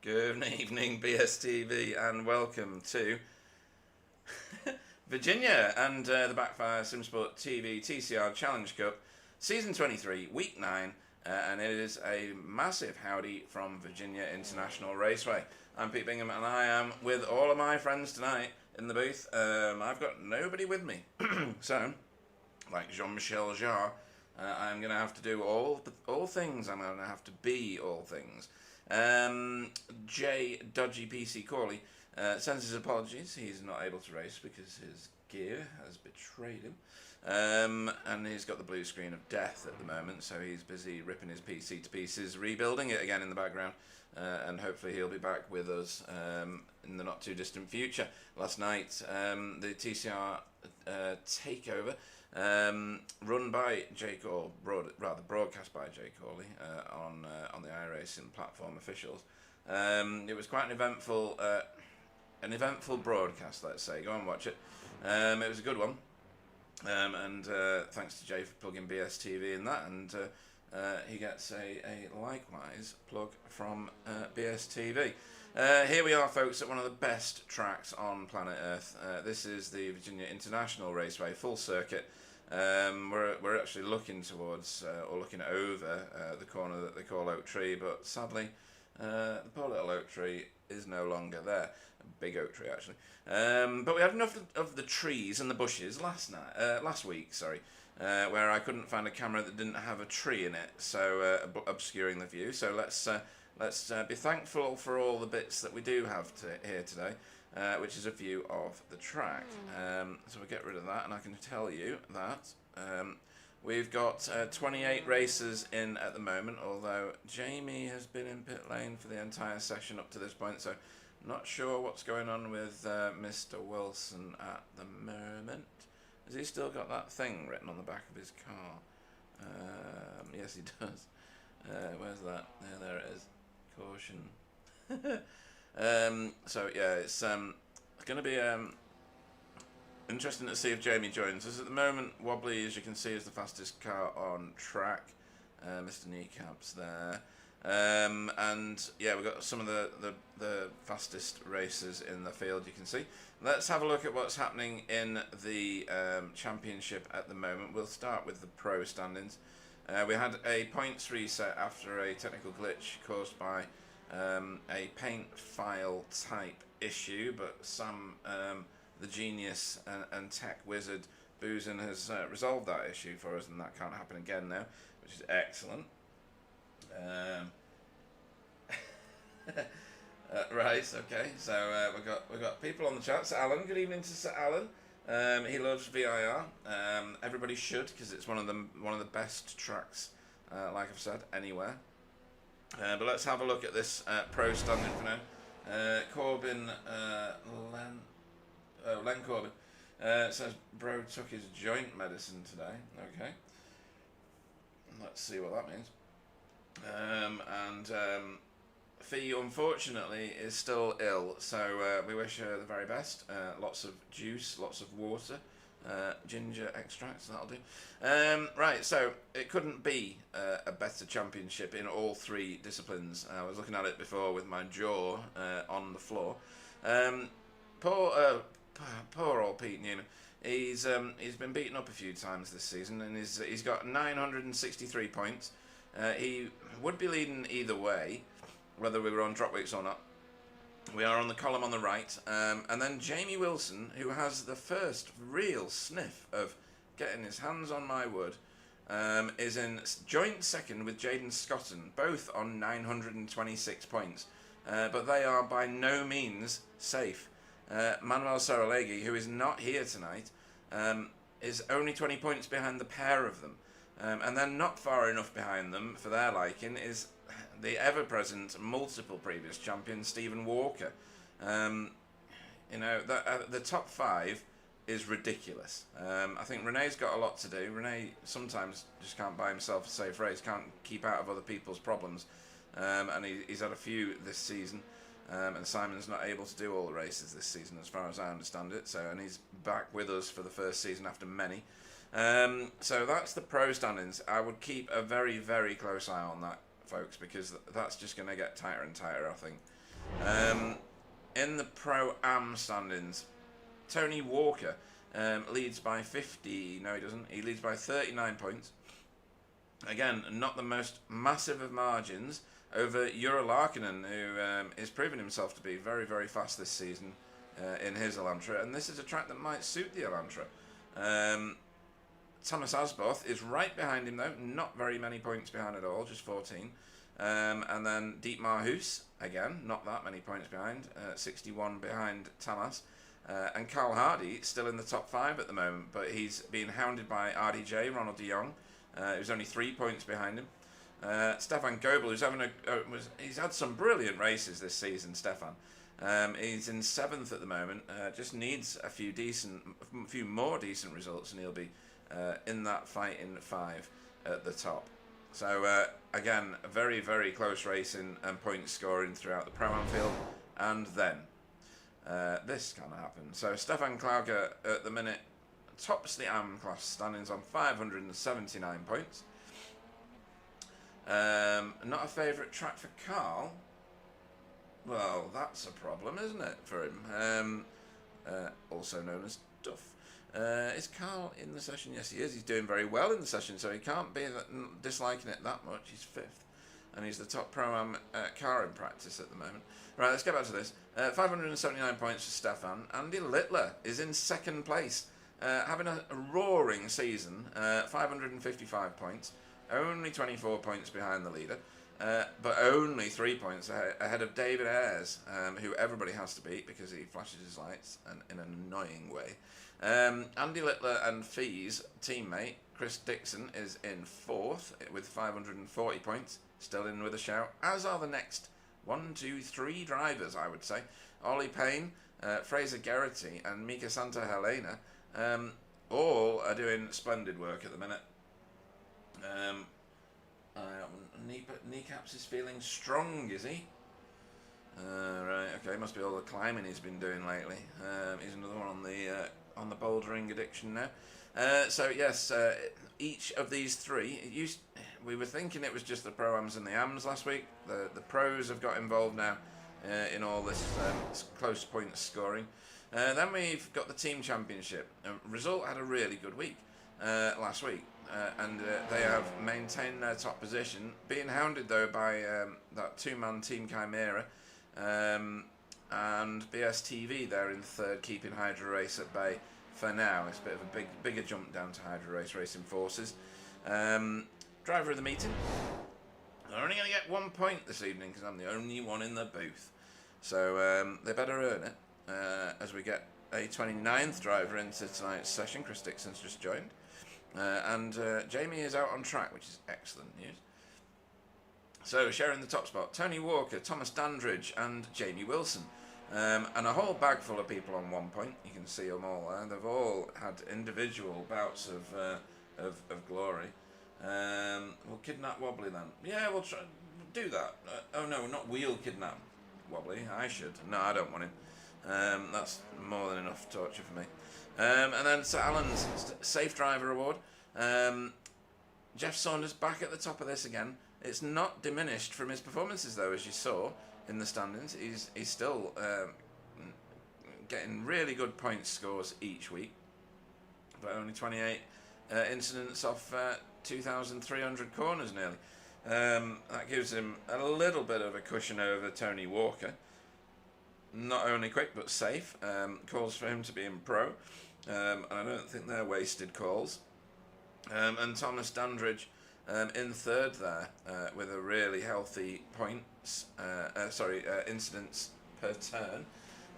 Good evening, BSTV, and welcome to Virginia and the Backfire Simsport TV TCR Challenge Cup, Season 23, Week 9, and it is a massive howdy from Virginia International Raceway. I'm Pete Bingham, and I am with all of my friends tonight in the booth. I've got nobody with me, so, like Jean-Michel Jarre, I'm going to have to do all things. I'm going to have to be all things. J. Dodgy PC Corley sends his apologies. He's not able to race because his gear has betrayed him. And he's got the blue screen of death at the moment, so he's busy ripping his PC to pieces, rebuilding it again in the background, and hopefully he'll be back with us in the not too distant future. Last night, the TCR takeover, run by Jake, or broadcast by Jake Corley on the iRacing platform officials. It was quite an eventful broadcast, let's say. Go and watch it. It was a good one, and thanks to Jay for plugging BSTV in that, and he gets a likewise plug from BSTV. Here we are, folks, at one of the best tracks on planet Earth. This is the Virginia International Raceway, full circuit. We're actually looking towards, or looking over, the corner that they call Oak Tree, but sadly, the poor little oak tree is no longer there. A big oak tree, actually. But we had enough of the trees and the bushes last week, where I couldn't find a camera that didn't have a tree in it, so obscuring the view. So let's be thankful for all the bits that we do have here today, which is a view of the track. So we'll get rid of that, and I can tell you that we've got 28 racers in at the moment, although Jamie has been in pit lane for the entire session up to this point, so not sure what's going on with Mr. Wilson at the moment. Has he still got that thing written on the back of his car? Yes, he does. Where's that? Yeah, there it is. Caution. So yeah, it's going to be interesting to see if Jamie joins us. At the moment, Wobbly, as you can see, is the fastest car on track. Mr. Kneecap's there. And yeah, we've got some of the fastest racers in the field, you can see. Let's have a look at what's happening in the championship at the moment. We'll start with the pro standings. We had a points reset after a technical glitch caused by a paint file type issue, but Sam, the genius and tech wizard Boozin, has resolved that issue for us, and that can't happen again now, which is excellent. Right, okay, so we've got people on the chat. Sir Alan, good evening to Sir Alan. He loves VIR. Everybody should, because it's one of the best tracks, like I've said, anywhere. But let's have a look at this pro standing for now. Corbin, Len Corbin says bro took his joint medicine today. Okay, let's see what that means. Fee, unfortunately, is still ill, so we wish her the very best. Lots of juice, lots of water, ginger extracts, that'll do. Right, so it couldn't be a better championship in all three disciplines. I was looking at it before with my jaw on the floor. Poor old Pete Newman. He's been beaten up a few times this season, and he's got 963 points. He would be leading either way, whether we were on drop weeks or not. We are on the column on the right, and then Jamie Wilson, who has the first real sniff of getting his hands on my wood, is in joint second with Jaden Scotton, both on 926 points, but they are by no means safe. Manuel Saralegui, who is not here tonight, is only 20 points behind the pair of them. And then not far enough behind them, for their liking, is the ever-present, multiple previous champion, Stephen Walker. You know, the top five is ridiculous. I think Renee's got a lot to do. Renee sometimes just can't buy himself a safe race, can't keep out of other people's problems. And he's had a few this season. And Simon's not able to do all the races this season, as far as I understand it. And he's back with us for the first season after many. So that's the pro standings. I would keep a very, very close eye on that, folks, because that's just going to get tighter and tighter, I think. In the Pro-Am standings, Tony Walker leads by 50. No, he doesn't. He leads by 39 points. Again, not the most massive of margins over Jura Larkinen, who is proving himself to be very, very fast this season in his Elantra. And this is a track that might suit the Elantra. Thomas Asboth is right behind him, though. Not very many points behind at all, just 14. And then Dietmar Huss, again, not that many points behind, 61 behind Tamas. And Carl Hardy still in the top 5 at the moment, but he's being hounded by RDJ, Ronald de Jong, who's only 3 points behind him. Stefan Goebel, who's having he's had some brilliant races this season, Stefan. He's in 7th at the moment, just needs a few more decent results, and he'll be in that fight in 5 at the top. So again, a very, very close racing and point scoring throughout the Pro-Am field, and then this kind of happened. So Stefan Klauger at the minute tops the AM class standings on 579 points. Not a favourite track for Carl. Well, that's a problem, isn't it, for him? Also known as Duff. Is Carl in the session? Yes, he is. He's doing very well in the session, so he can't be disliking it that much. He's 5th, and he's the top Pro-Am car in practice at the moment. Right, let's get back to this. 579 points for Stefan. Andy Littler is in 2nd place, having a roaring season. 555 points, only 24 points behind the leader, but only 3 points ahead of David Ayres, who everybody has to beat because he flashes his lights in an annoying way. Andy Littler and Fee's teammate Chris Dixon is in 4th with 540 points, still in with a shout, as are the next 1, 2, 3 drivers, I would say. Ollie Payne, Fraser Geraghty and Mika Santa Helena all are doing splendid work at the minute. Kneecaps is feeling strong, is he? Right, okay, must be all the climbing he's been doing lately. He's another one on the bouldering addiction now. So yes, each of these 3, we were thinking it was just the Pro-Ams and the AMs last week. The pros have got involved now in all this close point scoring. Then we've got the team championship. Result had a really good week last week. And they have maintained their top position, being hounded though by that 2-man Team Chimera and BSTV there in 3rd, keeping Hydra Race at bay for now. It's a bit of a bigger jump down to Hydra Race Racing Forces. Driver of the meeting. I'm only going to get 1 point this evening because I'm the only one in the booth. So they better earn it as we get a 29th driver into tonight's session. Chris Dixon's just joined. And Jamie is out on track, which is excellent news. So sharing the top spot, Tony Walker, Thomas Dandridge and Jamie Wilson. And a whole bag full of people on 1 point. You can see them all there. They've all had individual bouts of glory. We'll kidnap Wobbly then. Yeah, we'll try do that. Oh no, not wheel kidnap Wobbly. I should. No, I don't want him. That's more than enough torture for me. And then Sir Alan's Safe Driver Award. Jeff Saunders back at the top of this again. It's not diminished from his performances though, as you saw in the standings. He's still getting really good point scores each week, but only 28 incidents off 2,300 corners nearly. That gives him a little bit of a cushion over Tony Walker. Not only quick but safe. Calls for him to be in pro, and I don't think they're wasted calls. And Thomas Dandridge in 3rd there with a really healthy incidents per turn.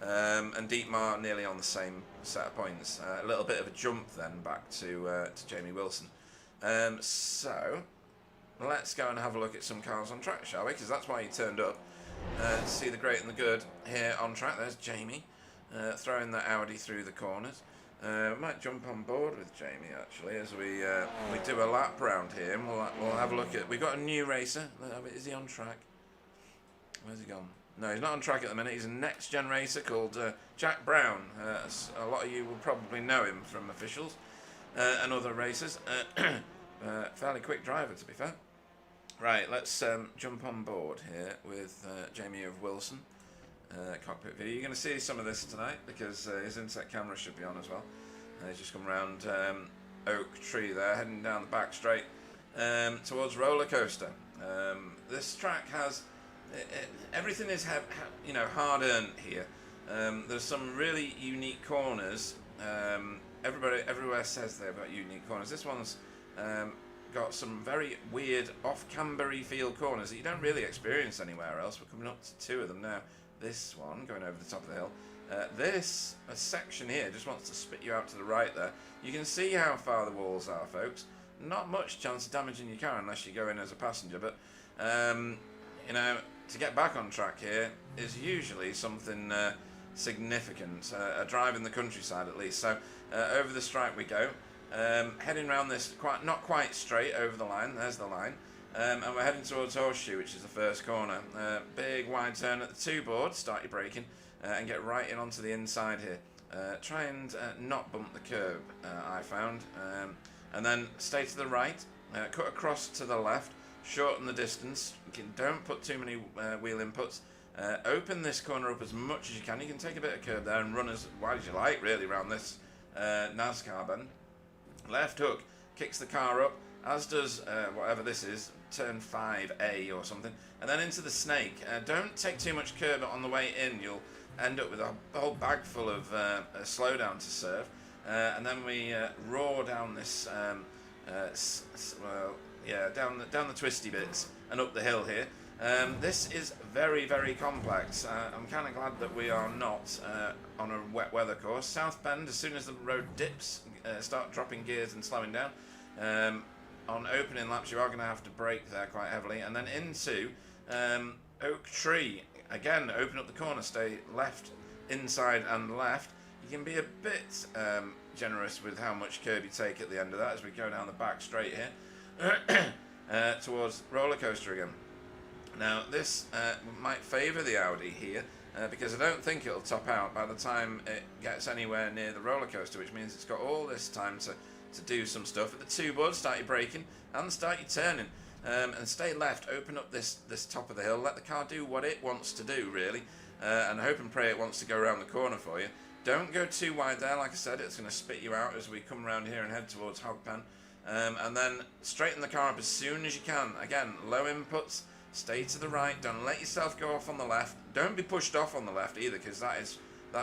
And Dietmar nearly on the same set of points. A little bit of a jump then back to Jamie Wilson. So let's go and have a look at some cars on track, shall we? Because that's why he turned up. To see the great and the good here on track. There's Jamie throwing the Audi through the corners. We might jump on board with Jamie actually as we do a lap round here, and we'll have a look at. We've got a new racer. Is he on track? Where's he gone? No, he's not on track at the minute. He's a next gen racer called Jack Brown. A lot of you will probably know him from officials and other racers. Fairly quick driver, to be fair. Right, let's jump on board here with Jamie of Wilson. cockpit video. You're going to see some of this tonight because his inset camera should be on as well. He's just come around Oak Tree there, heading down the back straight towards Roller Coaster. This track has everything is hard earned here. There's some really unique corners. Everybody everywhere says they've got unique corners. This one's got some very weird off-cambery field corners that you don't really experience anywhere else. We're coming up to 2 of them now. This one going over the top of the hill. This section here just wants to spit you out to the right there. You can see how far the walls are, folks. Not much chance of damaging your car unless you go in as a passenger, but you know, to get back on track here is usually something significant. A drive in the countryside at least. So over the stripe we go. Heading round this not quite straight over the line. There's the line. And we're heading towards Horseshoe, which is the first corner. Big wide turn at the 2 board. Start your braking and get right in onto the inside here. Try and not bump the curb, I found. And then stay to the right. Cut across to the left. Shorten the distance. Don't put too many wheel inputs. Open this corner up as much as you can. You can take a bit of curb there and run as wide as you like, really, around this NASCAR bend. Left hook kicks the car up, as does whatever this is, turn 5A or something, and then into the snake. Don't take too much curb on the way in. You'll end up with a whole bag full of slowdown to serve. And then we roar down this, down the twisty bits and up the hill here. This is very, very complex. I'm kind of glad that we are not on a wet weather course. South Bend, as soon as the road dips, start dropping gears and slowing down. On opening laps, you are going to have to brake there quite heavily. And then into Oak Tree. Again, open up the corner, stay left, inside and left. You can be a bit generous with how much curb you take at the end of that as we go down the back straight here towards Roller Coaster again. Now this might favour the Audi here because I don't think it'll top out by the time it gets anywhere near the roller coaster, which means it's got all this time to do some stuff. At the 2 board, start your braking and start your turning. And stay left, open up this top of the hill, let the car do what it wants to do really, and hope and pray it wants to go around the corner for you. Don't go too wide there, like I said, it's going to spit you out as we come around here and head towards Hogpen. And then straighten the car up as soon as you can. Again, low inputs, stay to the right, don't let yourself go off on the left. Don't be pushed off on the left either, because that's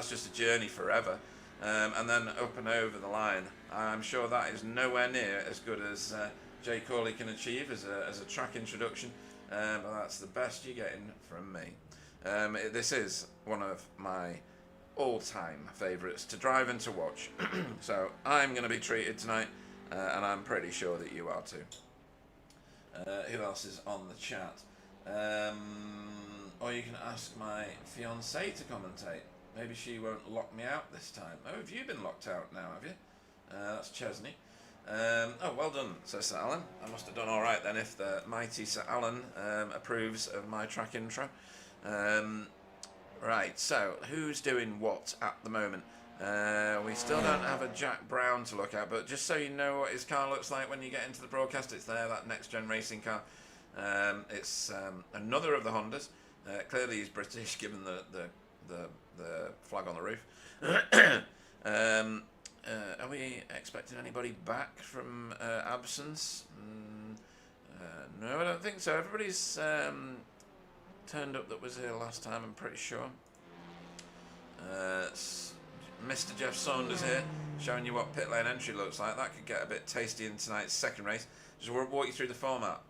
just a journey forever. And then up and over the line. I'm sure that is nowhere near as good as Jay Corley can achieve as a track introduction, but that's the best you're getting from me. This is one of my all-time favourites to drive and to watch. So I'm going to be treated tonight, and I'm pretty sure that you are too. Who else is on the chat? Or you can ask my fiancée to commentate. Maybe she won't lock me out this time. Oh, have you been locked out now, have you? That's Chesney. Oh, well done, says Sir Alan. I must have done alright then if the mighty Sir Alan approves of my track intro. Right, so who's doing what at the moment? We still don't have a Jack Brown to look at, but just so you know what his car looks like when you get into the broadcast, it's there, that next gen racing car. It's another of the Hondas. Clearly he's British, given the flag on the roof. Are we expecting anybody back from absence? No, I don't think so. Everybody's turned up that was here last time, I'm pretty sure. Mr. Jeff Saunders here, showing you what pit lane entry looks like. That could get a bit tasty in tonight's second race. Just walk you through the format,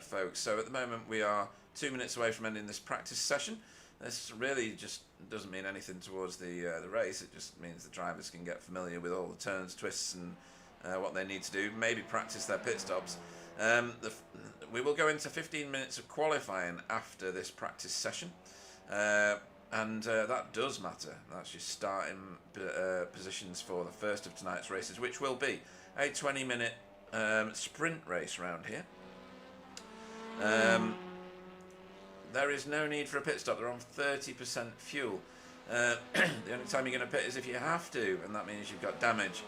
folks. So at the moment we are 2 minutes away from ending this practice session. This really just doesn't mean anything towards the race. It just means the drivers can get familiar with all the turns, twists, and what they need to do. Maybe practice their pit stops. We will go into 15 minutes of qualifying after this practice session, and that does matter. That's your starting positions for the first of tonight's races, which will be a 20-minute sprint race round here. There is no need for a pit stop. They're on 30% fuel. The only time you're going to pit is if you have to, and that means you've got damage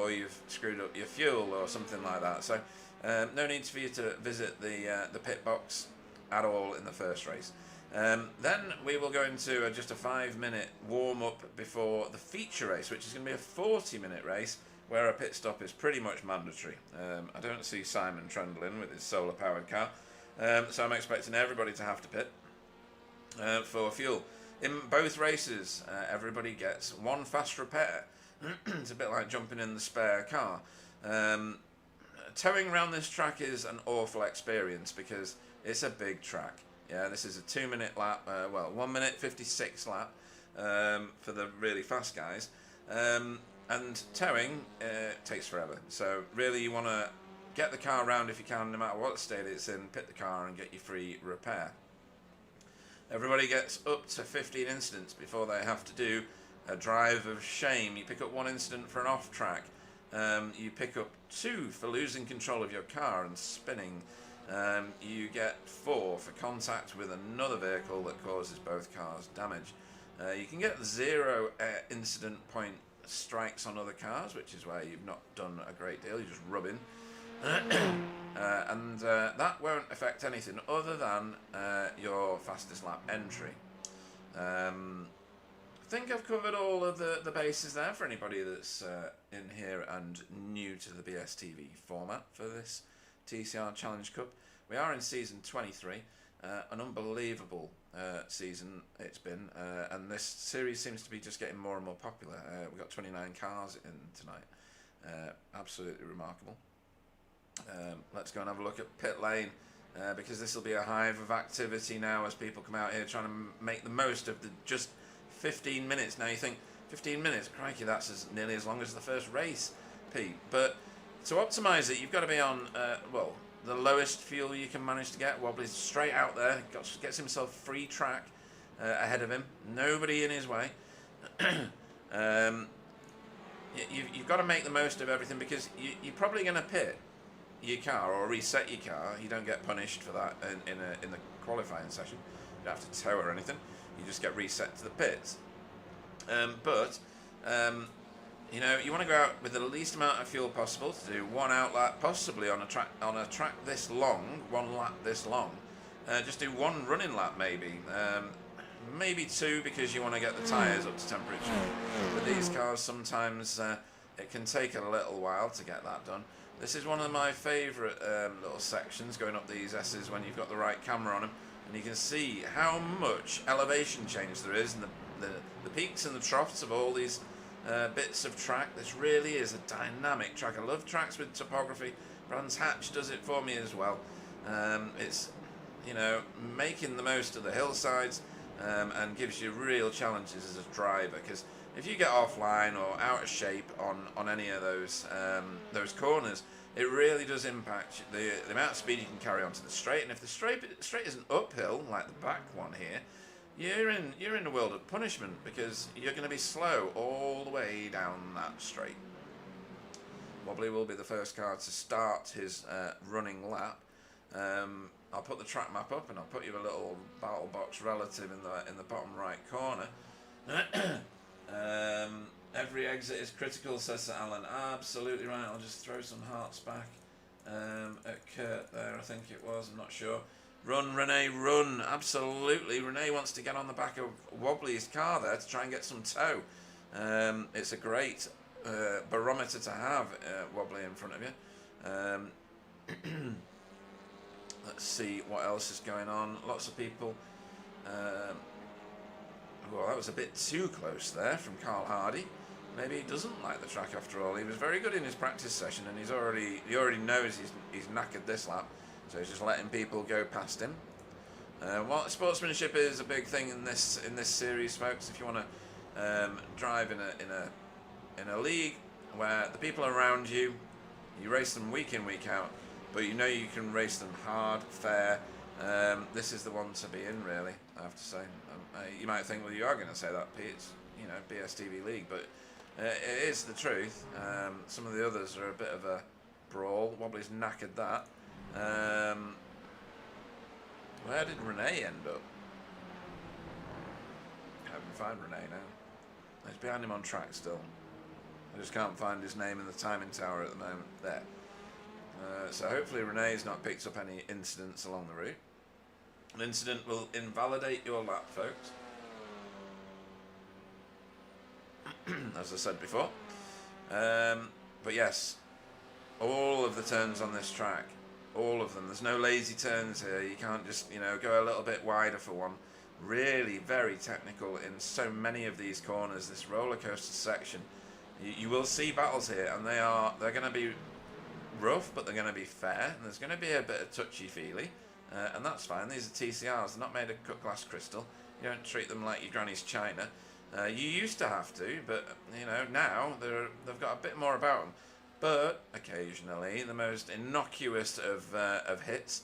or you've screwed up your fuel or something like that. So no need for you to visit the pit box at all in the first race. Then we will go into just a 5-minute warm-up before the feature race, which is going to be a 40-minute race where a pit stop is pretty much mandatory. I don't see Simon trundling with his solar-powered car, so I'm expecting everybody to have to pit for fuel. In both races, everybody gets one fast repair. It's a bit like jumping in the spare car. Towing around this track is an awful experience because it's a big track. Yeah, this is a 2-minute lap, 1 minute 56 lap for the really fast guys. And towing takes forever. So really you want to get the car around if you can, no matter what state it's in, pit the car and get your free repair. Everybody gets up to 15 incidents before they have to do a drive of shame. You pick up 1 incident for an off track. You pick up 2 for losing control of your car and spinning. You get 4 for contact with another vehicle that causes both cars damage. You can get 0 incident point strikes on other cars, which is where you've not done a great deal, you're just rubbing. And that won't affect anything other than your fastest lap entry. I think I've covered all of the bases there for anybody that's in here and new to the BSTV format for this TCR Challenge Cup. We are in season 23, an unbelievable season it's been, and this series seems to be just getting more and more popular. We've got 29 cars in tonight, absolutely remarkable. Let's go and have a look at pit lane, because this will be a hive of activity now as people come out here trying to make the most of the just 15 minutes. Now you think 15 minutes, crikey, that's nearly as long as the first race, Pete. But to optimise it, you've got to be on the lowest fuel you can manage to get. Wobbly's straight out there, gets himself free track ahead of him, nobody in his way. You've got to make the most of everything, because you're probably going to pit your car or reset your car. You don't get punished for that in the qualifying session. You don't have to tow or anything. You just get reset to the pits. You know, you want to go out with the least amount of fuel possible to do 1 outlap, possibly on a track this long, 1 lap this long. Just do 1 running lap maybe. Maybe 2, because you want to get the tyres up to temperature. With these cars, sometimes it can take a little while to get that done. This is one of my favourite little sections, going up these S's when you've got the right camera on them, and you can see how much elevation change there is, and the peaks and the troughs of all these bits of track. This really is a dynamic track. I love tracks with topography. Brands Hatch does it for me as well. It's, you know, making the most of the hillsides, and gives you real challenges as a driver, because if you get offline or out of shape on any of those corners, it really does impact the amount of speed you can carry onto the straight. And if the straight isn't uphill, like the back one here, you're in a world of punishment, because you're going to be slow all the way down that straight. Wobbly will be the first car to start his running lap. I'll put the track map up, and I'll put you a little battle box relative in the bottom right corner. Every exit is critical, says Sir Alan. Absolutely right. I'll just throw some hearts back at Kurt there, I think it was. I'm not sure. Run, Renee, run. Absolutely. Renee wants to get on the back of Wobbly's car there to try and get some tow. It's a great barometer to have, Wobbly in front of you. Let's see what else is going on. Lots of people. Well, that was a bit too close there from Carl Hardy. Maybe he doesn't like the track after all. He was very good in his practice session, and he already knows he's knackered this lap, so he's just letting people go past him. Well, sportsmanship is a big thing in this series, folks. If you want to drive in a league where the people around you race them week in, week out, but you know you can race them hard, fair. This is the one to be in, really, I have to say. You might think, well, you are going to say that, Pete. It's, you know, BSTV League, but it is the truth. Some of the others are a bit of a brawl. Wobbly's knackered that. Where did Renee end up? Can't even find Renee now. He's behind him on track still. I just can't find his name in the timing tower at the moment. There. So hopefully Renee's not picked up any incidents along the route. An incident will invalidate your lap, folks. As I said before. But yes, all of the turns on this track, all of them. There's no lazy turns here. You can't just, you know, go a little bit wider for one. Really very technical in so many of these corners, this roller coaster section. You will see battles here, and they're going to be rough, but they're going to be fair, and there's going to be a bit of touchy-feely, and that's fine. These are TCRs. They're not made of cut glass crystal. You don't treat them like your granny's china. You used to have to, but you know, now they've got a bit more about them. But occasionally, the most innocuous of hits,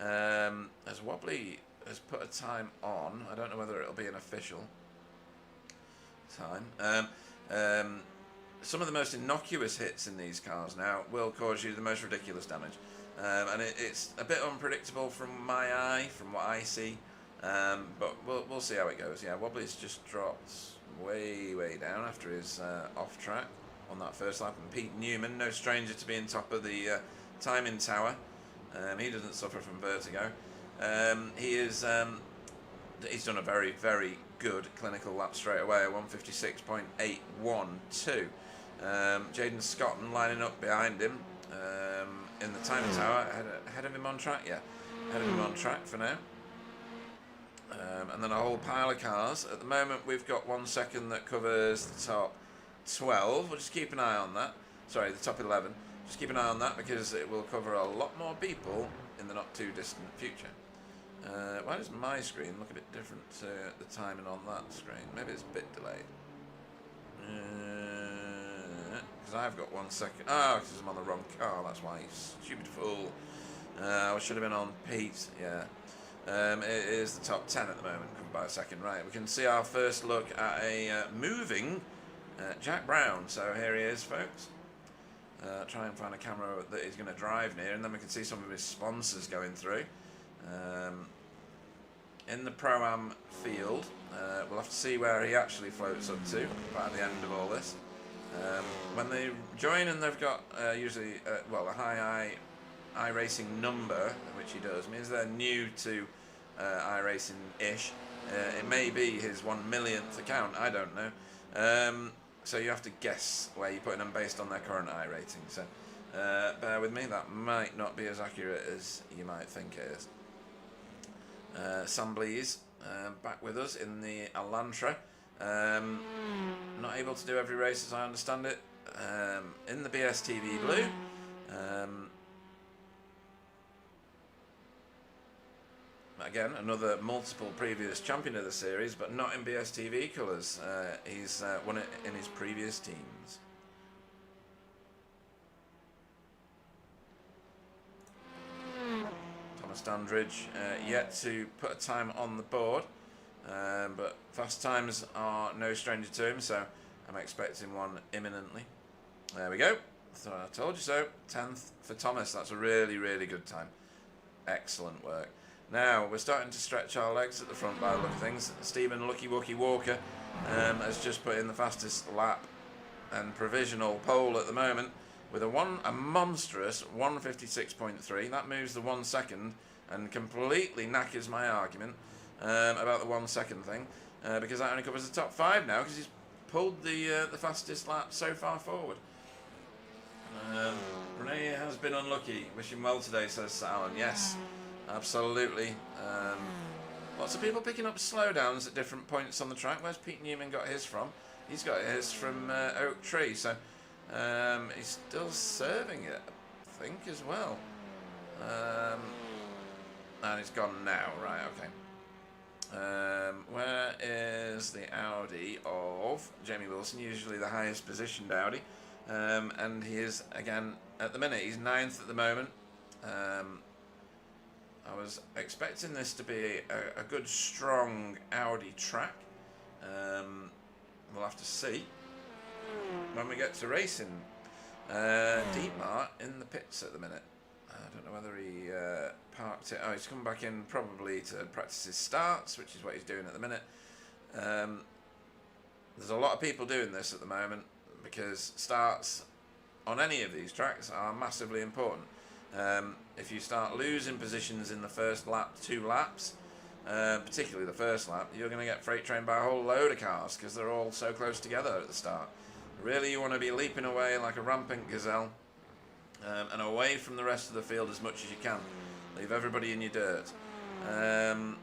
as Wobbly has put a time on. I don't know whether it'll be an official time. Some of the most innocuous hits in these cars now will cause you the most ridiculous damage, and it's a bit unpredictable from my eye, from what I see. But we'll see how it goes. Yeah, Wobbly's just dropped way down after his off track on that first lap, and Pete Newman, no stranger to being top of the timing tower. He doesn't suffer from vertigo. He's done a very good clinical lap straight away, a 156.812. Jaden Scotton lining up behind him in the timing tower, ahead of him on track. Yeah, ahead of him on track for now. And then a whole pile of cars. At the moment, we've got 1 second that covers the top 12. We'll just keep an eye on that. Sorry, the top 11. Just keep an eye on that because it will cover a lot more people in the not too distant future. Why does my screen look a bit different to the timing on that screen? Maybe it's a bit delayed. Because I've got 1 second. Oh, because I'm on the wrong car. That's why. Stupid fool. I should have been on Pete. Yeah. It is the top 10 at the moment, covered by a second. Right, we can see our first look at a moving Jack Brown. So here he is, folks. Try and find a camera that he's going to drive near, and then we can see some of his sponsors going through. In the Pro-Am field, we'll have to see where he actually floats up to by the end of all this. When they join and they've got usually, well, a high iRacing number, which he does, means they're new to iRacing-ish. It may be his 1,000,000th account, I don't know. So you have to guess where you're putting them based on their current iRating. So bear with me, that might not be as accurate as you might think it is. Sam Blees back with us in the Elantra. Not able to do every race as I understand it. In the BSTV Blue. Again, another multiple previous champion of the series, but not in BSTV colours. He's won it in his previous teams. Thomas Dandridge yet to put a time on the board, but fast times are no stranger to him, so I'm expecting one imminently. There we go. So I told you so. 10th for Thomas. That's a really good time. Excellent work. Now, we're starting to stretch our legs at the front by the look of things. Stephen Lucky Wookie Walker has just put in the fastest lap and provisional pole at the moment with a monstrous 156.3. That moves the 1 second and completely knackers my argument about the 1 second thing because that only covers the top 5 now because he's pulled the fastest lap so far forward. Renee has been unlucky. Wish him well today, says Alan. Yes. Absolutely. Lots of people picking up slowdowns at different points on the track. Where's Pete Newman got his from? He's got his from Oak Tree, so he's still serving it, I think, as well. And it's gone now, right, okay. Where is the Audi of Jamie Wilson, usually the highest positioned Audi? And he is, again, at the minute, he's 9th at the moment. I was expecting this to be a good, strong Audi track. We'll have to see when we get to racing. Dietmar in the pits at the minute. I don't know whether he parked it. Oh, he's come back in probably to practice his starts, which is what he's doing at the minute. There's a lot of people doing this at the moment because starts on any of these tracks are massively important. If you start losing positions in the first lap, 2 laps, particularly the first lap, you're going to get freight trained by a whole load of cars because they're all so close together at the start. Really, you want to be leaping away like a rampant gazelle and away from the rest of the field as much as you can. Leave everybody in your dirt.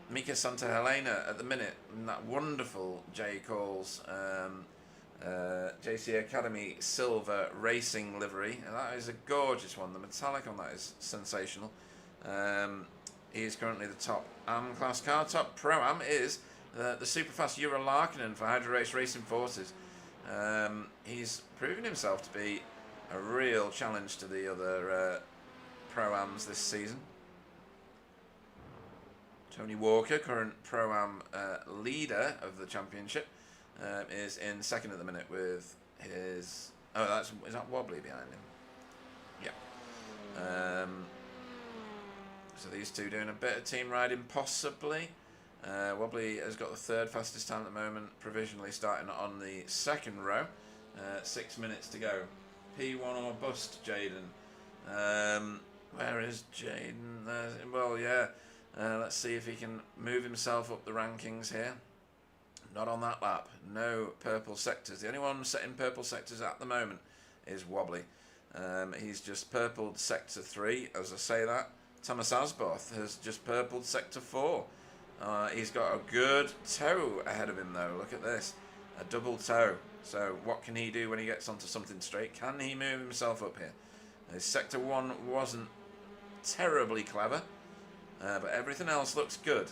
Mika Santa Helena at the minute in that wonderful J. Cole's JC Academy silver racing livery. And that is a gorgeous one. The metallic on that is sensational. He is currently the top AM class car. Top Pro-Am is the Superfast Euro Larkinen for Hydro Race Racing Forces. He's proven himself to be a real challenge to the other Pro-Ams this season. Tony Walker, current Pro-Am leader of the championship, is in second at the minute with his... Oh, is that Wobbly behind him? Yeah. So these two doing a bit of team riding, possibly. Wobbly has got the third fastest time at the moment, provisionally starting on the second row. 6 minutes to go. P1 or bust, Jaden. Where is Jaden? Well, yeah. Let's see if he can move himself up the rankings here. Not on that lap. No purple sectors. The only one setting purple sectors at the moment is Wobbly. He's just purpled sector 3, as I say that. Thomas Asboth has just purpled sector 4. He's got a good toe ahead of him though. Look at this. A double toe. So what can he do when he gets onto something straight? Can he move himself up here? His sector 1 wasn't terribly clever. But everything else looks good.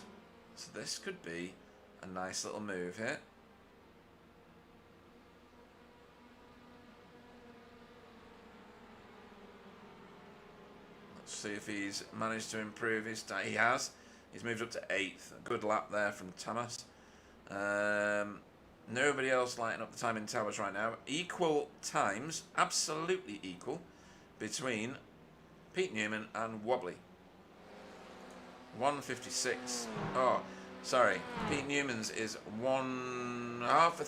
So this could be a nice little move here. Let's see if he's managed to improve his... He has. He's moved up to 8th. A good lap there from Thomas. Nobody else lighting up the time in towers right now. Equal times, absolutely equal, between Pete Newman and Wobbly. 1:56. Oh, sorry. Pete Newman's is half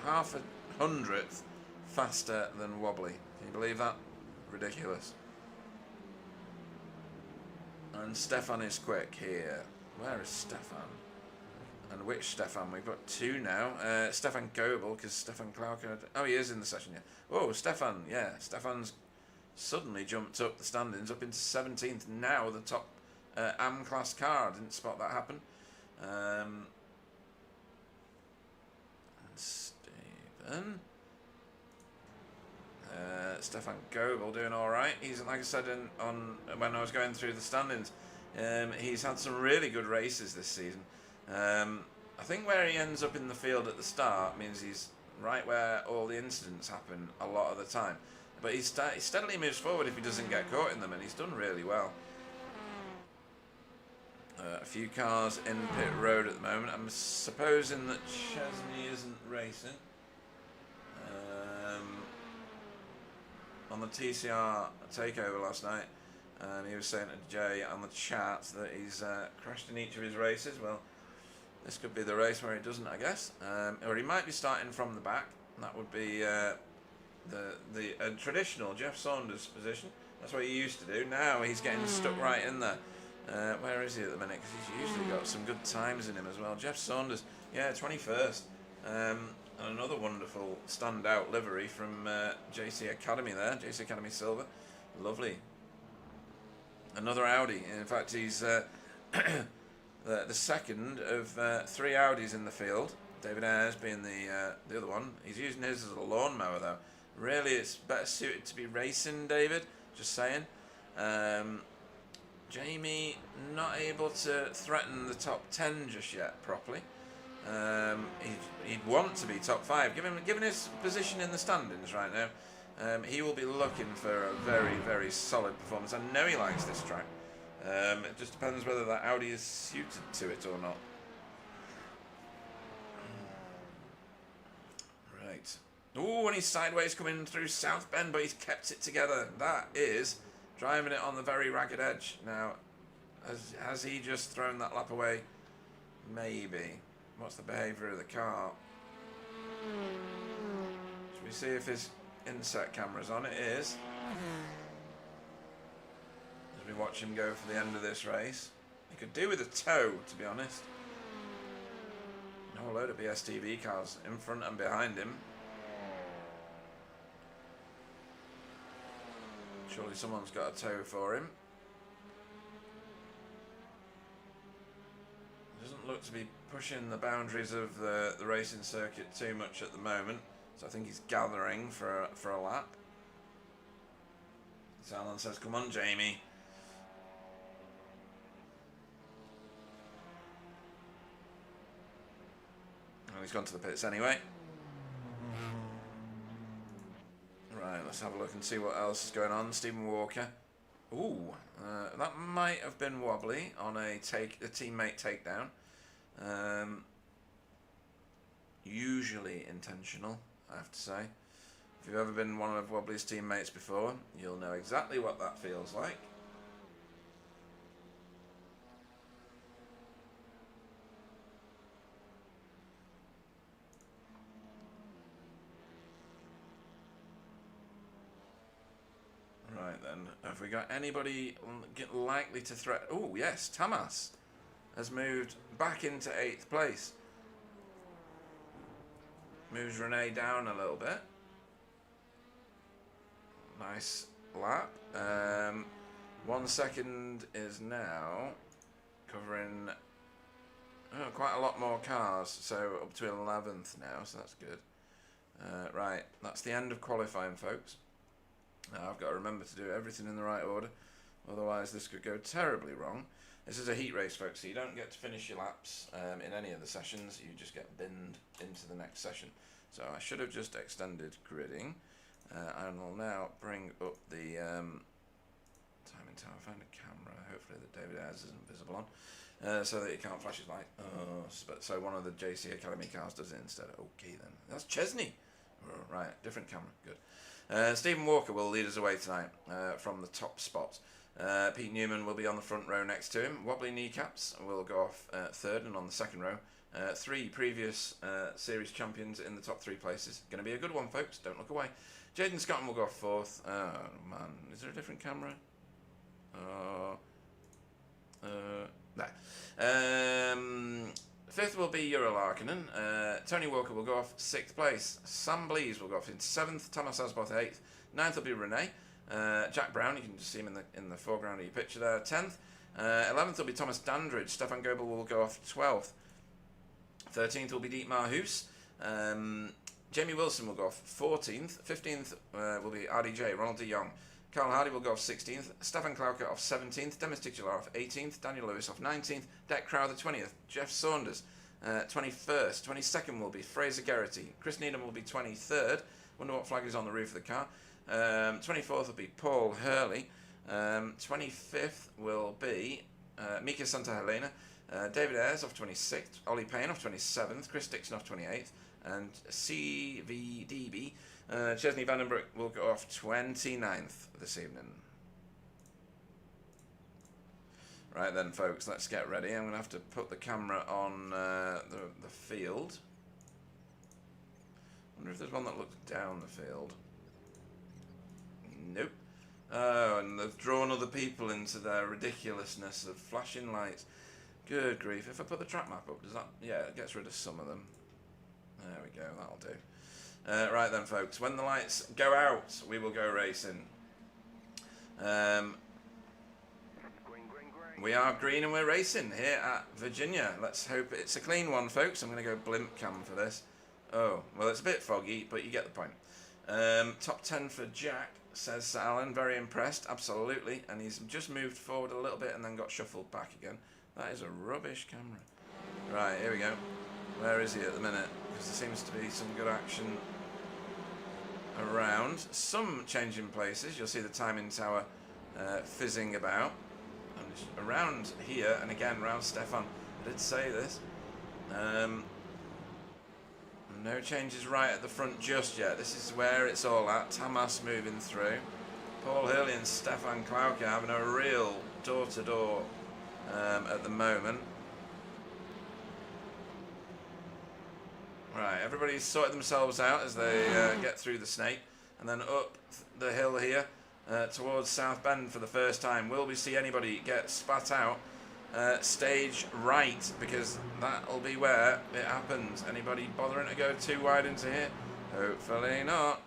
a hundredth faster than Wobbly. Can you believe that? Ridiculous. And Stefan is quick here. Where is Stefan? And which Stefan? We've got 2 now. Stefan Goebel, because Stefan Klauker... Oh, he is in the session, yeah. Oh, Stefan, yeah. Stefan's suddenly jumped up the standings, up into 17th. Now the top AM class car. Didn't spot that happen. And Stephen. Stefan Goebel doing all right. He's, like I said, when I was going through the standings, he's had some really good races this season. I think where he ends up in the field at the start means he's right where all the incidents happen a lot of the time. But he steadily moves forward if he doesn't get caught in them, and he's done really well. A few cars in pit road at the moment. I'm supposing that Chesney isn't racing. On the TCR takeover last night, and he was saying to Jay on the chat that he's crashed in each of his races. Well, this could be the race where he doesn't, I guess. Or he might be starting from the back. That would be the traditional Jeff Saunders position. That's what he used to do. Now he's getting stuck right in there. Where is he at the minute? Because he's usually got some good times in him as well. Jeff Saunders, yeah, 21st. And another wonderful standout livery from JC Academy there. JC Academy Silver. Lovely. Another Audi. In fact, he's the second of 3 Audis in the field. David Ayres being the other one. He's using his as a lawnmower though. Really, it's better suited to be racing, David. Just saying. Jamie not able to threaten the top 10 just yet properly. He'd want to be top 5. Given his position in the standings right now, he will be looking for a very, very solid performance. I know he likes this track. It just depends whether that Audi is suited to it or not. Right. Oh, and he's sideways coming through South Bend, but he's kept it together. That is driving it on the very ragged edge. Now, has he just thrown that lap away? Maybe. What's the behaviour of the car? Should we see if his inset camera's on? It is. As we watch him go for the end of this race. You could do with a tow, to be honest. A whole load of BSTV cars in front and behind him. Surely someone's got a tow for him. Doesn't look to be pushing the boundaries of the racing circuit too much at the moment, so I think he's gathering for a lap. So Alan says, "Come on, Jamie." Oh, he's gone to the pits anyway. Right, let's have a look and see what else is going on. Stephen Walker. Ooh, that might have been wobbly on a teammate takedown. Usually intentional, I have to say. If you've ever been one of Wobbly's teammates before, you'll know exactly what that feels like. Right then, have we got anybody likely to threaten? Oh yes, Tamas has moved back into 8th place. Moves Renee down a little bit. Nice lap. 1 second is now covering quite a lot more cars, so up to 11th now, so that's good. Right, that's the end of qualifying, folks. Now I've got to remember to do everything in the right order, otherwise this could go terribly wrong. This is a heat race, folks, so you don't get to finish your laps in any of the sessions. You just get binned into the next session. So I should have just extended gridding. And I'll now bring up the timing tower. Find a camera, hopefully that David Ayres isn't visible on, so that he can't flash his light. So one of the JC Academy cars does it instead. Okay then. That's Chesney. Right, different camera. Good. Stephen Walker will lead us away tonight from the top spot. Pete Newman will be on the front row next to him. Wobbly Kneecaps will go off 3rd and on the 2nd row. 3 previous series champions in the top 3 places. Going to be a good one, folks. Don't look away. Jaden Scotton will go off 4th. Oh man, is there a different camera? No. 5th will be Euro Larkinen. Tony Walker will go off 6th place. Sam Blees will go off in 7th. Thomas Asboth 8th. 9th will be Renee. Jack Brown, you can just see him in the foreground of your picture there. 10th. 11th will be Thomas Dandridge. Stefan Goebel will go off 12th. 13th will be Dietmar Hoos. Jamie Wilson will go off 14th. 15th will be RDJ, Ronald de Jong. Carl Hardy will go off 16th. Stefan Klauke off 17th. Demis Titular off 18th. Daniel Lewis off 19th. Deck Crowther 20th. Jeff Saunders 21st. 22nd will be Fraser Geraghty. Chris Needham will be 23rd. Wonder what flag is on the roof of the car. 24th will be Paul Hurley. 25th will be Mika Santa Helena. David Ayres off 26th. Ollie Payne off 27th. Chris Dixon off 28th. And CVDB, Chesney Vandenbroek will go off 29th this evening. Right then, folks, let's get ready. I'm going to have to put the camera on the field. I wonder if there's one that looks down the field. Nope. Oh, and they've drawn other people into their ridiculousness of flashing lights. Good grief. If I put the track map up, does that... Yeah, it gets rid of some of them. There we go, that'll do. Right then, folks, when the lights go out, we will go racing. We are green and we're racing here at Virginia. Let's hope it's a clean one, folks. I'm going to go blimp cam for this. Oh, well, it's a bit foggy, but you get the point. Top 10 for Jack, says Alan. Very impressed, absolutely. And he's just moved forward a little bit and then got shuffled back again. That is a rubbish camera. Right, here we go. Where is he at the minute? Because there seems to be some good action around. Some changing places. You'll see the timing tower fizzing about. And around here, and again, around Stefan. I did say this. No changes right at the front just yet. This is where it's all at. Tamas moving through. Paul Hurley and Stefan Klauke having a real door-to-door at the moment. Right, everybody's sorted themselves out as they get through the snake. And then up the hill here towards South Bend for the first time. Will we see anybody get spat out stage right, because that'll be where it happens. Anybody bothering to go too wide into here? Hopefully not.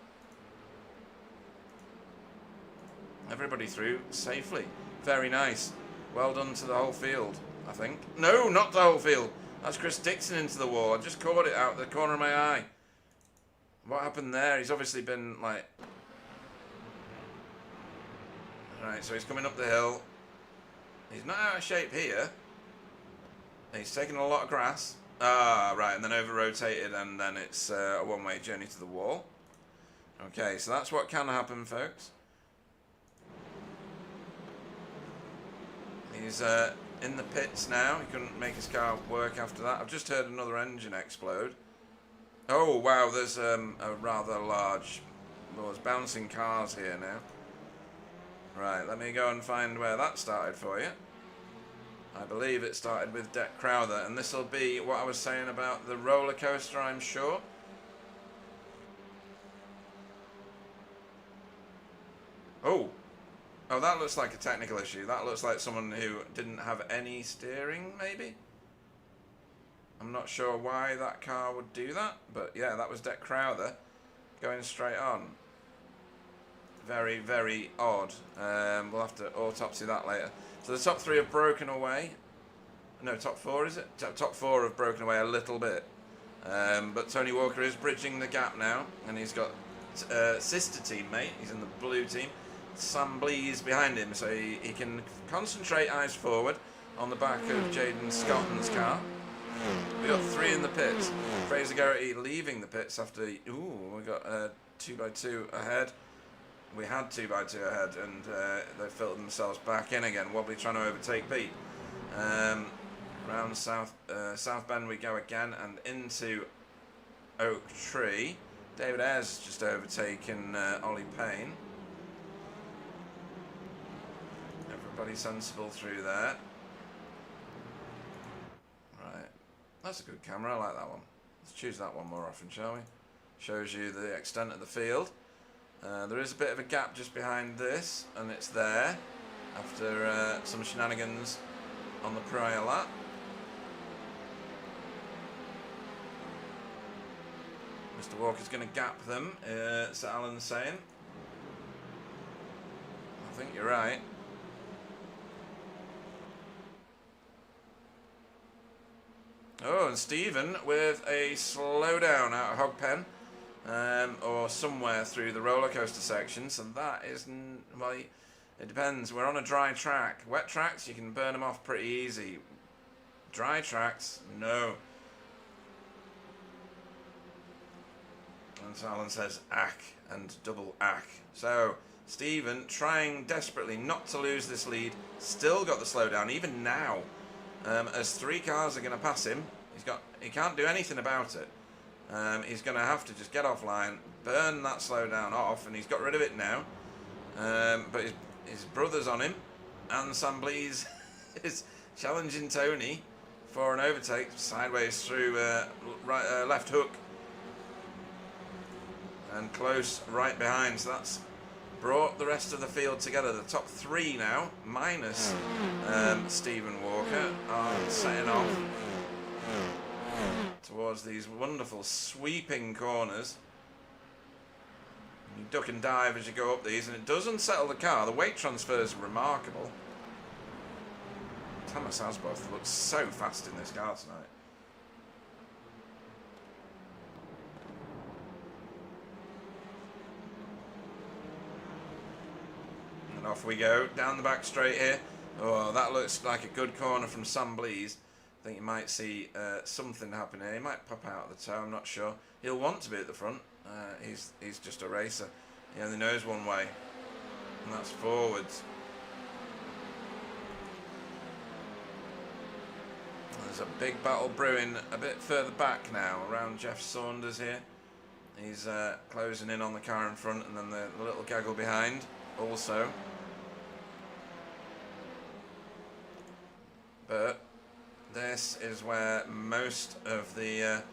Everybody through safely. Very nice. Well done to the whole field, I think. No, not the whole field. That's Chris Dixon into the wall. I just caught it out the corner of my eye. What happened there? He's obviously been like... Alright, so he's coming up the hill. He's not out of shape here. He's taken a lot of grass. Ah, right, and then over-rotated, and then it's a one-way journey to the wall. Okay, so that's what can happen, folks. He's in the pits now. He couldn't make his car work after that. I've just heard another engine explode. Oh, wow, there's a rather large... Well, there's bouncing cars here now. Right, let me go and find where that started for you. I believe it started with Deck Crowther, and this will be what I was saying about the roller coaster, I'm sure. Oh, that looks like a technical issue. That looks like someone who didn't have any steering, maybe? I'm not sure why that car would do that, but yeah, that was Deck Crowther going straight on. Very, very odd. We'll have to autopsy that later. So the top three have broken away. No, top four, is it? Top four have broken away a little bit. But Tony Walker is bridging the gap now, and he's got sister teammate. He's in the blue team. Sam Blees behind him, so he can concentrate eyes forward on the back of Jaden Scotton's car. We got three in the pits. Fraser Garrity leaving the pits after... Ooh, we got 2x2 ahead. We had 2x2 ahead, and they filtered themselves back in again. Wobbly trying to overtake Pete. Round South Bend we go again, and into Oak Tree. David Ayres just overtaken Ollie Payne. Everybody sensible through there. Right, that's a good camera. I like that one. Let's choose that one more often, shall we? Shows you the extent of the field. There is a bit of a gap just behind this, and it's there after some shenanigans on the prior lap. Mr. Walker's going to gap them, Sir Alan's saying. I think you're right. Oh, and Stephen with a slowdown out of Hogpen. Or somewhere through the roller coaster section, so that isn't, well, it depends. We're on a dry track. Wet tracks, you can burn them off pretty easy. Dry tracks, no. And so Alan says ack and double ack. So Stephen trying desperately not to lose this lead, still got the slowdown even now. As three cars are going to pass him, he can't do anything about it. He's going to have to just get offline, burn that slowdown off, and he's got rid of it now. But his brother's on him, and Sam Blees is challenging Tony for an overtake sideways through left hook. And close right behind, so that's brought the rest of the field together. The top three now, minus Stephen Walker, are setting off towards these wonderful sweeping corners. You duck and dive as you go up these, and it does unsettle the car. The weight transfer is remarkable. Thomas Asboth looks so fast in this car tonight. And off we go, down the back straight here. Oh, that looks like a good corner from Sam Blees. I think you might see something happen here. He might pop out of the toe, I'm not sure. He'll want to be at the front. He's just a racer. He only knows one way, and that's forwards. There's a big battle brewing a bit further back now, around Jeff Saunders here. He's closing in on the car in front, and then the little gaggle behind also. But this is where most of the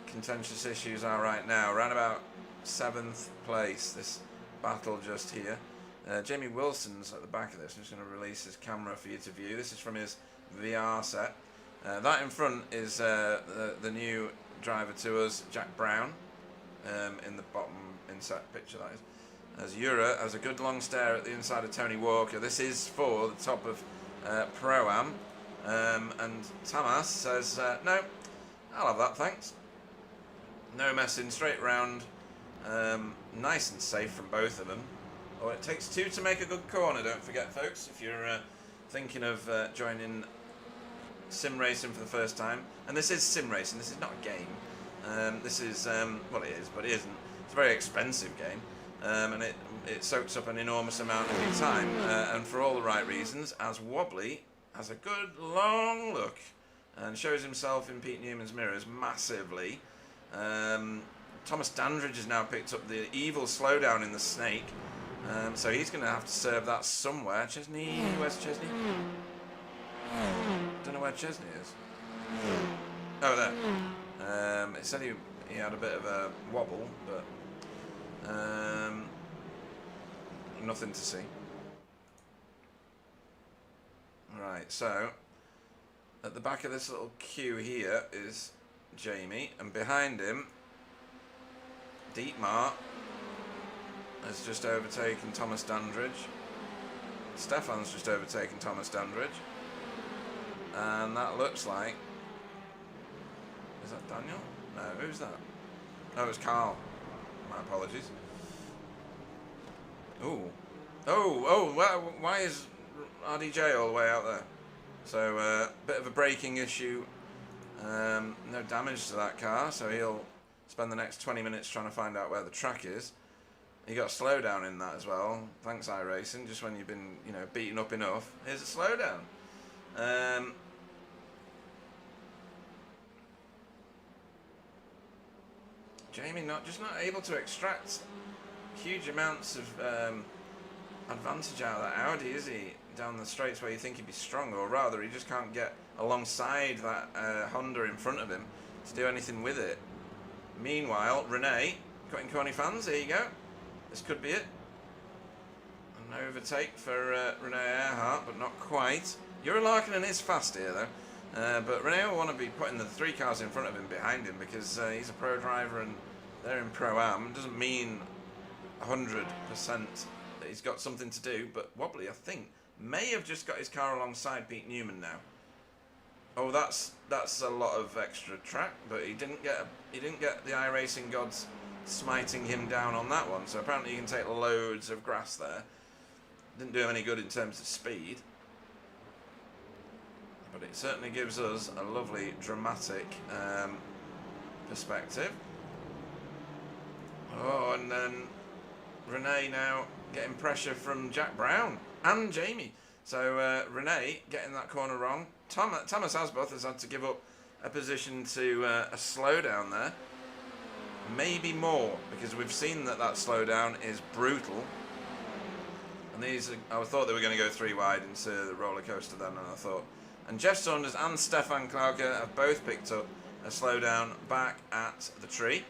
contentious issues are right now. Around about 7th place, this battle just here. Jamie Wilson's at the back of this. I'm just going to release his camera for you to view. This is from his VR set. That in front is the new driver to us, Jack Brown, in the bottom inset picture, that is. As Ura has a good long stare at the inside of Tony Walker. This is for the top of Pro-Am. And Tamas says, no, I'll have that, thanks. No messing, straight round. Nice and safe from both of them. Oh, it takes two to make a good corner, don't forget, folks, if you're thinking of joining sim racing for the first time. And this is sim racing, this is not a game. This is, well, it is, but it isn't. It's a very expensive game. And it soaks up an enormous amount of your time, and for all the right reasons, as Wobbly has a good long look and shows himself in Pete Newman's mirrors massively. Thomas Dandridge has now picked up the evil slowdown in the Snake, so he's going to have to serve that somewhere. Chesney, where's Chesney? Don't know where Chesney is. Oh, there. It said he had a bit of a wobble, but nothing to see. Right, so at the back of this little queue here is Jamie, and behind him Dietmar has just overtaken Thomas Dandridge. Stefan's just overtaken Thomas Dandridge, and that looks like, is that Daniel? No, who's that? No, it's Carl. My apologies. Ooh. Oh, why is RDJ all the way out there? So, bit of a braking issue. No damage to that car, so he'll spend the next 20 minutes trying to find out where the track is. He got a slowdown in that as well. Thanks, iRacing. Just when you've been, beaten up enough, here's a slowdown. Jamie just not able to extract huge amounts of advantage out of that Audi, is he? Down the straights where you think he'd be strong, or rather, he just can't get alongside that Honda in front of him to do anything with it. Meanwhile, Renee, cutting corny fans, there you go. This could be it. An overtake for Renee Earhart, but not quite. Ura Larkinen is fast here, though. But Renee will want to be putting the three cars in front of him behind him, because he's a pro driver and they're in Pro-Am. Doesn't mean 100% that he's got something to do, but Wobbly, I think, may have just got his car alongside Pete Newman now. Oh, that's a lot of extra track, but he didn't get the iRacing gods smiting him down on that one. So apparently you can take loads of grass there. Didn't do him any good in terms of speed, but it certainly gives us a lovely dramatic perspective. Oh, and then Renee now getting pressure from Jack Brown and Jamie. So Renee getting that corner wrong. Thomas Asboth has had to give up a position to a slowdown there. Maybe more, because we've seen that slowdown is brutal. And I thought they were going to go three wide into the roller coaster then, and I thought. And Jeff Saunders and Stefan Klauke have both picked up a slowdown back at the tree.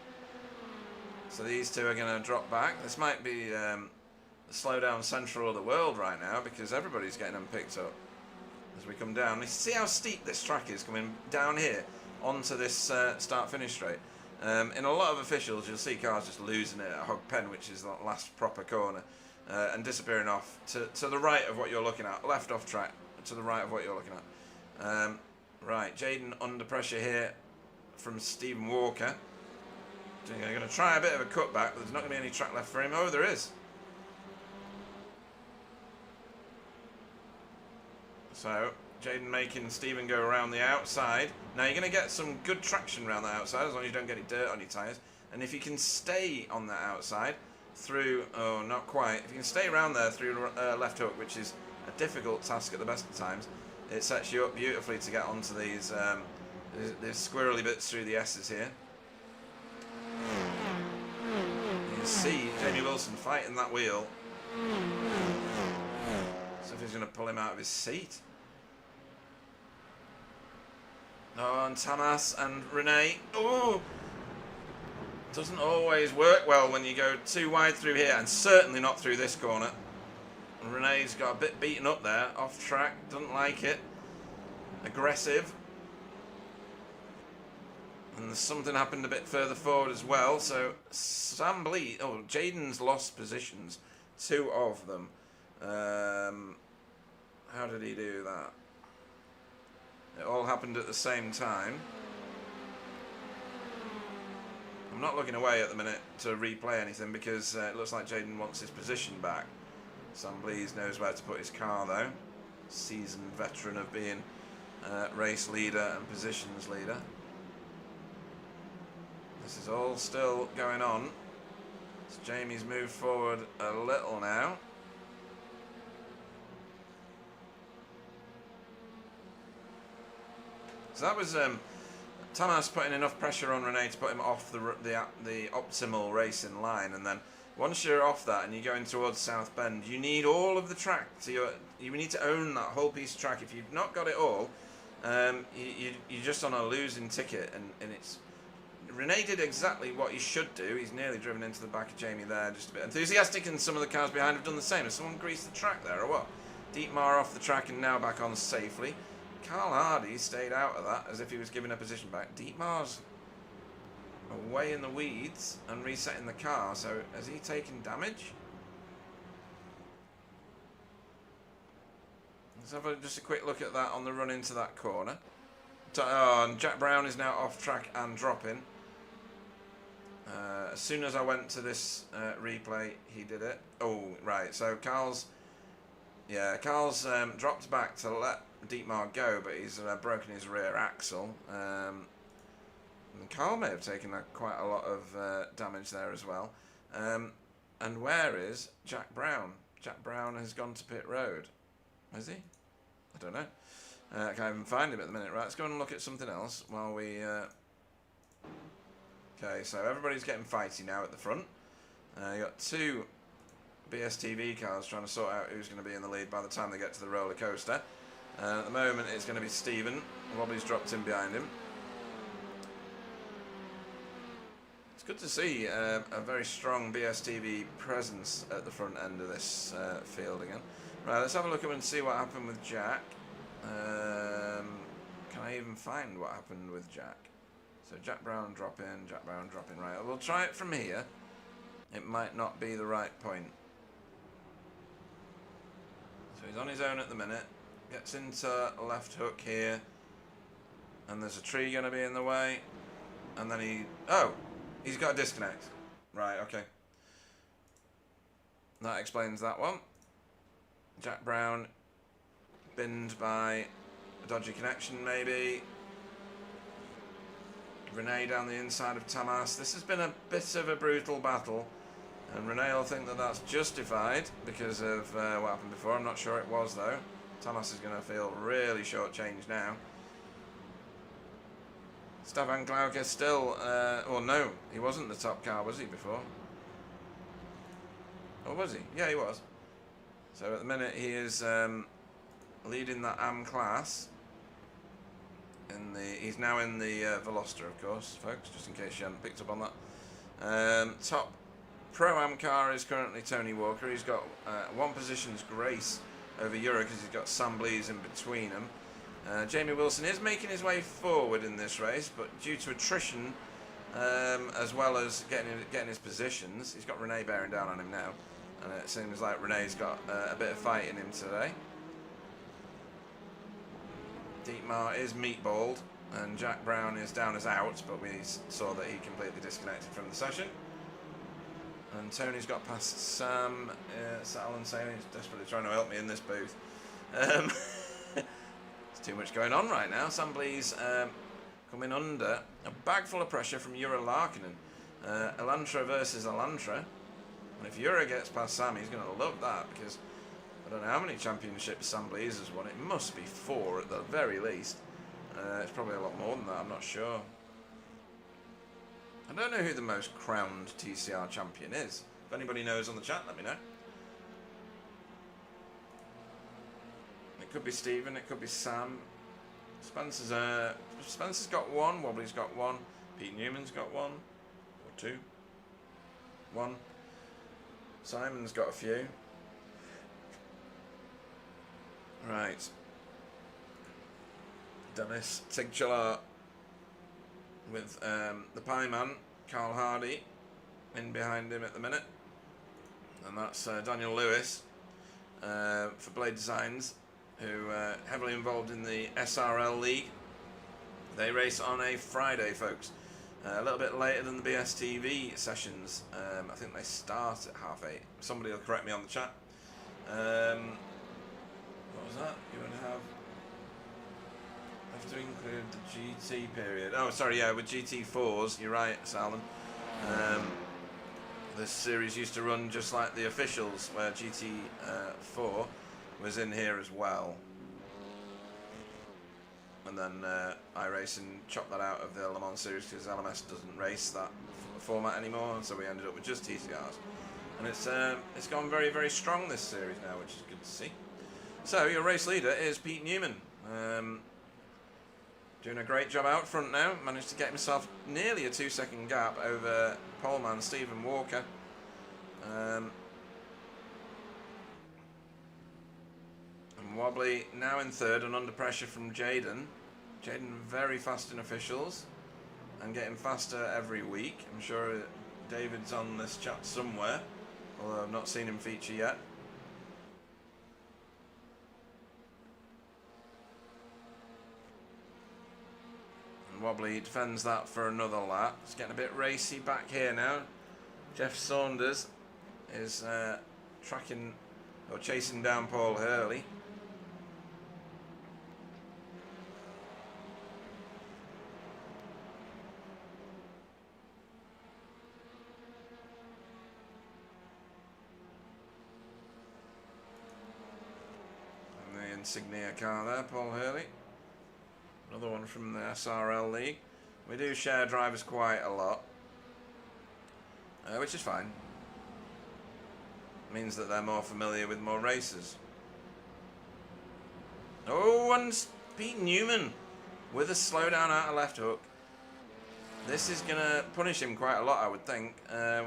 So these two are going to drop back. This might be the slowdown central of the world right now, because everybody's getting them picked up as we come down. You see how steep this track is coming down here onto this start-finish straight. In a lot of officials, you'll see cars just losing it at Hog Pen, which is the last proper corner, and disappearing off to the right of what you're looking at. Left off track, to the right of what you're looking at. Right, Jaden under pressure here from Stephen Walker. They're going to try a bit of a cutback, but there's not going to be any track left for him. Oh, there is. So, Jaden making Stephen go around the outside. Now, you're going to get some good traction around the outside, as long as you don't get any dirt on your tyres. And if you can stay on that outside through, oh, not quite. If you can stay around there through left hook, which is a difficult task at the best of times, it sets you up beautifully to get onto these squirrely bits through the S's here. You can see Jamie Wilson fighting that wheel. So if he's going to pull him out of his seat. Oh, and Tamas and Renee. Oh! Doesn't always work well when you go too wide through here, and certainly not through this corner. And Renee's got a bit beaten up there, off track, doesn't like it. aggressive. And something happened a bit further forward as well. So Sam Bleed, Jaden's lost positions, 2 of them. How did he do that? It all happened at the same time. I'm not looking away at the minute to replay anything because it looks like Jaden wants his position back. Sam Blees knows where to put his car though. Seasoned veteran of being race leader and positions leader. This is all still going on. So Jamie's moved forward a little now. So that was Thomas putting enough pressure on Renee to put him off the optimal racing line, and then once you're off that and you're going towards South Bend, you need all of the track. You need to own that whole piece of track. If you've not got it all, you're just on a losing ticket, and it's... Renee did exactly what he should do. He's nearly driven into the back of Jamie there, just a bit enthusiastic, and some of the cars behind have done the same. Has someone greased the track there or what? Dietmar off the track and now back on safely. Carl Hardy stayed out of that as if he was giving a position back. Dietmar's away in the weeds and resetting the car, so has he taken damage? Let's have just a quick look at that on the run into that corner. And Jack Brown is now off track and dropping. As soon as I went to this replay, he did it. Oh, right, so Carl's dropped back to let Dietmar go, but he's broken his rear axle. And Carl may have taken quite a lot of damage there as well. And where is Jack Brown? Jack Brown has gone to pit road. Has he? I don't know. I can't even find him at the minute. Right, let's go and look at something else while we... Okay, so everybody's getting fighty now at the front. You got 2 BSTV cars trying to sort out who's going to be in the lead by the time they get to the roller coaster. At the moment, it's going to be Stephen. Robbie's dropped in behind him. It's good to see a very strong BSTV presence at the front end of this field again. Right, let's have a look at and see what happened with Jack. Can I even find what happened with Jack? So Jack Brown drop in, Jack Brown drop in. Right, we'll try it from here. It might not be the right point. So he's on his own at the minute. Gets into left hook here. And there's a tree going to be in the way. And then he's got a disconnect. Right, okay. That explains that one. Jack Brown binned by a dodgy connection maybe. Renee down the inside of Tamas. This has been a bit of a brutal battle, and Renee will think that that's justified because of what happened before. I'm not sure it was though. Tamas is going to feel really shortchanged now. Stefan Glauke still, well no, he wasn't the top car, was he, before? Or was he? Yeah, he was. So at the minute he is leading that AM class. He's now in the Veloster, of course, folks, just in case you hadn't picked up on that. Top Pro-Am car is currently Tony Walker. He's got 1 position's grace over Euro because he's got Sam Blees in between them. Jamie Wilson is making his way forward in this race, but due to attrition, as well as getting his positions, he's got Renee bearing down on him now. And it seems like Renee's got a bit of fight in him today. Dietmar is meatballed, and Jack Brown is down as out, but we saw that he completely disconnected from the session. And Tony's got past Sam. Alan saying he's desperately trying to help me in this booth. There's too much going on right now. Sam Blees coming under a bag full of pressure from Jura Larkinen. Elantra versus Elantra. And if Jura gets past Sam, he's going to love that because I don't know how many championships Sam Blees has won. It must be 4 at the very least. It's probably a lot more than that, I'm not sure. I don't know who the most crowned TCR champion is. If anybody knows on the chat, let me know. It could be Stephen, it could be Sam. Spencer's got 1, Wobbly's got 1, Pete Newman's got 1, or 2. 1. Simon's got a few. Right. Dennis Tigchallart with the Pie Man, Carl Hardy, in behind him at the minute. And that's Daniel Lewis for Blade Designs, who heavily involved in the SRL League. They race on a Friday, folks. A little bit later than the BSTV sessions. I think they start at 8:30. Somebody will correct me on the chat. What was that? You would have to include the GT period. Oh, sorry, yeah, with GT4s, you're right, Salon. This series used to run just like the officials, where GT4 was in here as well. And then iRacing chopped that out of the Le Mans series because LMS doesn't race that format anymore, and so we ended up with just TCRs. And it's gone very, very strong this series now, which is good to see. So your race leader is Pete Newman. Doing a great job out front now. Managed to get himself nearly a 2-second gap over poleman Stephen Walker. And Wobbly now in third and under pressure from Jaden. Jaden very fast in officials and getting faster every week. I'm sure David's on this chat somewhere, although I've not seen him feature yet. Wobbly defends that for another lap. It's getting a bit racy back here now. Jeff Saunders is tracking or chasing down Paul Hurley. And the insignia car there, Paul Hurley. Another one from the SRL League. We do share drivers quite a lot, which is fine. It means that they're more familiar with more races. Oh, and Pete Newman with a slowdown out of left hook. This is going to punish him quite a lot, I would think.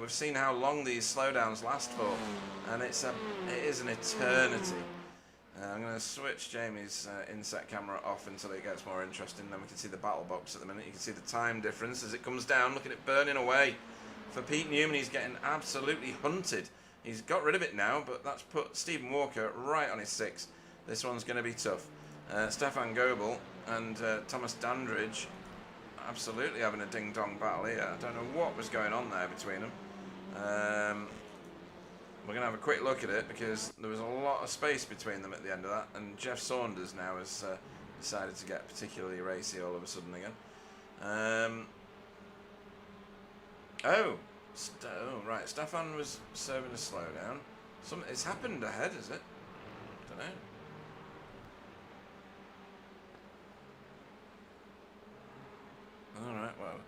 We've seen how long these slowdowns last for, and it is an eternity. I'm going to switch Jamie's inset camera off until it gets more interesting. Then we can see the battle box at the minute. You can see the time difference as it comes down. Look at it burning away. For Pete Newman, he's getting absolutely hunted. He's got rid of it now, but that's put Stephen Walker right on his 6. This one's going to be tough. Stefan Goebel and Thomas Dandridge absolutely having a ding-dong battle here. I don't know what was going on there between them. We're going to have a quick look at it because there was a lot of space between them at the end of that, and Jeff Saunders now has decided to get particularly racy all of a sudden again. Oh, right, Stefan was serving a slowdown. It's happened ahead, is it? Don't know. Alright, well.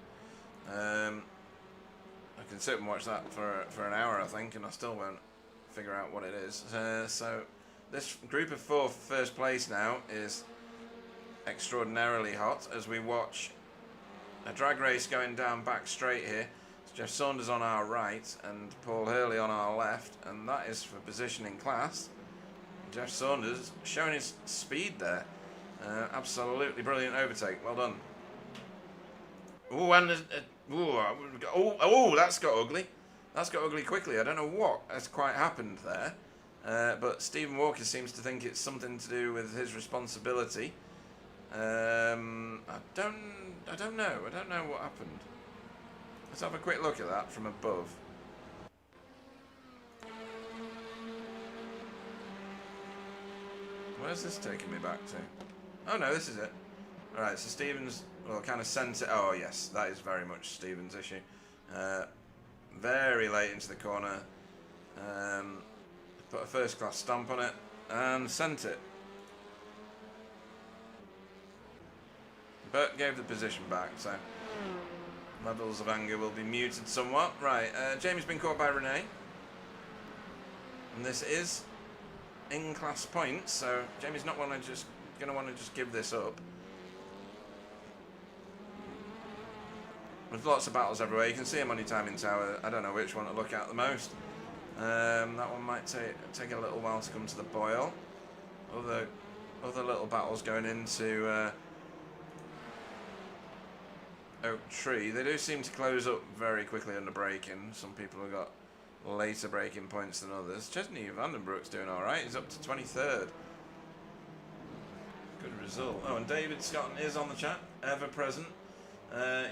I can sit and watch that for an hour, I think, and I still won't figure out what it is. So this group of 4 for first place now is extraordinarily hot as we watch a drag race going down back straight here. It's Jeff Saunders on our right and Paul Hurley on our left, and that is for positioning class. Jeff Saunders showing his speed there. Absolutely brilliant overtake. Well done. Ooh, and that's got ugly. That's got ugly quickly. I don't know what has quite happened there, but Stephen Walker seems to think it's something to do with his responsibility. I don't know. I don't know what happened. Let's have a quick look at that from above. Where's this taking me back to? Oh no, this is it. Alright, so Stephen's, well, kind of sent it. Oh yes, that is very much Stephen's issue. Very late into the corner. Put a first class stamp on it and sent it. But gave the position back, so levels of anger will be muted somewhat. Right, Jamie's been caught by Renee. And this is in class points, so Jamie's not going to want to just give this up. There's lots of battles everywhere. You can see him on your timing tower. I don't know which one to look at the most. That one might take a little while to come to the boil. Other little battles going into Oak Tree. They do seem to close up very quickly under braking. Some people have got later braking points than others. Chesney Vandenbroek's doing alright. He's up to 23rd. Good result. Oh, and David Scotton is on the chat. Ever present,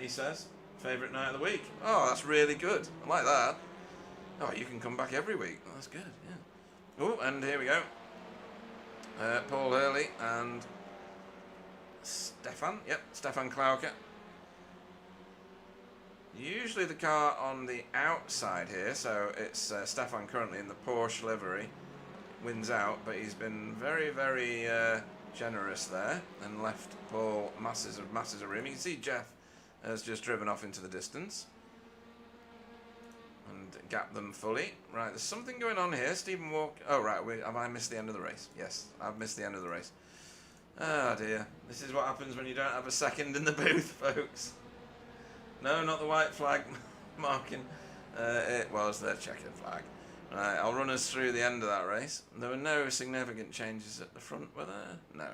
he says. Favourite night of the week. Oh, that's really good. I like that. Oh, you can come back every week. Oh, that's good, yeah. Oh, and here we go. Paul Hurley and Stefan. Yep, Stefan Klauke. Usually the car on the outside here, so it's Stefan currently in the Porsche livery. Wins out, but he's been very, very generous there and left Paul masses of room. You can see Jeff has just driven off into the distance and gapped them fully. Right, there's something going on here. Stephen Walker. Oh, right, have I missed the end of the race? Yes, I've missed the end of the race. Oh, dear. This is what happens when you don't have a second in the booth, folks. No, not the white flag marking. It was the checkered flag. Right, I'll run us through the end of that race. There were no significant changes at the front, were there? No.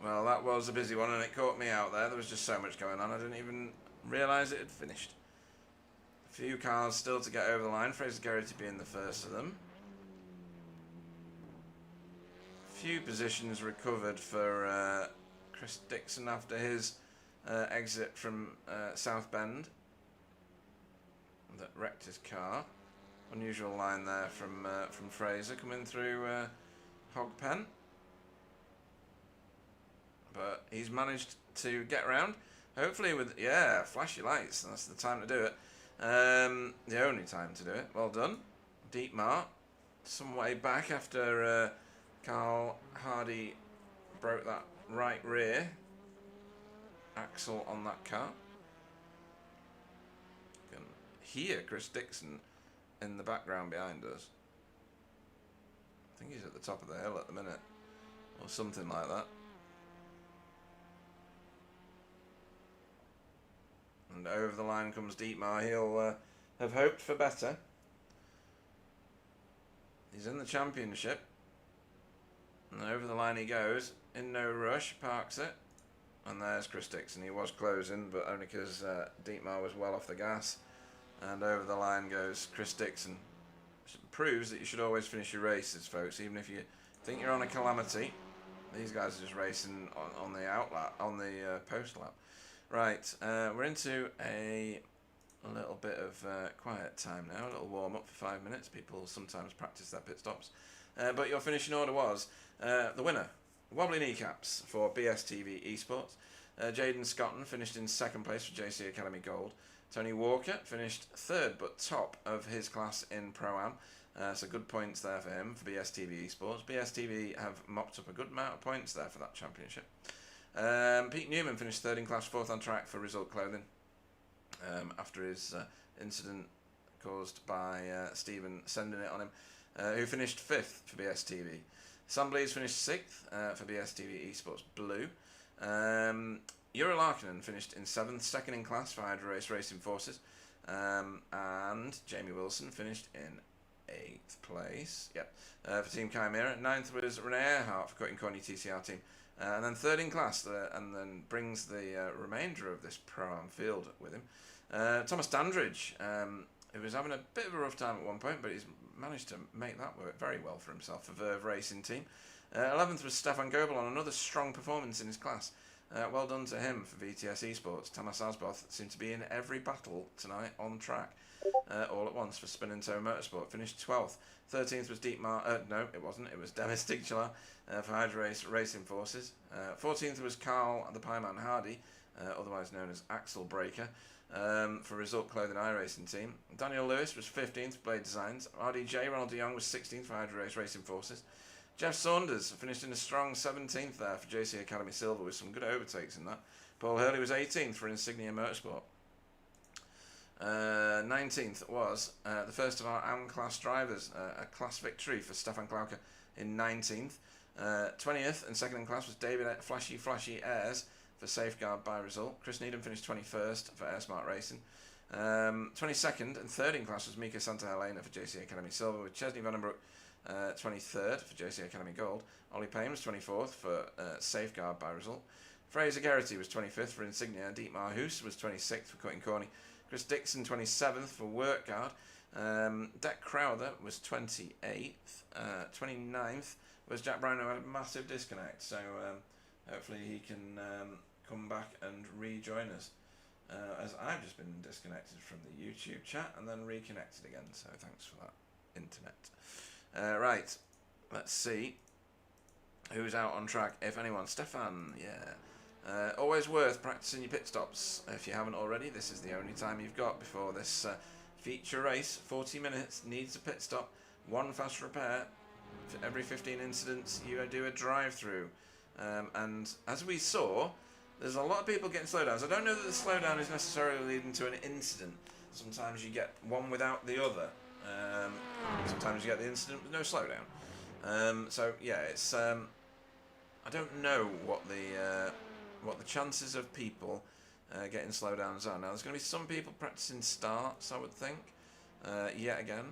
Well, that was a busy one, and it caught me out there. There was just so much going on, I didn't even realise it had finished. A few cars still to get over the line. Fraser Geraghty being the first of them. A few positions recovered for Chris Dixon after his exit from South Bend that wrecked his car. Unusual line there from Fraser coming through Hogpen, but he's managed to get around. Hopefully with flashy lights. That's the time to do it. The only time to do it. Well done, Dietmar. Some way back after Carl Hardy broke that right rear axle on that car. You can hear Chris Dixon in the background behind us. I think he's at the top of the hill at the minute, or something like that. And over the line comes Dietmar. He'll have hoped for better. He's in the championship. And over the line he goes, in no rush, parks it. And there's Chris Dixon. He was closing, but only because Dietmar was well off the gas. And over the line goes Chris Dixon. Which proves that you should always finish your races, folks, even if you think you're on a calamity. These guys are just racing on the outlap, on the post lap. Right, we're into a little bit of quiet time now, a little warm up for 5 minutes. People sometimes practice their pit stops. But your finishing order was the winner, Wobbly Kneecaps for BSTV Esports. Jaden Scotton finished in second place for JC Academy Gold. Tony Walker finished third but top of his class in Pro-Am. So good points there for him for BSTV Esports. BSTV have mopped up a good amount of points there for that championship. Pete Newman finished third in class, fourth on track for Result Clothing after his incident caused by Stephen sending it on him, who finished fifth for BSTV. Sam Blees finished sixth for BSTV Esports Blue. Jura Larkinen finished in seventh, second in class for Hydro Race Racing Forces. And Jamie Wilson finished in eighth place. Yep, for Team Chimera. Ninth was Renee Earhart for Cutting Corny TCR team. And then third in class, and then brings the remainder of this Pro-Am field with him. Thomas Dandridge, who was having a bit of a rough time at one point, but he's managed to make that work very well for himself for Verve Racing team. 11th was Stefan Goebel on another strong performance in his class. Well done to him for VTS Esports. Thomas Asboth seemed to be in every battle tonight on track, all at once for Spin and Toe Motorsport. Finished 12th. 13th was Dietmar. No, it wasn't. It was Dennis Stigchler for Hydro Race Racing Forces. 14th was Carl the Pieman Hardy, otherwise known as Axel Breaker, for Result Clothing iRacing team. Daniel Lewis was 15th for Blade Designs. RDJ Ronald de Jong was 16th for Hydro Race Racing Forces. Jeff Saunders finished in a strong 17th there for JC Academy Silver with some good overtakes in that. Paul Hurley was 18th for Insignia Motorsport. 19th was the first of our AM class drivers, a class victory for Stefan Klauke in 19th. 20th and second in class was David Flashy Ayres for Safeguard by Result. Chris Needham finished 21st for Airsmart Racing. 22nd and third in class was Mika Santa Helena for JC Academy Silver, with Chesney Vandenbroek 23rd for JC Academy Gold. Ollie Payne was 24th for Safeguard by result. Fraser Geraghty was 25th for Insignia. Dietmar Hoos was 26th for Cutting Corny. Chris Dixon 27th for Work Guard. Deck Crowther was 28th. 29th was Jack Brown, who had a massive disconnect. So hopefully he can come back and rejoin us. As I've just been disconnected from the YouTube chat and then reconnected again. So thanks for that, internet. Right, let's see who's out on track, if anyone. Stefan, yeah. Always worth practicing your pit stops if you haven't already. This is the only time you've got before this feature race. 40 minutes, needs a pit stop, one fast repair. For every 15 incidents, you do a drive-through. And as we saw, there's a lot of people getting slowdowns. I don't know that the slowdown is necessarily leading to an incident. Sometimes you get one without the other. Sometimes you get the incident with no slowdown. So yeah, it's I don't know what the chances of people getting slowdowns are. Now there's going to be some people practicing starts, I would think. Yet again,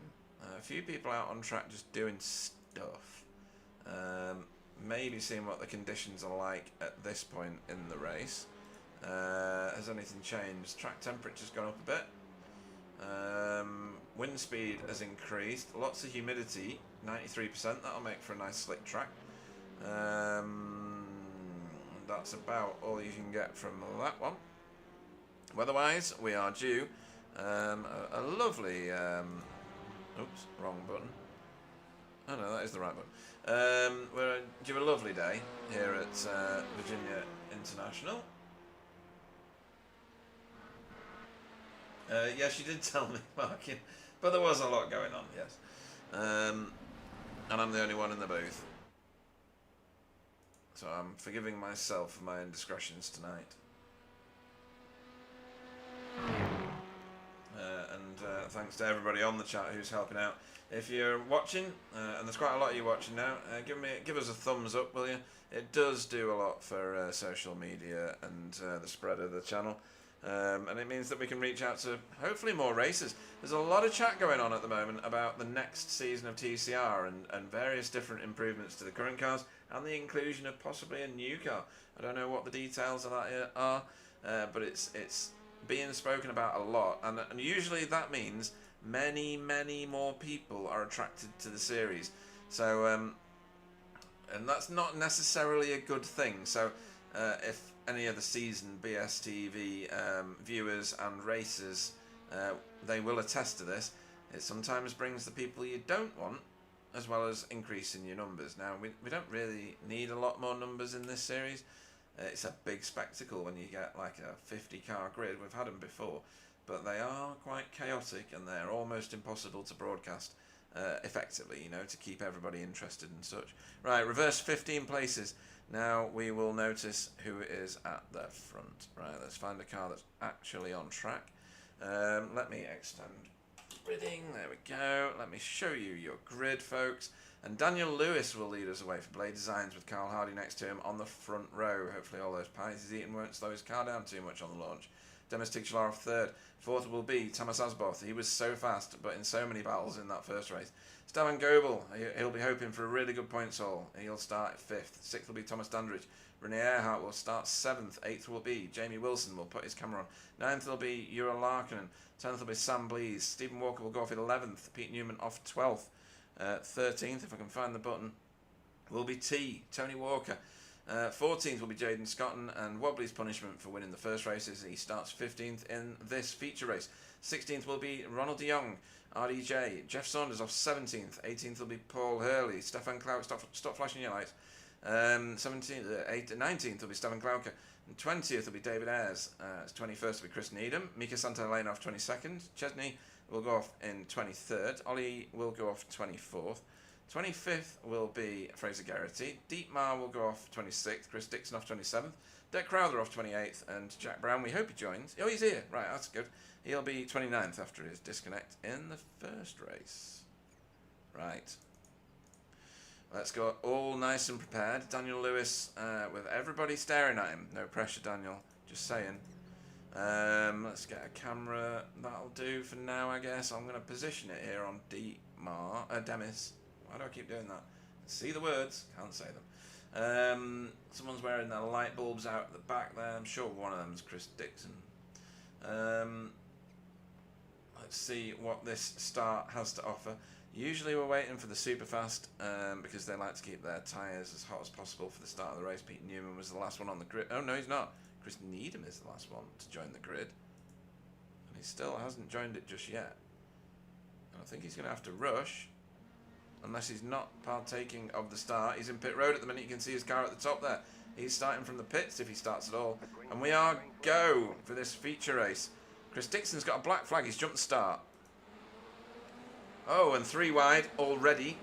a few people out on track just doing stuff. Maybe seeing what the conditions are like at this point in the race. Has anything changed? Track temperature's gone up a bit. Wind speed has increased. Lots of humidity, 93%. That'll make for a nice slick track. That's about all you can get from that one. Weather-wise, we are due a lovely... oops, wrong button. Oh no, that is the right button. We're due a lovely day here at Virginia International. Yes, you did tell me, Markin, but there was a lot going on, yes. And I'm the only one in the booth. So I'm forgiving myself for my indiscretions tonight. Thanks to everybody on the chat who's helping out. If you're watching, and there's quite a lot of you watching now, give us a thumbs up, will you? It does do a lot for social media and the spread of the channel. And it means that we can reach out to hopefully more racers. There's a lot of chat going on at the moment about the next season of TCR and various different improvements to the current cars and the inclusion of possibly a new car. I don't know what the details of that are, but it's being spoken about a lot, and usually that means many more people are attracted to the series. So and that's not necessarily a good thing. So if any of the seasoned BSTV viewers and racers, they will attest to this, it sometimes brings the people you don't want, as well as increasing your numbers. Now we don't really need a lot more numbers in this series. It's a big spectacle when you get like a 50-car grid. We've had them before, but they are quite chaotic and they're almost impossible to broadcast effectively, you know, to keep everybody interested and such. Right, reverse 15 places. Now we will notice who is at the front. Right, let's find a car that's actually on track. Let me extend gridding. There we go. Let me show you your grid, folks. And Daniel Lewis will lead us away for Blade Designs with Carl Hardy next to him on the front row. Hopefully all those pies he's eating won't slow his car down too much on the launch. Demis Tigchalarov third. Fourth will be Thomas Asboth. He was so fast, but in so many battles in that first race. Stefan Goebel, he'll be hoping for a really good points haul. He'll start at fifth. Sixth will be Thomas Dandridge. Rene Earhart will start seventh. Eighth will be Jamie Wilson, will put his camera on. Ninth will be Ura Larkinen. 10th will be Sam Blees. Stephen Walker will go off 11th. Pete Newman off 12th. 13th, if I can find the button, will be Tony Walker. 14th will be Jaden Scotton, and Wobbly's punishment for winning the first race is he starts 15th in this feature race. 16th will be Ronald de Jong, RDJ. Jeff Saunders off 17th. 18th will be Paul Hurley. Stefan Klauke, stop flashing your lights. 19th will be Stefan Klauke. And 20th will be David Ayres. 21st will be Chris Needham. Mika Santana off 22nd. Chesney will go off in 23rd. Ollie will go off 24th. 25th will be Fraser Geraghty. Dietmar will go off 26th. Chris Dixon off 27th. Deck Crowther off 28th. And Jack Brown, we hope he joins. Oh, he's here. Right, that's good. He'll be 29th after his disconnect in the first race. Right. Let's go all nice and prepared. Daniel Lewis with everybody staring at him. No pressure, Daniel. Just saying. Let's get a camera. That'll do for now, I guess. I'm going to position it here on Demis. Why do I keep doing that? See the words, can't say them. Someone's wearing their light bulbs out at the back there. I'm sure one of them is Chris Dixon. Let's see what this start has to offer. Usually we're waiting for the super fast because they like to keep their tyres as hot as possible for the start of the race. Pete Newman was the last one on the grid. Oh no, he's not. Chris Needham is the last one to join the grid. And he still hasn't joined it just yet. And I think he's going to have to rush. Unless he's not partaking of the start. He's in pit road at the minute. You can see his car at the top there. He's starting from the pits if he starts at all. And we are go for this feature race. Chris Dixon's got a black flag. He's jumped the start. Oh, and 3 wide already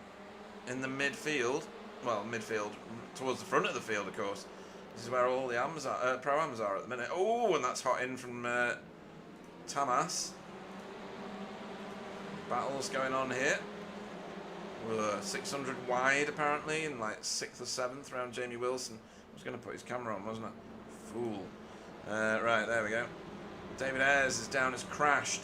in the midfield. Well, midfield towards the front of the field, of course. This is where all the pro-ams are at the minute. Oh, and that's hot in from Tamas. Battles going on here. 600 wide apparently, and like 6th or 7th around Jamie Wilson. I was going to put his camera on, wasn't I? Fool. Right, there we go. David Ayres is down as crashed.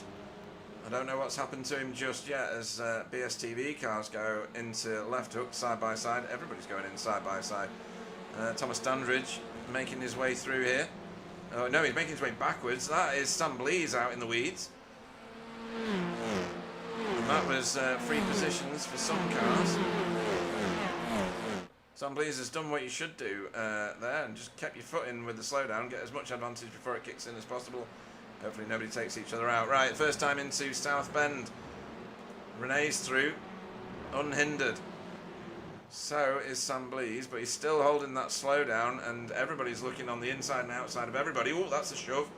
I don't know what's happened to him just yet as BSTV cars go into left hook side by side. Everybody's going in side by side. Thomas Dandridge making his way through here. Oh no, he's making his way backwards. That is Sam Blease out in the weeds. And that was free positions for some cars. Sam Blease has done what you should do there and just kept your foot in with the slowdown, get as much advantage before it kicks in as possible. Hopefully nobody takes each other out. Right, first time into South Bend. Renee's through, unhindered. So is Sam Blease, but he's still holding that slowdown, and everybody's looking on the inside and outside of everybody. Oh, that's a shove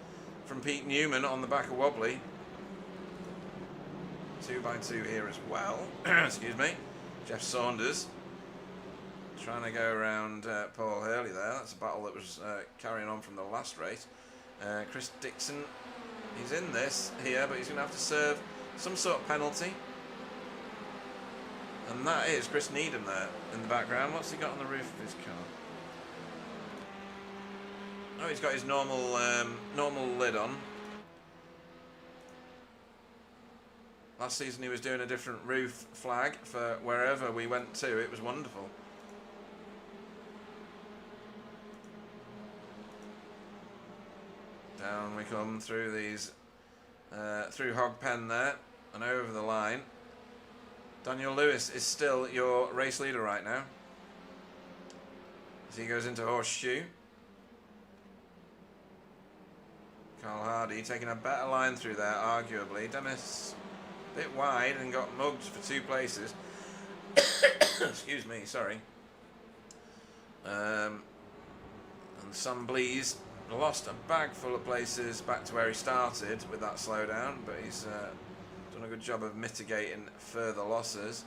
from Pete Newman on the back of Wobbly. 2x2 here as well. Excuse me. Jeff Saunders trying to go around Paul Hurley there. That's a battle that was carrying on from the last race. Chris Dixon, he's in this here, but he's going to have to serve some sort of penalty. And that is Chris Needham there in the background. What's he got on the roof of his car? Oh, he's got his normal normal lid on. Last season he was doing a different roof flag for wherever we went to. It was wonderful. Down we come through these, through Hog Pen there and over the line. Daniel Lewis is still your race leader right now as he goes into Horseshoe. Carl Hardy taking a better line through there, arguably. Dennis a bit wide and got mugged for 2 places. Excuse me, sorry. And Sam Blease lost a bag full of places back to where he started with that slowdown, but he's done a good job of mitigating further losses.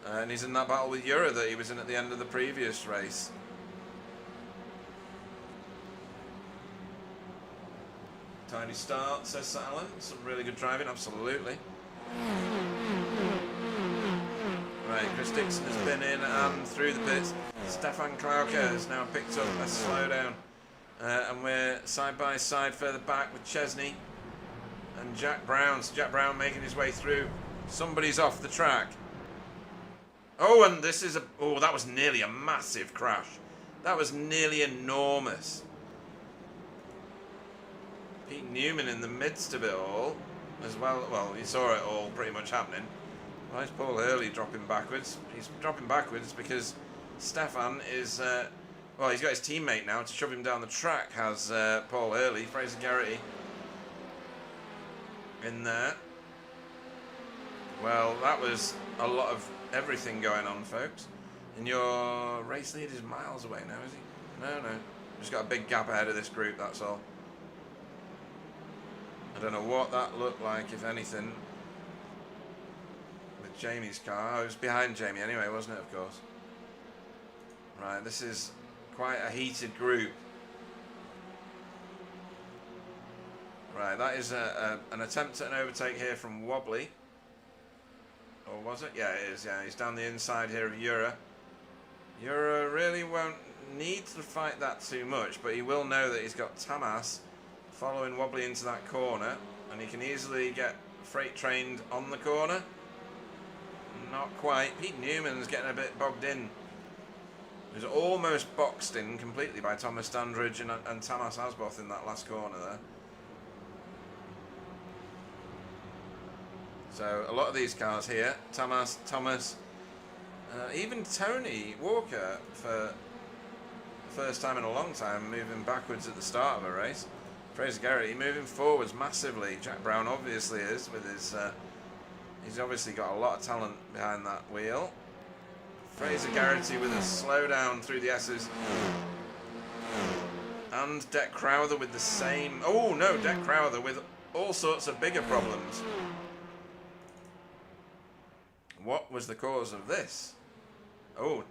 And he's in that battle with Ura that he was in at the end of the previous race. Tiny start, says Sir Alan. Some really good driving, absolutely. Right, Chris Dixon has been in and through the pits. Stefan Klauke has now picked up a slowdown. And we're side by side further back with Chesney and Jack Brown. So Jack Brown making his way through. Somebody's off the track. Oh, and this is oh, that was nearly a massive crash. That was nearly enormous. Pete Newman in the midst of it all as well. Well, you saw it all pretty much happening. Why is Paul Hurley dropping backwards? He's dropping backwards because Stefan is... well, he's got his teammate now to shove him down the track, has Paul Hurley. Fraser Garrity in there. Well, that was a lot of everything going on, folks. And your race lead is miles away now, is he? No. Just got a big gap ahead of this group, that's all. I don't know what that looked like, if anything, with Jamie's car. Oh, it was behind Jamie anyway, wasn't it, of course? Right, this is quite a heated group. Right, that is an attempt at an overtake here from Wobbly. Or was it? Yeah, it is. Yeah, he's down the inside here of Ura. Ura really won't need to fight that too much, but he will know that he's got Tamas following Wobbly into that corner, and he can easily get freight trained on the corner. Not quite. Pete Newman's getting a bit bogged in. He was almost boxed in completely by Thomas Standridge and Tamas Asboth in that last corner there. So a lot of these cars here, Thomas, even Tony Walker for the first time in a long time moving backwards at the start of a race. Fraser Garrity moving forwards massively. Jack Brown obviously is with his, he's obviously got a lot of talent behind that wheel. Fraser Garrity with a slowdown through the S's. And Deck Crowther with the same, oh no, Deck Crowther with all sorts of bigger problems. What was the cause of this? Oh,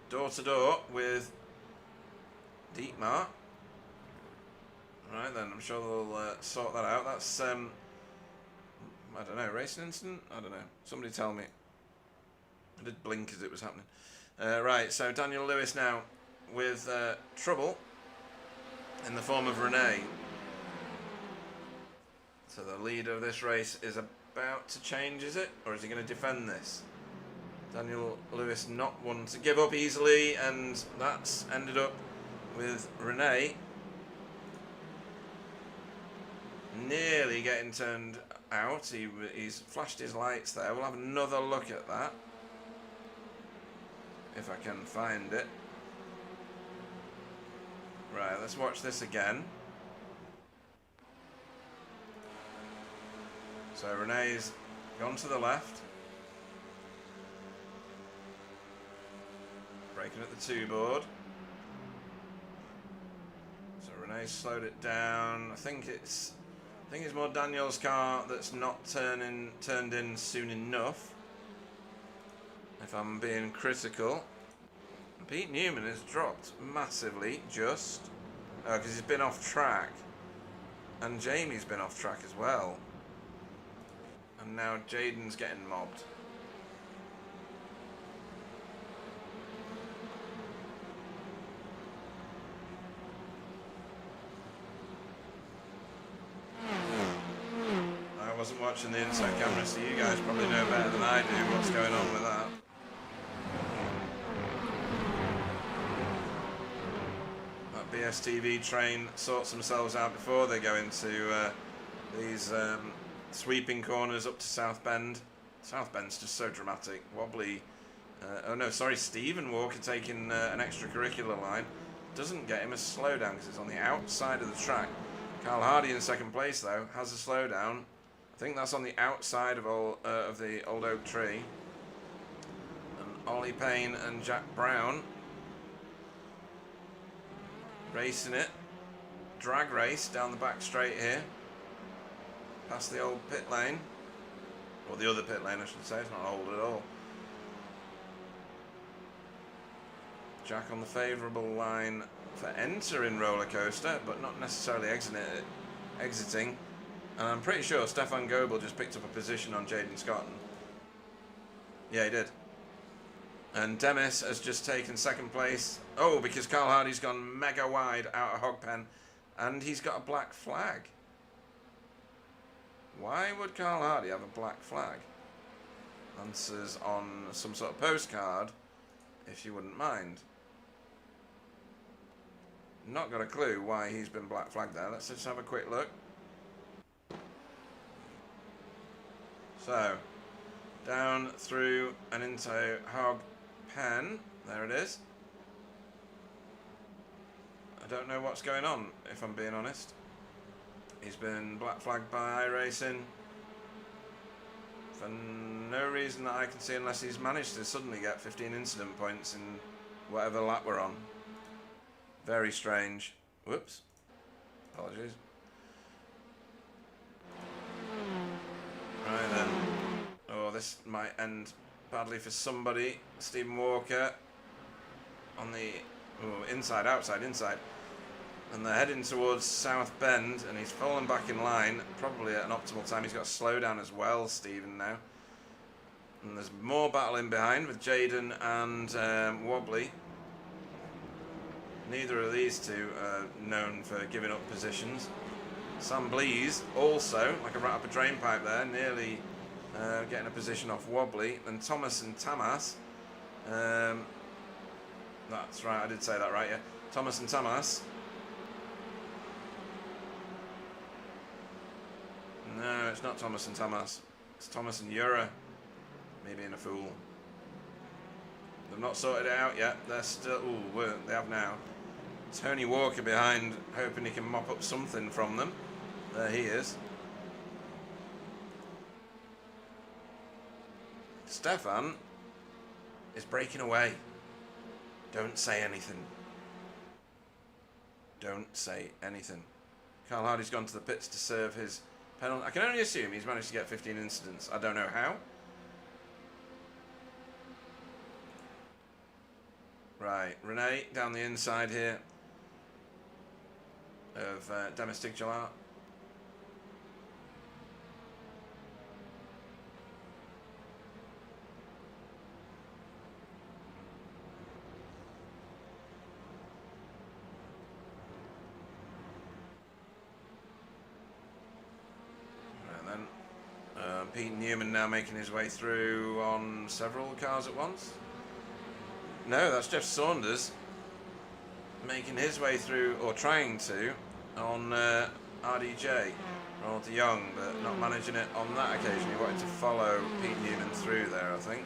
door to door with Dietmar. Right then, I'm sure they'll sort that out. That's, I don't know, racing incident? I don't know. Somebody tell me. I did blink as it was happening. Right, so Daniel Lewis now with trouble in the form of Renee. So the leader of this race is about to change, is it? Or is he going to defend this? Daniel Lewis not one to give up easily, and that's ended up with Renee nearly getting turned out. He's flashed his lights there. We'll have another look at that if I can find it. Right, let's watch this again. So Renee's gone to the left, braking at the 2 board. So Renee's slowed it down. I think it's more Daniel's car that's not turned in soon enough, if I'm being critical. Pete Newman has dropped massively just because he's been off track, and Jamie's been off track as well, and now Jaden's getting mobbed. I wasn't watching the inside camera, so you guys probably know better than I do what's going on with that. BSTV train sorts themselves out before they go into these sweeping corners up to South Bend. South Bend's just so dramatic, wobbly. Oh no, sorry, Stephen Walker taking an extracurricular line. Doesn't get him a slowdown because it's on the outside of the track. Carl Hardy in second place though has a slowdown. I think that's on the outside of the old oak tree. And Ollie Payne and Jack Brown racing it, drag race down the back straight here, past the old pit lane, or the other pit lane I should say, it's not old at all. Jack on the favourable line for entering roller coaster, but not necessarily exiting, and I'm pretty sure Stefan Goebel just picked up a position on Jaden Scotton. Yeah, he did. And Demis has just taken second place. Oh, because Carl Hardy's gone mega wide out of Hogpen, and he's got a black flag. Why would Carl Hardy have a black flag? Answers on some sort of postcard, if you wouldn't mind. Not got a clue why he's been black flagged there. Let's just have a quick look. So, down through and into Hogpen. There it is. I don't know what's going on, if I'm being honest. He's been black flagged by iRacing for no reason that I can see, unless he's managed to suddenly get 15 incident points in whatever lap we're on. Very strange. Whoops. Apologies. Right then. Oh, this might end badly for somebody. Stephen Walker on the inside, outside, inside. And they're heading towards South Bend, and he's fallen back in line, probably at an optimal time. He's got a slowdown as well, Stephen, now. And there's more battle in behind with Jaden and Wobbly. Neither of these two are known for giving up positions. Sam Blease also, like a rat up a drain pipe there, nearly getting a position off Wobbly. Then Thomas and Tamas. That's right, I did say that right, yeah. Thomas and Tamas. No, it's not Thomas and Tamas. It's Thomas and Yura. Me being a fool. They've not sorted it out yet. They're still... Ooh, they have now. Tony Walker behind, hoping he can mop up something from them. There he is. Stefan is breaking away. Don't say anything. Don't say anything. Carl Hardy's gone to the pits to serve his penalty. I can only assume he's managed to get 15 incidents. I don't know how. Right, Renee down the inside here of Domestic Jalat. Pete Newman now making his way through on several cars at once. No, that's Jeff Saunders making his way through, or trying to, on RDJ, Ronald de Jong, but not managing it on that occasion. He wanted to follow Pete Newman through there, I think.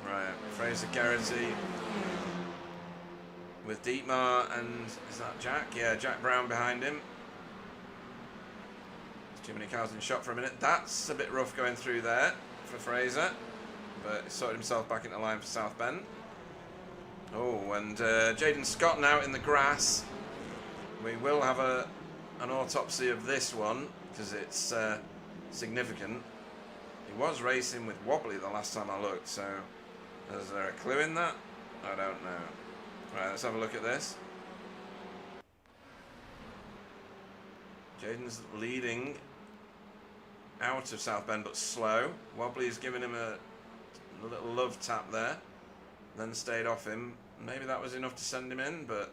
Right, Fraser Garrity with Dietmar and, is that Jack? Yeah, Jack Brown behind him. Too many cars in shot for a minute. That's a bit rough going through there for Fraser, but he sorted himself back into line for South Bend. Oh, and Jaden Scott now in the grass. We will have an autopsy of this one because it's significant. He was racing with Wobbly the last time I looked, so is there a clue in that? I don't know. Right, let's have a look at this. Jaden's leading out of South Bend, but slow. Wobbly's giving him a little love tap there, then stayed off him. Maybe that was enough to send him in, but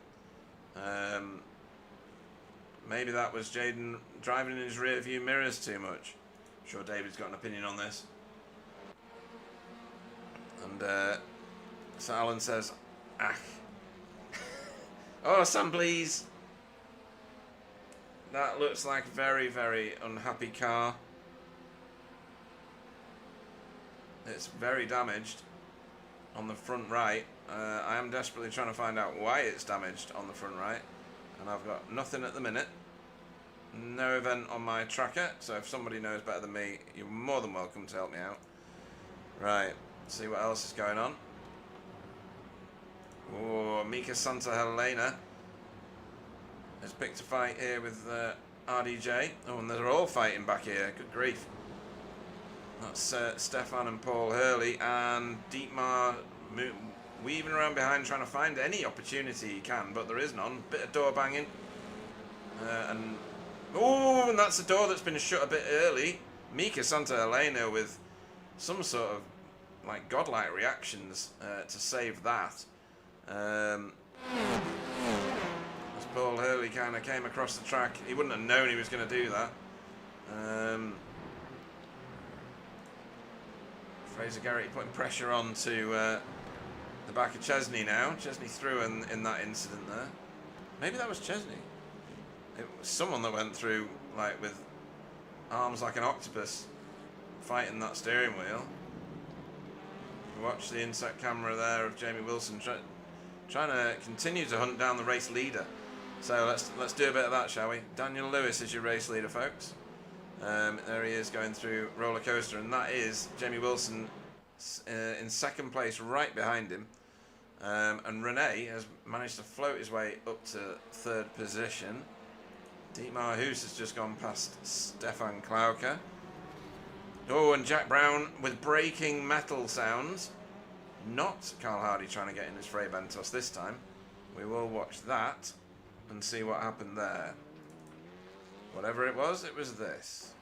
maybe that was Jaden driving in his rear view mirrors too much. I'm sure David's got an opinion on this. And Sir Alan says, "Ah, oh, Sam, please." That looks like a very, very unhappy car. It's very damaged on the front right. I am desperately trying to find out why it's damaged on the front right. And I've got nothing at the minute. No event on my tracker. So if somebody knows better than me, you're more than welcome to help me out. Right, let's see what else is going on. Oh, Mika Santa Helena has picked a fight here with RDJ. Oh, and they're all fighting back here. Good grief. That's Stefan and Paul Hurley, and Dietmar weaving around behind trying to find any opportunity he can, but there is none. Bit of door banging. And that's the door that's been shut a bit early. Mika Santa Elena with some sort of like godlike reactions to save that. As Paul Hurley kind of came across the track, he wouldn't have known he was going to do that. Fraser Garrett putting pressure on to the back of Chesney now. Chesney through in that incident there. Maybe that was Chesney. It was someone that went through like with arms like an octopus fighting that steering wheel. Watch the inset camera there of Jamie Wilson trying to continue to hunt down the race leader. So let's do a bit of that, shall we? Daniel Lewis is your race leader, folks. There he is going through roller coaster, and that is Jamie Wilson in second place, right behind him. And Rene has managed to float his way up to third position. Dietmar Hoos has just gone past Stefan Klauke. Oh, and Jack Brown with breaking metal sounds. Not Carl Hardy trying to get in his Frey Bentos this time. We will watch that and see what happened there. Whatever it was this.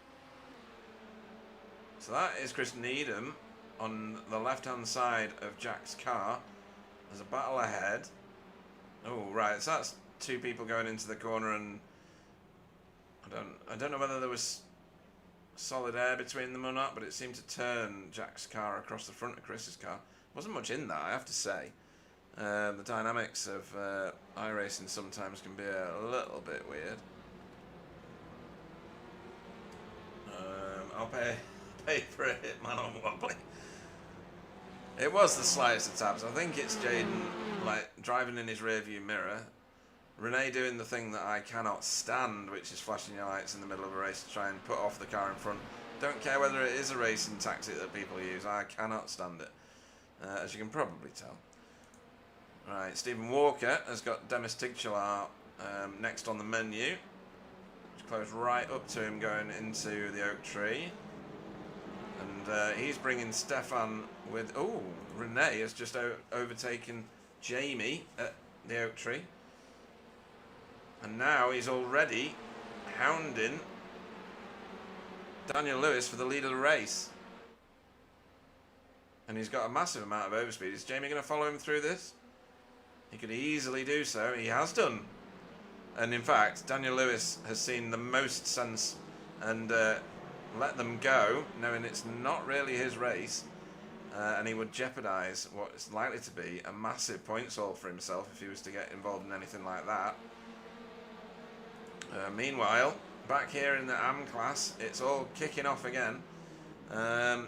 So that is Chris Needham on the left-hand side of Jack's car. There's a battle ahead. Oh, right. So that's two people going into the corner, and I don't know whether there was solid air between them or not, but it seemed to turn Jack's car across the front of Chris's car. Wasn't much in that, I have to say. The dynamics of iRacing sometimes can be a little bit weird. I'll pay for a hitman on wobbly. It was the slightest of taps. I think it's Jaden like driving in his rearview mirror. Renee doing the thing that I cannot stand, which is flashing your lights in the middle of a race to try and put off the car in front. Don't care whether it is a racing tactic that people use. I cannot stand it, as you can probably tell. Right, Stephen Walker has got Demis Tigchalar next on the menu. It's close right up to him going into the oak tree. And he's bringing Stefan with... Oh, Renee has just overtaken Jamie at the oak tree. And now he's already hounding Daniel Lewis for the lead of the race. And he's got a massive amount of overspeed. Is Jamie going to follow him through this? He could easily do so. He has done. And in fact, Daniel Lewis has seen the most sense and let them go, knowing it's not really his race. And he would jeopardise what is likely to be a massive points haul for himself if he was to get involved in anything like that. Meanwhile, back here in the AM class, it's all kicking off again.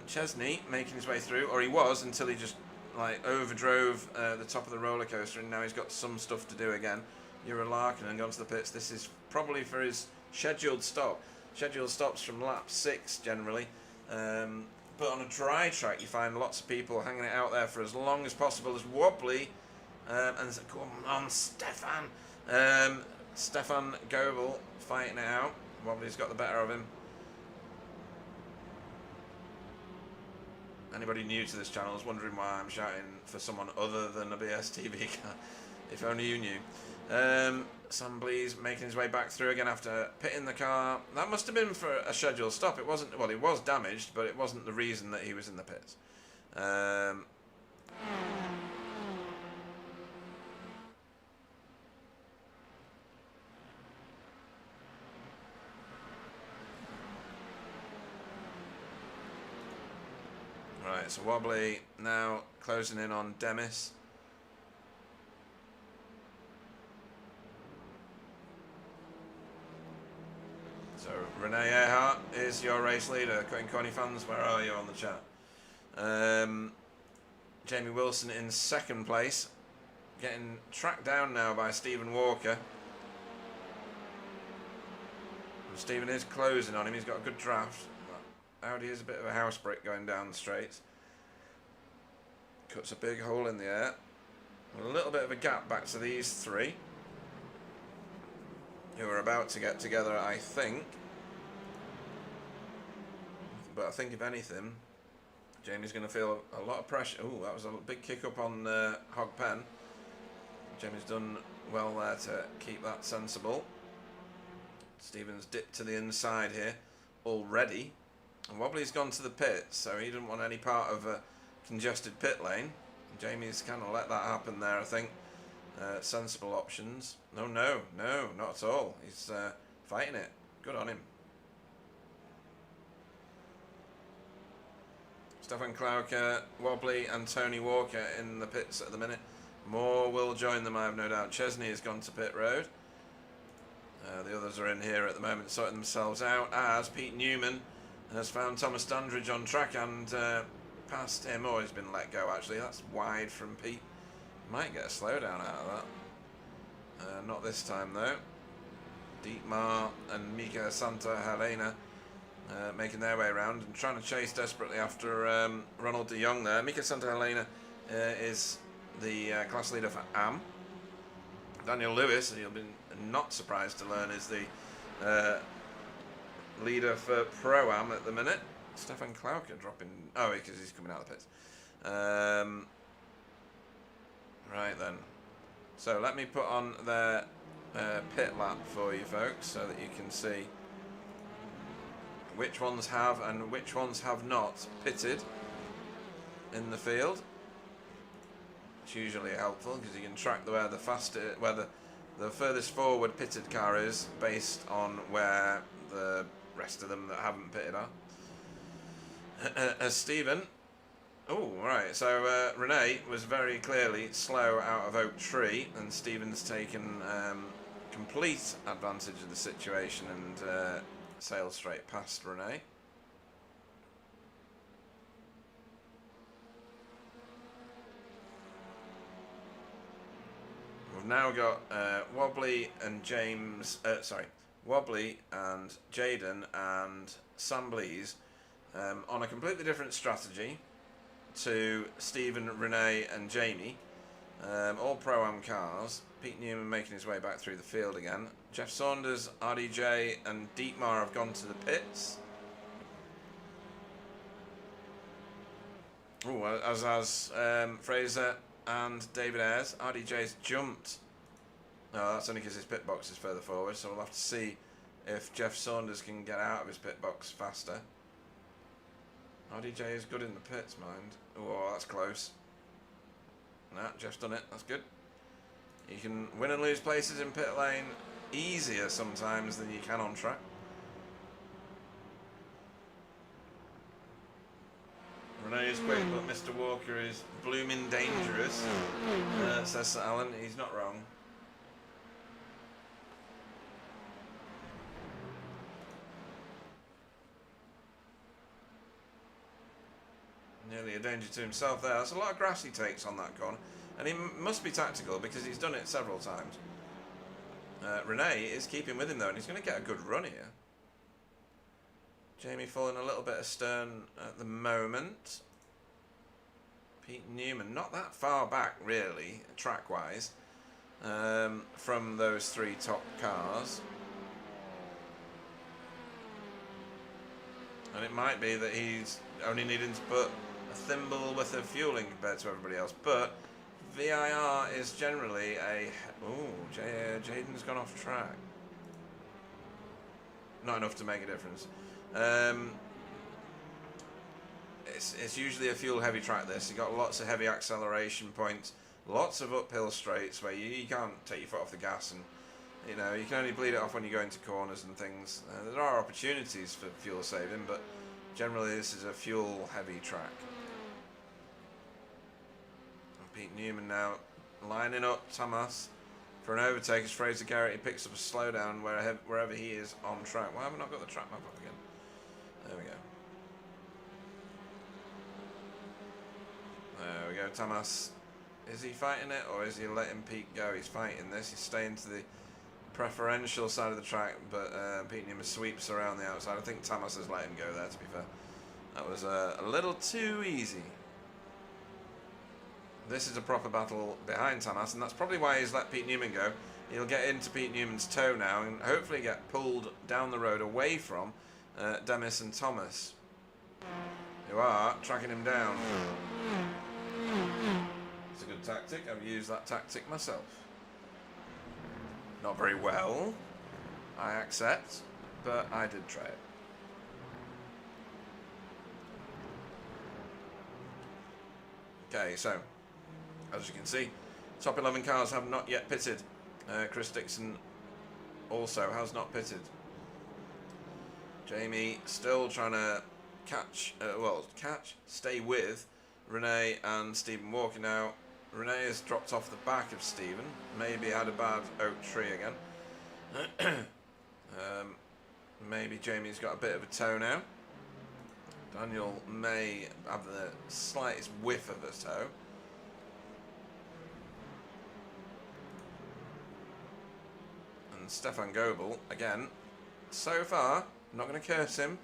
Chesney making his way through, or he was until he just like overdrove the top of the roller coaster, and now he's got some stuff to do again. Ura Larkin and gone to the pits. This is probably for his scheduled stop. Scheduled stops from lap 6 generally. But on a dry track, you find lots of people hanging it out there for as long as possible. As Wobbly and come on, Stefan. Stefan Goebel fighting it out. Wobbly's got the better of him. Anybody new to this channel is wondering why I'm shouting for someone other than a BSTV car. If only you knew. Sam Blees making his way back through again after pitting the car. That must have been for a scheduled stop. It wasn't. Well, it was damaged, but it wasn't the reason that he was in the pits. Right, so Wobbly now closing in on Demis. So Renee Earhart is your race leader. Cutting Corny fans, where are you on the chat? Jamie Wilson in second place, getting tracked down now by Stephen Walker. And Stephen is closing on him. He's got a good draft. Audi is a bit of a house brick going down the straights. Cuts a big hole in the air. A little bit of a gap back to these three, who are about to get together, I think. But I think if anything, Jamie's going to feel a lot of pressure. Oh, that was a big kick up on Hog Pen. Jamie's done well there to keep that sensible. Stephen's dipped to the inside here already. And Wobbly's gone to the pit, so he didn't want any part of a congested pit lane. Jamie's kind of let that happen there, I think. Sensible options. No, not at all. He's fighting it. Good on him. Stefan Klauker, Wobbly and Tony Walker in the pits at the minute. More will join them, I have no doubt. Chesney has gone to pit road. The others are in here at the moment sorting themselves out, as Pete Newman has found Thomas Dandridge on track and past him. Oh, he's been let go actually. That's wide from Pete. Might get a slowdown out of that. Not this time though. Dietmar and Mika Santa Helena making their way around and trying to chase desperately after Ronald de Jong there. Mika Santa Helena is the class leader for AM. Daniel Lewis, you'll be not surprised to learn, is the leader for Pro-Am at the minute. Stefan Klauker dropping... Oh, because he's coming out of the pits. Right then. So let me put on their pit lap for you folks so that you can see which ones have and which ones have not pitted in the field. It's usually helpful because you can track where the furthest forward pitted car is based on where the rest of them that haven't pitted are. Stephen. Oh, right. So Renee was very clearly slow out of Oak Tree, and Stephen's taken complete advantage of the situation and sailed straight past Renee. We've now got Wobbly and Wobbly and Jaden and Sam Blees on a completely different strategy to Stephen, Renee and Jamie, all Pro-Am cars. Pete Newman making his way back through the field again. Jeff Saunders, RDJ and Dietmar have gone to the pits. Ooh, as has Fraser and David Ayres. RDJ's jumped. No, that's only because his pit box is further forward, so we'll have to see if Jeff Saunders can get out of his pit box faster. RDJ is good in the pits, mind. Oh, that's close. Nah, Jeff's done it. That's good. You can win and lose places in pit lane easier sometimes than you can on track. Renee is quick, but Mr. Walker is blooming dangerous, says Sir Alan. He's not wrong. Nearly a danger to himself there. That's a lot of grass he takes on that corner. And he must be tactical because he's done it several times. Renee is keeping with him though, and he's going to get a good run here. Jamie falling a little bit astern at the moment. Pete Newman not that far back really, track-wise, from those three top cars. And it might be that he's only needing to put a thimble worth of fuel in compared to everybody else. But VIR is generally a... Ooh, Jaden's gone off track. Not enough to make a difference. It's usually a fuel-heavy track, this. You've got lots of heavy acceleration points, lots of uphill straights where you can't take your foot off the gas, and you know, you can only bleed it off when you go into corners and things. There are opportunities for fuel saving, but generally this is a fuel-heavy track. And Pete Newman now lining up Thomas for an overtake as Fraser Garrity picks up a slowdown wherever he is on track. Why have I not got the track map up again? There we go. There we go, Thomas. Is he fighting it, or is he letting Pete go? He's fighting this. He's staying to the preferential side of the track, but Pete Newman sweeps around the outside. I think Thomas has let him go there, to be fair. That was a little too easy. This is a proper battle behind Thomas, and that's probably why he's let Pete Newman go. He'll get into Pete Newman's toe now and hopefully get pulled down the road away from Demis and Thomas, who are tracking him down. It's a good tactic. I've used that tactic myself. Not very well, I accept, but I did try it. Okay, so as you can see, top 11 cars have not yet pitted. Chris Dixon also has not pitted. Jamie still trying to stay with Renee and Stephen Walker now. Renee has dropped off the back of Stephen. Maybe had a bad Oak Tree again. Maybe Jamie's got a bit of a toe now. Daniel may have the slightest whiff of a toe. And Stefan Goebel, again, so far, I'm not going to curse him.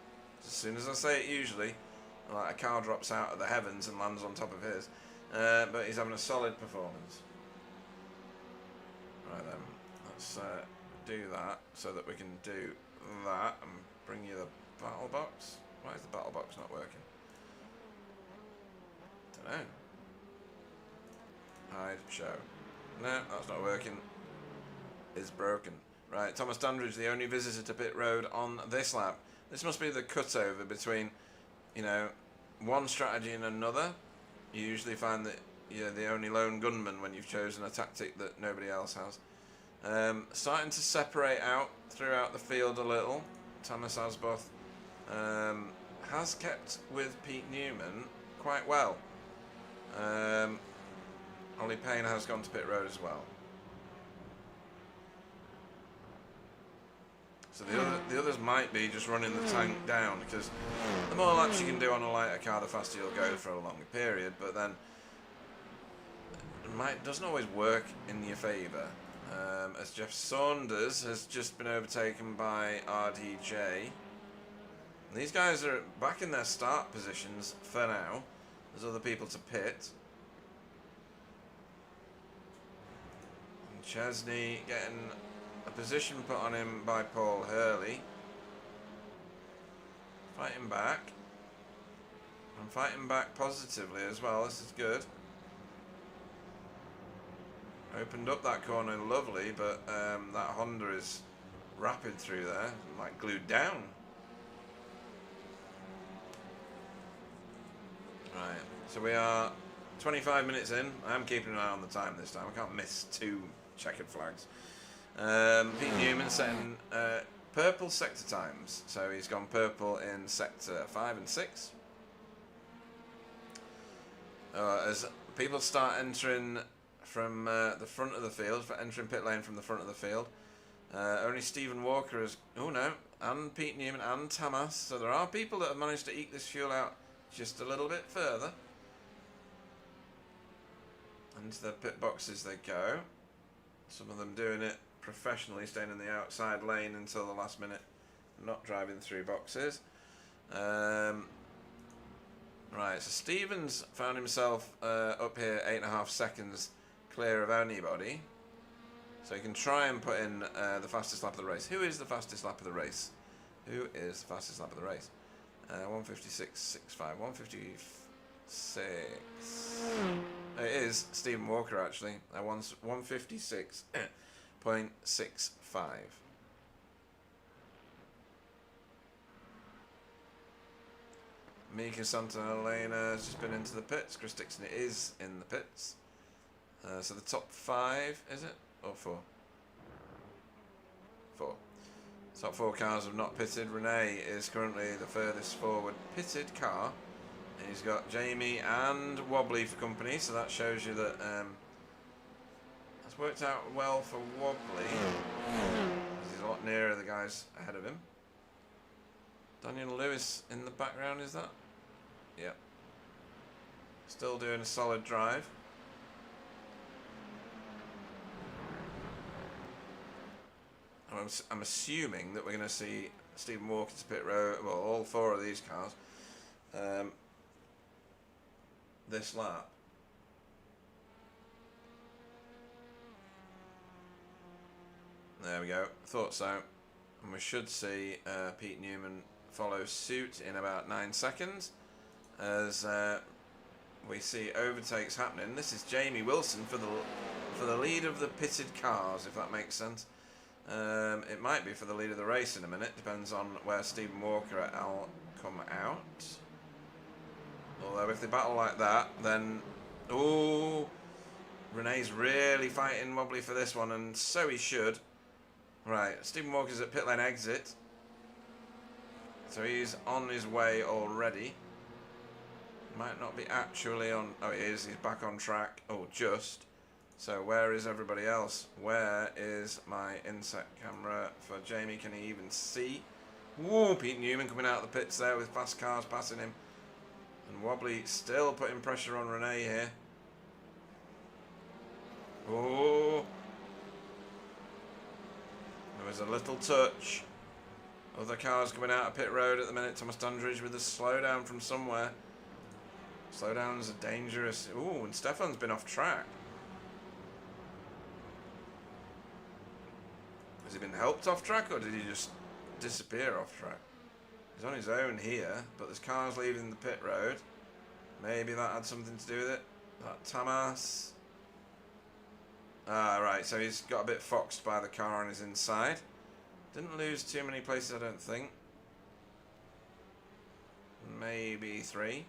As soon as I say it usually, like a car drops out of the heavens and lands on top of his. But he's having a solid performance. Right then, let's do that so that we can do that and bring you the battle box. Why is the battle box not working? Don't know. Hide, show. No, that's not working. It's broken. Right, Thomas Dandridge, the only visitor to pit road on this lap. This must be the cutover between, you know, one strategy and another. You usually find that you're the only lone gunman when you've chosen a tactic that nobody else has. Starting to separate out throughout the field a little. Thomas Asboth has kept with Pete Newman quite well. Ollie Payne has gone to pit road as well. So the others might be just running the tank down, because the more laps you can do on a lighter car, the faster you'll go for a longer period. But then it doesn't always work in your favour. As Jeff Saunders has just been overtaken by RDJ. And these guys are back in their start positions for now. There's other people to pit. And Chesney getting a position put on him by Paul Hurley. Fighting back. And fighting back positively as well. This is good. Opened up that corner lovely, but that Honda is rapid through there, like glued down. Right, so we are 25 minutes in. I am keeping an eye on the time this time. I can't miss 2 checkered flags. Pete Newman setting purple sector times. So he's gone purple in sector 5 and 6. As people start entering from the front of the field, for entering pit lane from the front of the field, only Stephen Walker is, and Pete Newman and Tamas. So there are people that have managed to eke this fuel out just a little bit further. Into the pit boxes they go. Some of them doing it professionally, staying in the outside lane until the last minute, not driving through boxes. Right, so Stevens found himself up here 8.5 seconds clear of anybody. So he can try and put in the fastest lap of the race. Who is the fastest lap of the race? Who is the fastest lap of the race? 156.65, 156. It is Stephen Walker actually. 156.65. Mika Santana has just been into the pits. Chris Dixon is in the pits. So the top 5, is it? Or 4? 4. Top 4 cars have not pitted. Renee is currently the furthest forward pitted car. And he's got Jamie and Wobbly for company, so that shows you that that's worked out well for Wobbly. He's a lot nearer the guys ahead of him. Daniel Lewis in the background, is that? Yep. Still doing a solid drive. I'm assuming that we're going to see Stephen Walker to pit road, well, all 4 of these cars, this lap. There we go. Thought so. And we should see Pete Newman follow suit in about 9 seconds as we see overtakes happening. This is Jamie Wilson for the lead of the pitted cars, if that makes sense. It might be for the lead of the race in a minute. Depends on where Stephen Walker will come out. Although if they battle like that, then Renee's really fighting Wobbly for this one, and so he should. Right, Stephen Walker's at pit lane exit, so he's on his way already. Might not be actually on. Oh, he is. He's back on track. Oh, just. So where is everybody else? Where is my inset camera for Jamie? Can he even see? Whoa, Pete Newman coming out of the pits there with fast cars passing him. And Wobbly still putting pressure on Renee here. Oh. There was a little touch. Other cars coming out of pit road at the minute. Thomas Dundridge with a slowdown from somewhere. Slowdowns are dangerous. Ooh, and Stefan's been off track. Has he been helped off track, or did he just disappear off track? He's on his own here, but there's cars leaving the pit road. Maybe that had something to do with it. That Tamas. Ah, right, so he's got a bit foxed by the car on his inside. Didn't lose too many places, I don't think. Maybe 3.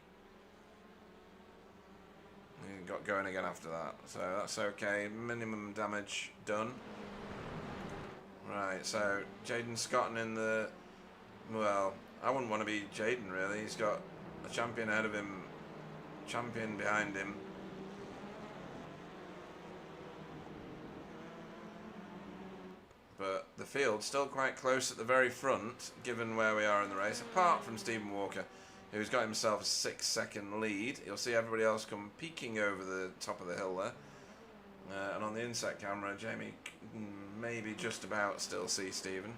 He got going again after that, so that's okay. Minimum damage done. Right, so Jaden Scotton in the Well, I wouldn't want to be Jaden, really. He's got a champion ahead of him, champion behind him. But the field's still quite close at the very front, given where we are in the race, apart from Stephen Walker, who's got himself a 6-second lead. You'll see everybody else come peeking over the top of the hill there. And on the inset camera, Jamie maybe just about still see Stephen.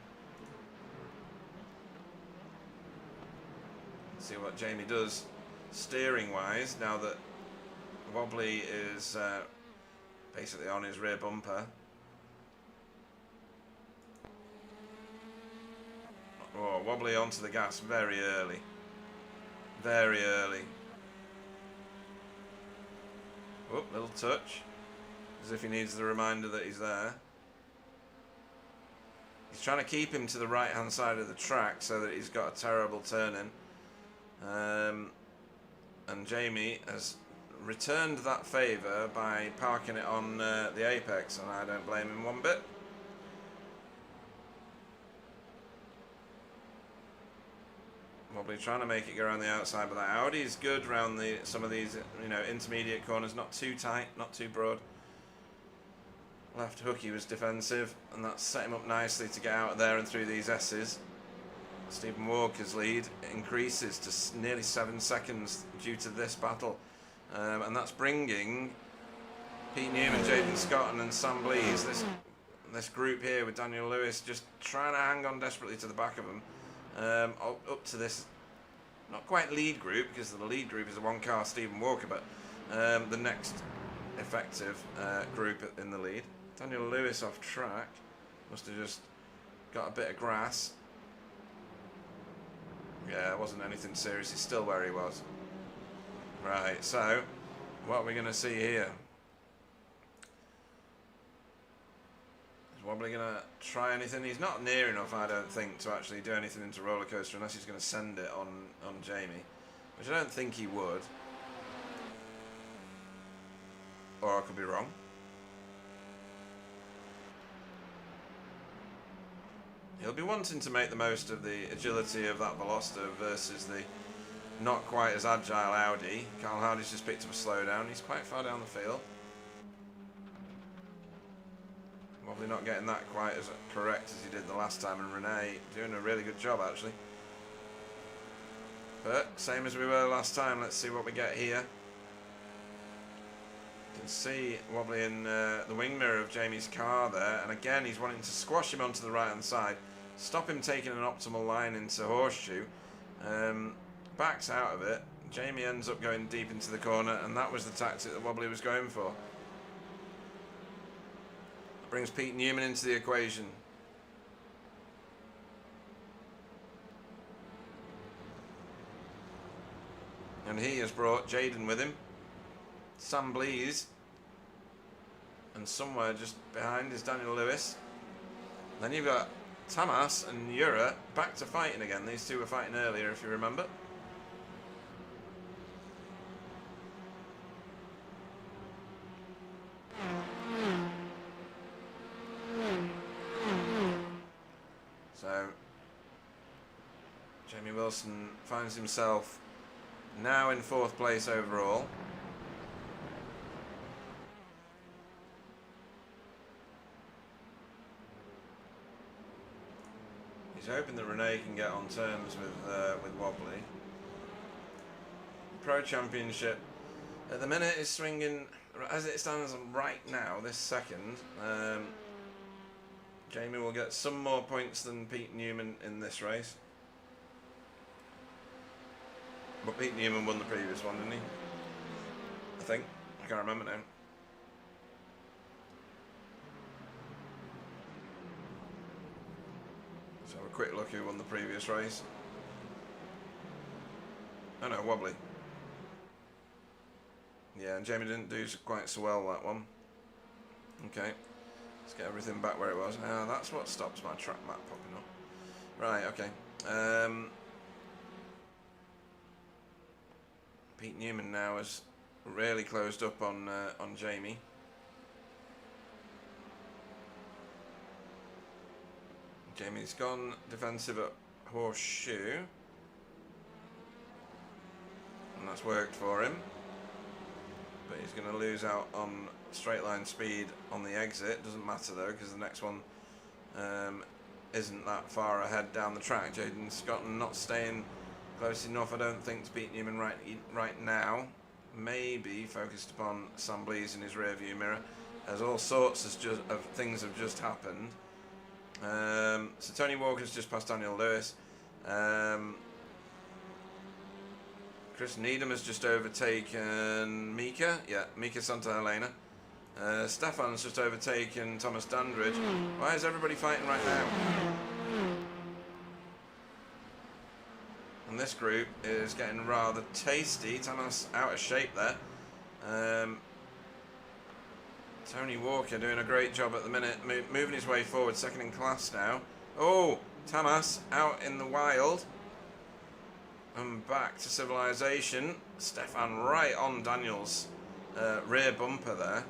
See what Jamie does steering-wise, now that Wobbly is basically on his rear bumper. Oh, Wobbly onto the gas very early. Very early. Oh, little touch. As if he needs the reminder that he's there. He's trying to keep him to the right-hand side of the track so that he's got a terrible turn in. And Jamie has returned that favour by parking it on the apex, and I don't blame him one bit. Probably trying to make it go around the outside, but that Audi is good around some of these, intermediate corners. Not too tight, not too broad. Left hooky was defensive, and that set him up nicely to get out of there and through these S's. Stephen Walker's lead increases to nearly 7 seconds due to this battle, and that's bringing Pete Newman, Jaden Scott, and then Sam Blees. This group here with Daniel Lewis just trying to hang on desperately to the back of them. Up to this, not quite lead group, because the lead group is a one-car Stephen Walker, but the next effective group in the lead. Daniel Lewis off track, must have just got a bit of grass. Yeah, it wasn't anything serious, he's still where he was. Right, so what are we going to see here? Wobbly going to try anything? He's not near enough, I don't think, to actually do anything into roller coaster unless he's going to send it on Jamie, which I don't think he would. Or I could be wrong. He'll be wanting to make the most of the agility of that Veloster versus the not quite as agile Audi. Carl Hardy's just picked up a slowdown. He's quite far down the field. Probably not getting that quite as correct as he did the last time, and Renee doing a really good job actually. But same as we were last time, let's see what we get here. You can see Wobbly in the wing mirror of Jamie's car there, and again he's wanting to squash him onto the right hand side, stop him taking an optimal line into Horseshoe. Backs out of it. Jamie ends up going deep into the corner, and that was the tactic that Wobbly was going for. Brings Pete Newman into the equation. And he has brought Jaden with him. Sam Blees. And somewhere just behind is Daniel Lewis. Then you've got Tamas and Ura back to fighting again. These two were fighting earlier, if you remember. So Jamie Wilson finds himself now in 4th place overall. He's hoping that Renee can get on terms with Wobbly. Pro Championship at the minute is swinging, as it stands right now, this second. Jamie will get some more points than Pete Newman in this race. But Pete Newman won the previous one, didn't he? I think. I can't remember now. So have a quick look who won the previous race. Oh no, Wobbly. Yeah, and Jamie didn't do quite so well that one. Okay. Let's get everything back where it was. That's what stops my track map popping up. Right, okay. Pete Newman now has really closed up on Jamie. Jamie's gone defensive at horseshoe. And that's worked for him. But he's going to lose out on straight line speed on the exit. Doesn't matter though, because the next one isn't that far ahead down the track. Jaden Scotland not staying close enough, I don't think, to beat Newman right now. Maybe focused upon Sam Blease in his rear view mirror, as all sorts of things have just happened. So Tony Walker's just passed Daniel Lewis. Chris Needham has just overtaken Mika. Yeah, Mika Santa Helena. Stefan's just overtaken Thomas Dandridge. Why is everybody fighting right now? And this group is getting rather tasty. Thomas out of shape there. Tony Walker doing a great job at the minute, moving his way forward, second in class now. Oh, Tamas out in the wild. And back to civilization. Stefan right on Daniel's rear bumper there.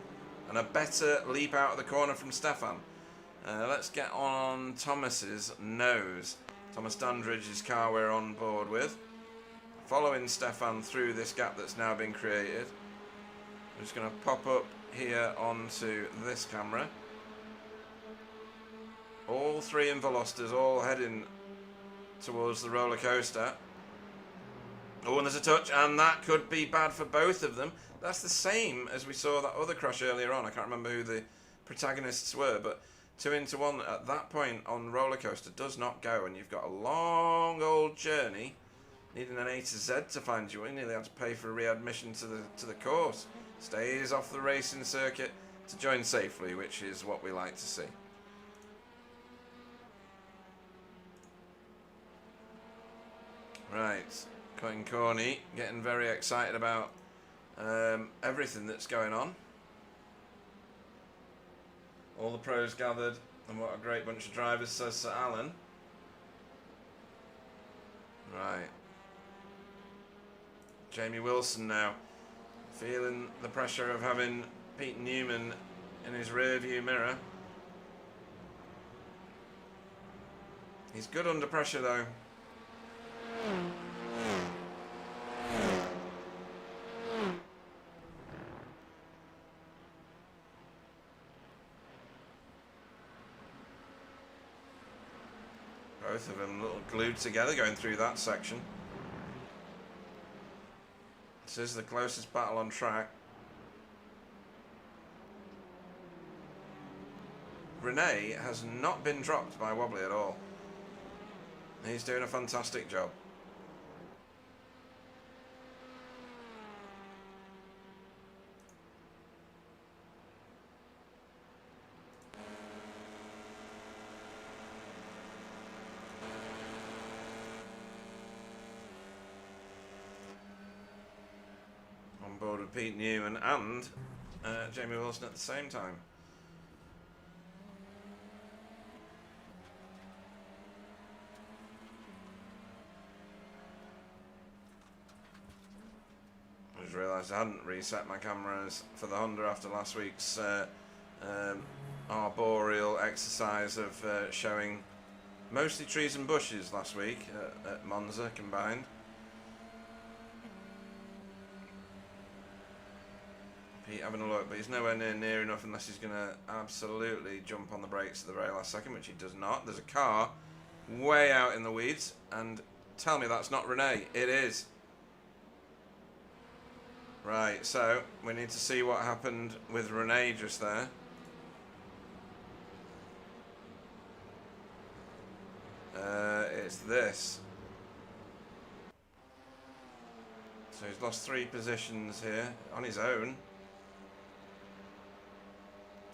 And a better leap out of the corner from Stefan. Let's get on Thomas's nose. Thomas Dandridge's car we're on board with. Following Stefan through this gap that's now been created. I'm just going to pop up here onto this camera. All three in Velosters, all heading towards the roller coaster. Oh, and there's a touch, and that could be bad for both of them. That's the same as we saw that other crash earlier on. I can't remember who the protagonists were, but 2 into 1 at that point on roller coaster does not go, and you've got a long old journey, needing an A to Z to find you. You nearly had to pay for a readmission to the course. Stays off the racing circuit to join safely, which is what we like to see. Right, Colin Corney getting very excited about everything that's going on. All the pros gathered, and what a great bunch of drivers, says Sir Alan. Right. Jamie Wilson now, feeling the pressure of having Pete Newman in his rear view mirror. He's good under pressure though. Both of them a little glued together going through that section. This is the closest battle on track. Renee has not been dropped by Wobbly at all. He's doing a fantastic job. On board with Pete Newman and Jamie Wilson at the same time. I just realised I hadn't reset my cameras for the Honda after last week's arboreal exercise of showing mostly trees and bushes last week at Monza combined. Pete having a look, but he's nowhere near enough unless he's going to absolutely jump on the brakes at the very last second, which he does not. There's a car way out in the weeds, and tell me that's not Renee. It is. Right, so we need to see what happened with Renee just there. It's this. So he's lost 3 positions here on his own.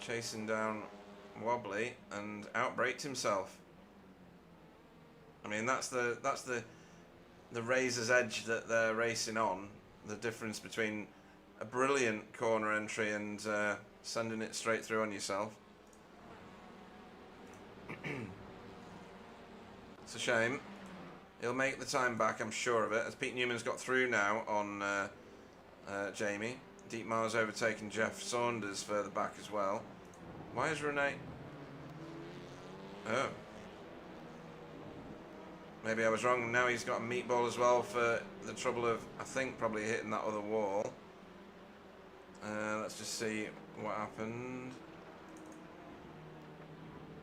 Chasing down Wobbly and outbraked himself. I mean, that's the razor's edge that they're racing on. The difference between a brilliant corner entry and sending it straight through on yourself. It's a shame. He'll make the time back, I'm sure of it, as Pete Newman's got through now on Jamie. Dietmar's overtaken Jeff Saunders further back as well. Why is Renee... Oh. Maybe I was wrong. Now he's got a meatball as well for the trouble of, I think, probably hitting that other wall. Let's just see what happened.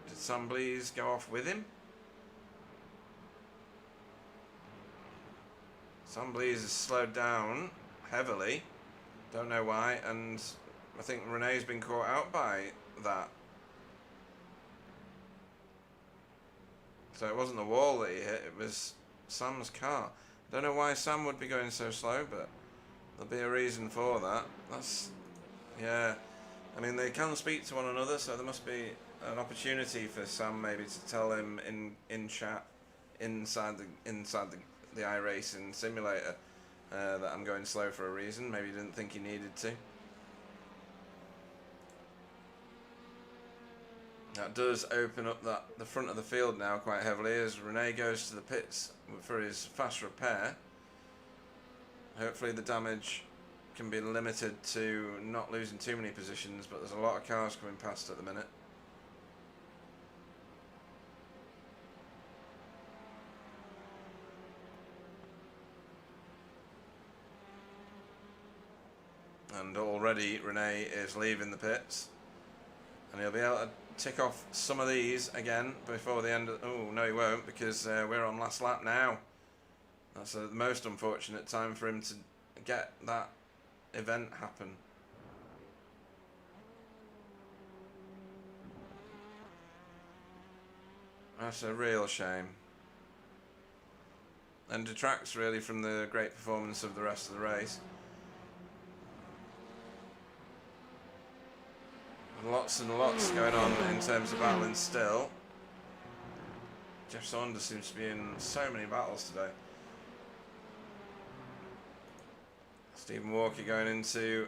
Did Sam Blease go off with him? Sam Blease has slowed down heavily. Don't know why. And I think Renee's been caught out by that. So it wasn't the wall that he hit, it was Sam's car. Don't know why Sam would be going so slow, but there'll be a reason for that. That's, yeah. I mean, they can speak to one another, so there must be an opportunity for Sam maybe to tell him in chat inside the iRacing simulator that I'm going slow for a reason. Maybe he didn't think he needed to. That does open up the front of the field now quite heavily as Renee goes to the pits for his fast repair. Hopefully the damage can be limited to not losing too many positions, but there's a lot of cars coming past at the minute. And already Renee is leaving the pits, and he'll be able to tick off some of these again before the end of... Oh, no he won't, because we're on last lap now. That's the most unfortunate time for him to get that event happen. That's a real shame. And detracts really from the great performance of the rest of the race. Lots and lots going on in terms of battling still. Jeff Saunders seems to be in so many battles today. Stephen Walker going into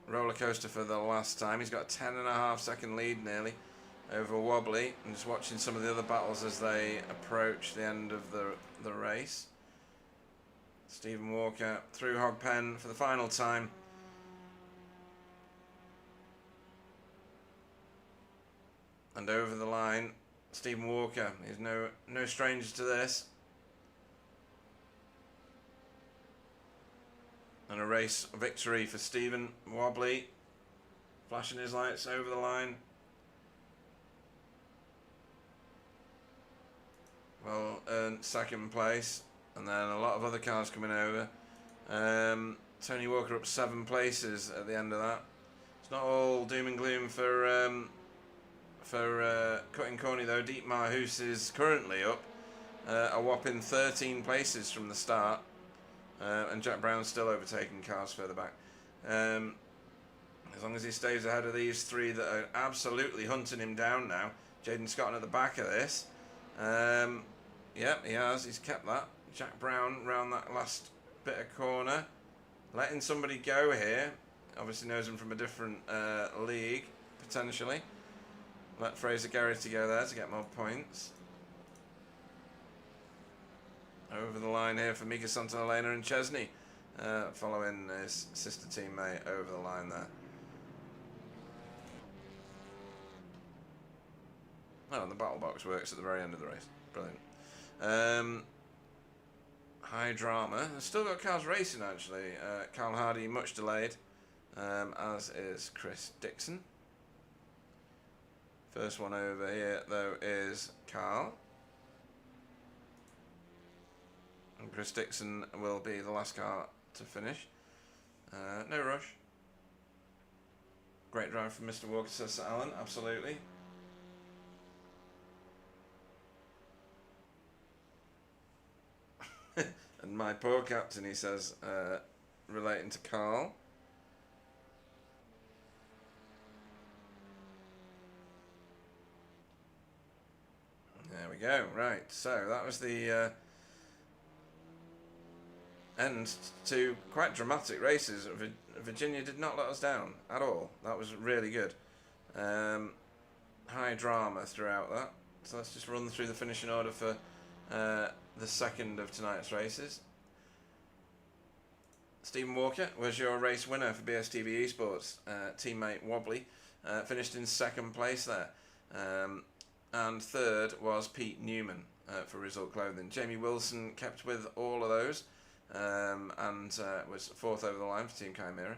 roller coaster for the last time. He's got a 10.5 second lead nearly over Wobbly. And just watching some of the other battles as they approach the end of the race. Stephen Walker through Hogpen for the final time. And over the line, Stephen Walker. He's no stranger to this. And a race victory for Stephen. Wobbly flashing his lights over the line. Well earned second place. And then a lot of other cars coming over. Tony Walker up 7 places at the end of that. It's not all doom and gloom for Cutting Corny though. Dietmar Hoos is currently up a whopping 13 places from the start, and Jack Brown's still overtaking cars further back. As long as he stays ahead of these three that are absolutely hunting him down now. Jaden Scott at the back of this. Yep, he has. He's kept that. Jack Brown round that last bit of corner, letting somebody go here. Obviously knows him from a different league potentially. Let Fraser Garrity go there to get more points. Over the line here for Mika Santalena and Chesney, following his sister teammate over the line there. Oh, and the battle box works at the very end of the race. Brilliant. High drama. They've still got cars racing actually. Carl Hardy much delayed, as is Chris Dixon. First one over here, though, is Carl. And Chris Dixon will be the last car to finish. No rush. Great drive from Mr. Walker, says Sir Alan. Absolutely. And my poor captain, he says, relating to Carl. There we go. Right, so that was the end to quite dramatic races. Virginia did not let us down at all. That was really good. High drama throughout that. So let's just run through the finishing order for the second of tonight's races. Stephen Walker was your race winner for BSTV Esports. Teammate Wobbly finished in second place there. And third was Pete Newman. for Result Clothing. Jamie Wilson kept with all of those and was 4th over the line for Team Chimera.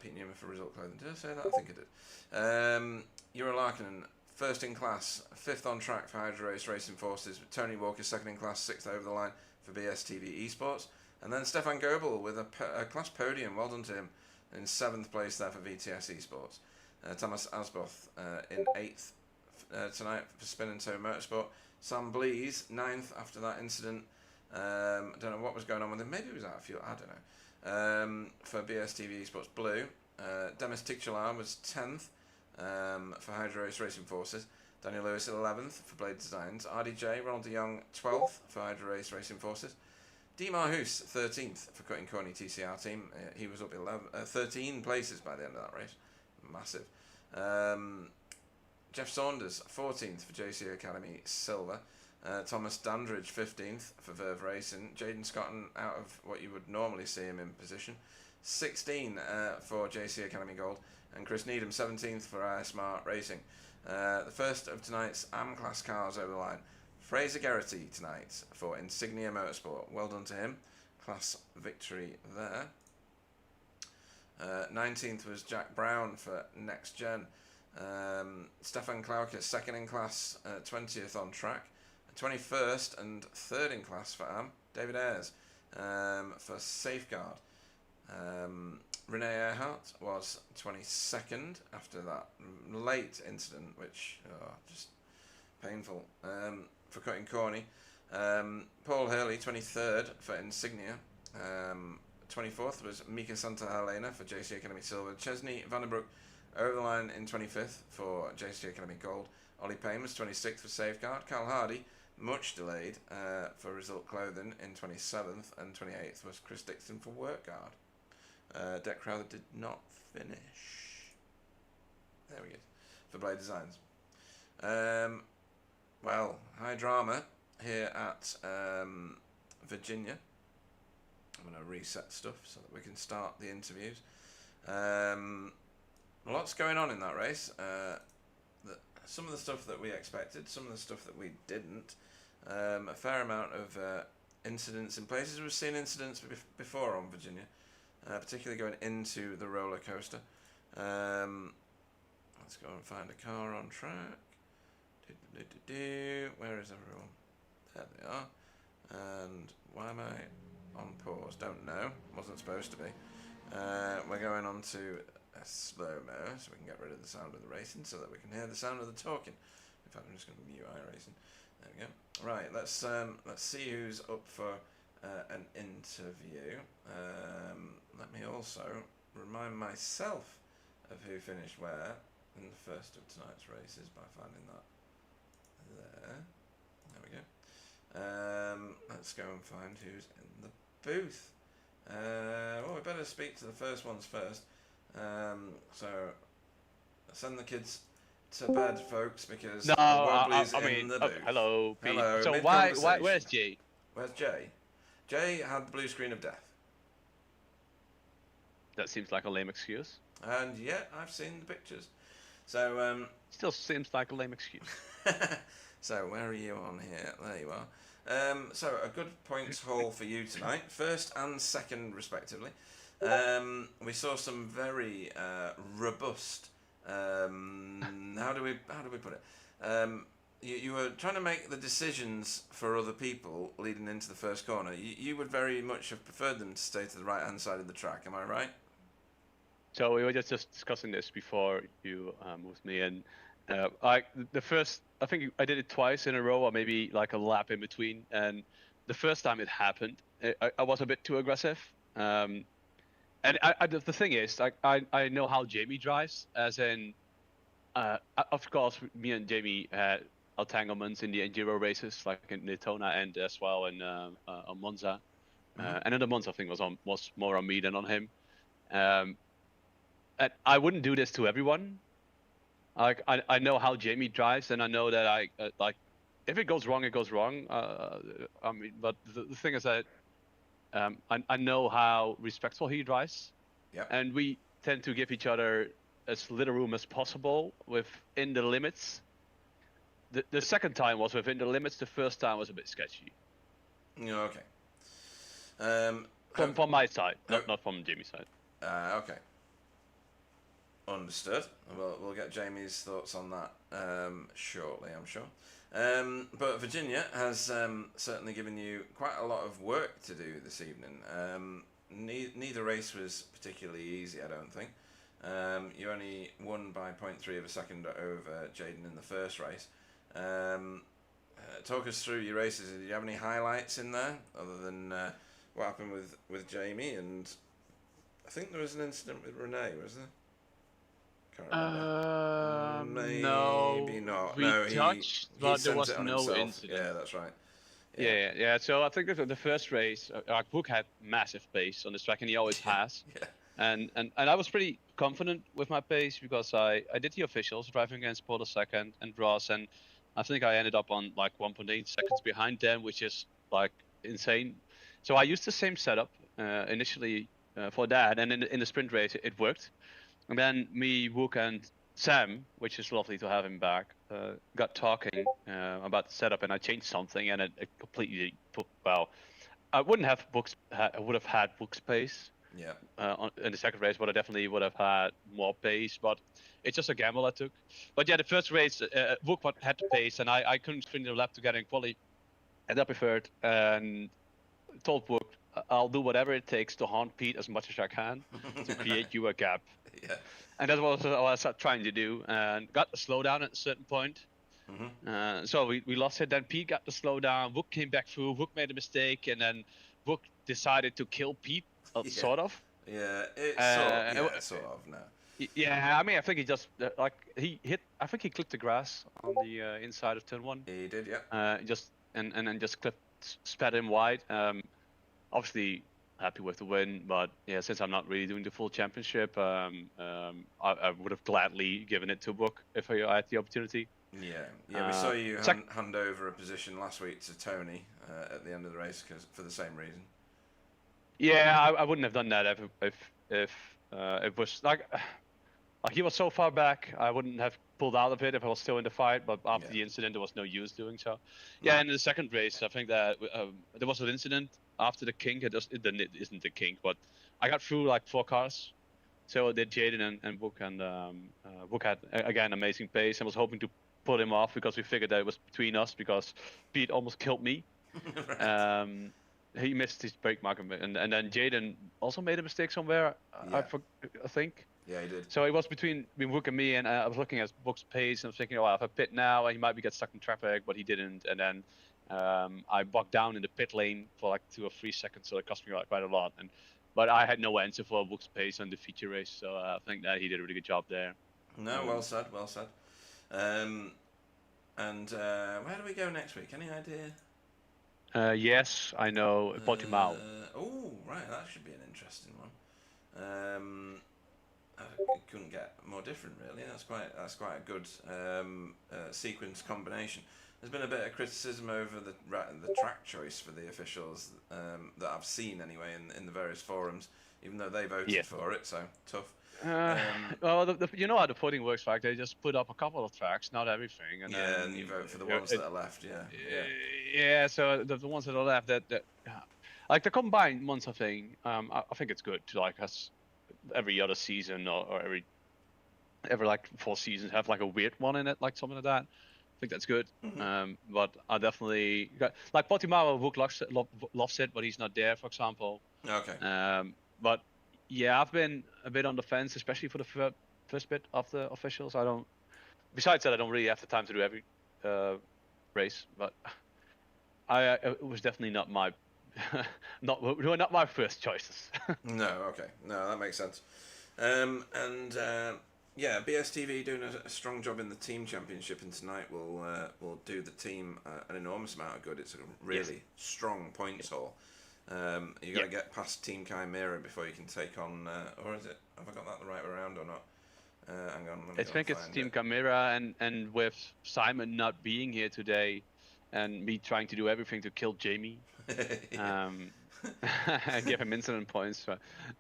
Pete Newman for Result Clothing. Did I say that? I think I did. Euro Larkin, 1st in class, 5th on track for Hydro Race Racing Forces, with Tony Walker 2nd in class, 6th over the line for BSTV Esports. And then Stefan Goebel with a class podium, well done to him, in 7th place there for VTS Esports. Thomas Asboth in 8th tonight for Spin and Toe Motorsport. Sam Blees, 9th after that incident. I don't know what was going on with him, maybe he was out of fuel, I don't know. For BSTV Esports Blue. Demis Ticcilar was 10th for Hydro Race Racing Forces. Daniel Lewis 11th for Blade Designs. RDJ, Ronald de Jong 12th for Hydro Race Racing Forces. Diemar Hoos 13th for Cutting Corny TCR team. He was up 13 places by the end of that race. Massive. Jeff Saunders 14th for JC Academy Silver. Thomas Dandridge 15th for Verve Racing. Jaden Scotton out of what you would normally see him in position. 16 for JC Academy Gold. And Chris Needham 17th for Smart Racing. The first of tonight's AM class cars over the line. Fraser Geraghty tonight for Insignia Motorsport. Well done to him. Class victory there. 19th was Jack Brown for Next Gen. Stefan Klauke 2nd in class, 20th on track. 21st and 3rd in class for AM. David Ayres for Safeguard. Renee Earhart was 22nd after that late incident, which just painful for Cutting Corny. Paul Hurley 23rd for Insignia. 24th was Mika Santa Helena for JC Academy Silver. Chesney Vandenbroek over the line in 25th for JC Academy Gold. Ollie Payne was 26th for Safeguard. Carl Hardy, much delayed for Result Clothing in 27th, and 28th was Chris Dixon for Work Guard. Deck Crowther did not finish. There we go. For Blade Designs. Well, high drama here at Virginia. I'm going to reset stuff so that we can start the interviews. Lots going on in that race. Some of the stuff that we expected, some of the stuff that we didn't. A fair amount of incidents in places. We've seen incidents before on Virginia, particularly going into the roller coaster. Let's go and find a car on track. Where is everyone? There they are. And why am I on pause? Don't know. Wasn't supposed to be. We're going on to a slow-mo so we can get rid of the sound of the racing so that we can hear the sound of the talking. In fact, I'm just going to mute iRacing. There we go. Right, let's see who's up for an interview. Let me also remind myself of who finished where in the first of tonight's races by finding that there. There we go. Let's go and find who's in the booth. Well, we better speak to the first ones first. So send the kids to bed, folks, because Wobbly's in the booth. Hello, Pete. Hello. So where's Jay? Where's Jay? Jay had the blue screen of death. That seems like a lame excuse. And yeah, I've seen the pictures. So still seems like a lame excuse. So where are you on here? There you are. So a good points haul for you tonight, first and second respectively. We saw some very robust. How do we put it? You were trying to make the decisions for other people leading into the first corner. You would very much have preferred them to stay to the right hand side of the track. Am I right? So we were just discussing this before you moved me in. I think I did it twice in a row, or maybe like a lap in between. And the first time it happened, I was a bit too aggressive. And the thing is, I know how Jamie drives, as in, of course, me and Jamie had entanglements in the enduro races, like in Daytona and as well in on Monza. And in the Monza, I think was more on me than on him. And I wouldn't do this to everyone. Like I know how Jamie drives, and I know that if it goes wrong, it goes wrong. I mean, but the thing is that I know how respectful he drives, and we tend to give each other as little room as possible within the limits. the second time was within the limits. The first time was a bit sketchy. Yeah, okay. From my side, not from Jamie's side. Okay. Understood. We'll get Jamie's thoughts on that shortly, I'm sure. But Virginia has certainly given you quite a lot of work to do this evening. Neither race was particularly easy, I don't think. You only won by 0.3 of a second over Jaden in the first race. Talk us through your races. Did you have any highlights in there other than what happened with Jamie? And I think there was an incident with Renee, was there? Can't remember. Maybe not. We touched, but there was no himself. Incident. Yeah, that's right. Yeah. So I think the first race, Book had massive pace on this track, and he always has. Yeah. And I was pretty confident with my pace because I did the officials, driving against Porter second and Ross, and I think I ended up on like 1.8 seconds behind them, which is like insane. So I used the same setup initially for that, and in the sprint race it worked. And then me, Wook, and Sam, which is lovely to have him back, got talking about the setup, and I changed something, and it completely I wouldn't have I would have had Book's pace. Yeah. In the second race, but I definitely would have had more pace. But it's just a gamble I took. But yeah, the first race, Wook had the pace, and I couldn't sprint the lap to get in quali. Ended up in third, and told Wook, I'll do whatever it takes to haunt Pete as much as I can to create you a gap. Yeah. And that's what I was trying to do, and got the slowdown at a certain point. Mm-hmm. So we lost it. Then Pete got the slowdown. Wook came back through. Wook made a mistake, and then Wook decided to kill Pete. Sort of. Yeah, sort of. No. Yeah, I mean, I think he just he hit. I think he clipped the grass on the inside of turn 1. He did, yeah. Just and then just spat him wide. Obviously happy with the win, but yeah, since I'm not really doing the full championship, I would have gladly given it to Book if I had the opportunity. Yeah. We saw you hand over a position last week to Tony at the end of the race for the same reason. Yeah, I wouldn't have done that if it was like he was so far back. I wouldn't have pulled out of it if I was still in the fight. But after the incident, there was no use doing so. Yeah, and in the second race, I think that there was an incident after the kink. It isn't the kink, but I got through like 4 cars. So did Jaden and Book, and Book had again amazing pace. I was hoping to pull him off because we figured that it was between us because Pete almost killed me. Right. He missed his brake mark, and then Jaden also made a mistake somewhere. I think. Yeah, he did. So it was between Wook and me, and I was looking at Book's pace and thinking, oh, if I pit now, he might get stuck in traffic, but he didn't. And then I bogged down in the pit lane for like 2 or 3 seconds, so it cost me like quite a lot. But I had no answer for Book's pace on the feature race, so I think that he did a really good job there. No, well said. And where do we go next week? Any idea? Yes, I know. Portimao. Oh, right. That should be an interesting one. It couldn't get more different, really. That's quite a good sequence combination. There's been a bit of criticism over the track choice for the officials that I've seen anyway in the various forums, even though they voted for it. So tough. Well, you know how the voting works, right? They just put up a couple of tracks, not everything. And and you vote for the ones that are left. Yeah. So the ones that are left, that like the combined ones, I think it's good to like us every other season or every like 4 seasons have like a weird one in it, like something like that. I think that's good. Mm-hmm. But I definitely like Portimao. Wook loves it, but he's not there, for example. Okay. But yeah, I've been a bit on the fence, especially for the first bit of the officials. Besides that, I don't really have the time to do every race. But it was definitely not my not my first choices. No, okay, no, that makes sense. BSTV doing a strong job in the team championship, and tonight will do the team an enormous amount of good. It's a really strong points haul. You got to get past Team Chimera before you can take on, or is it? Have I got that the right way around or not? Hang on. I think it's Team Chimera, and with Simon not being here today, and me trying to do everything to kill Jamie, and give him incident points.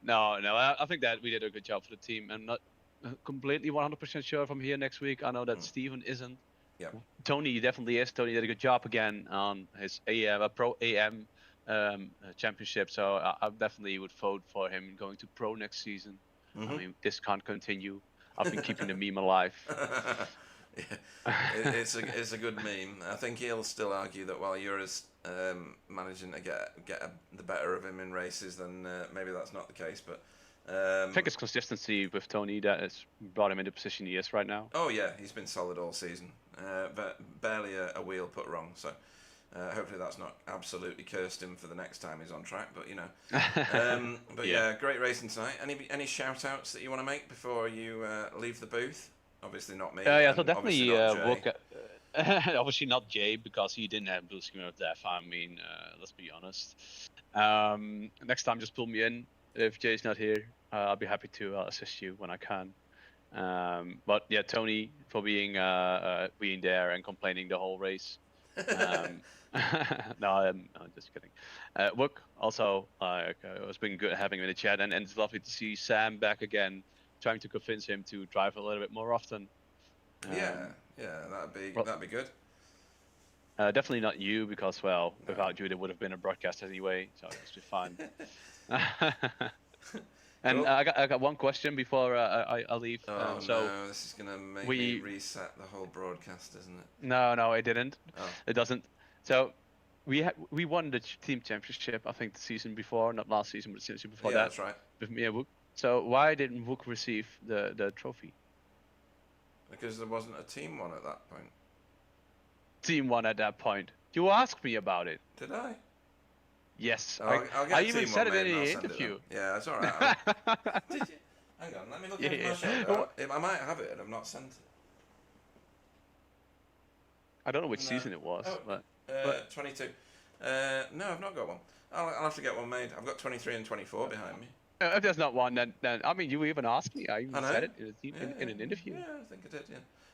No, I think that we did a good job for the team. I'm not completely 100% sure if I'm here next week. I know that Steven isn't, Yeah. Tony definitely is. Tony did a good job again on his Pro AM championship. So I definitely would vote for him going to Pro next season. I mean, this can't continue. I've been keeping the meme alive. It's a good meme. I think he'll still argue that while you're managing to get the better of him in races, then maybe that's not the case. But I think it's consistency with Tony that has brought him into the position he is right now. Oh yeah, he's been solid all season, but barely a wheel put wrong. So hopefully that's not absolutely cursed him for the next time he's on track. But you know, but yeah, great racing tonight. Any shout outs that you want to make before you leave the booth? Obviously not me. Yeah, so definitely look at, obviously not Jay because he didn't have Blue Screen of Death. I mean, let's be honest. Next time, just pull me in if Jay's not here. I'll be happy to assist you when I can. But yeah, Tony for being there and complaining the whole race. No, I'm just kidding. Wook also, it's been good having him in the chat, and it's lovely to see Sam back again, trying to convince him to drive a little bit more often. Yeah, that'd be good. Definitely not you because, well, without you, there would have been a broadcast anyway, so it was fine. And cool. I got one question before I leave. Oh no, this is gonna make me reset the whole broadcast, isn't it? No, it didn't. Oh. It doesn't. So we won the team championship, I think, the season before, not last season, but the season before that. Yeah, that's right. With me and Wook. So why didn't Wook receive the trophy? Because there wasn't a team one at that point. Team one at that point. You asked me about it. Did I? Yes. I'll get I even said it in the interview. Yeah, that's all right. Did you? Hang on, let me look at my show. I might have it and I've not sent it. I don't know which season it was. Oh, but 22. No, I've not got one. I'll have to get one made. I've got 23 and 24 behind me. If there's not one, then I mean, you even asked me. I even said it in an interview. Yeah, I think I did.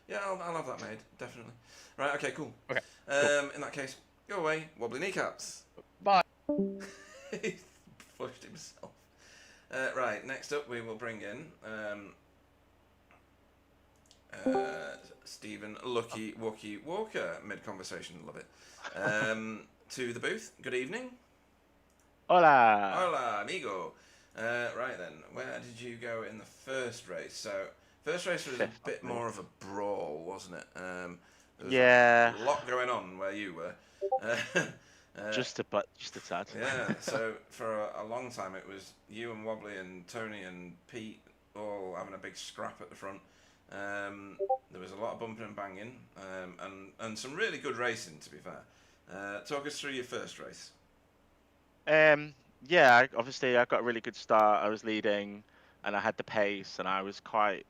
Yeah, I'll have that made definitely. Right. Okay. Cool. Okay. Cool. In that case, go away, wobbly kneecaps. Bye. He flushed himself. Right. Next up, we will bring in Stephen Lucky Wookie Walker. Mid conversation, love it. To the booth. Good evening. Hola. Hola, amigo. Right then, where did you go in the first race? So, first race was a bit more of a brawl, wasn't it? There was a lot going on where you were. Just a tad. Yeah, so for a long time it was you and Wobbly and Tony and Pete all having a big scrap at the front. There was a lot of bumping and banging, and some really good racing, to be fair. Talk us through your first race. Yeah, obviously I got a really good start. I was leading and I had the pace and I was quite,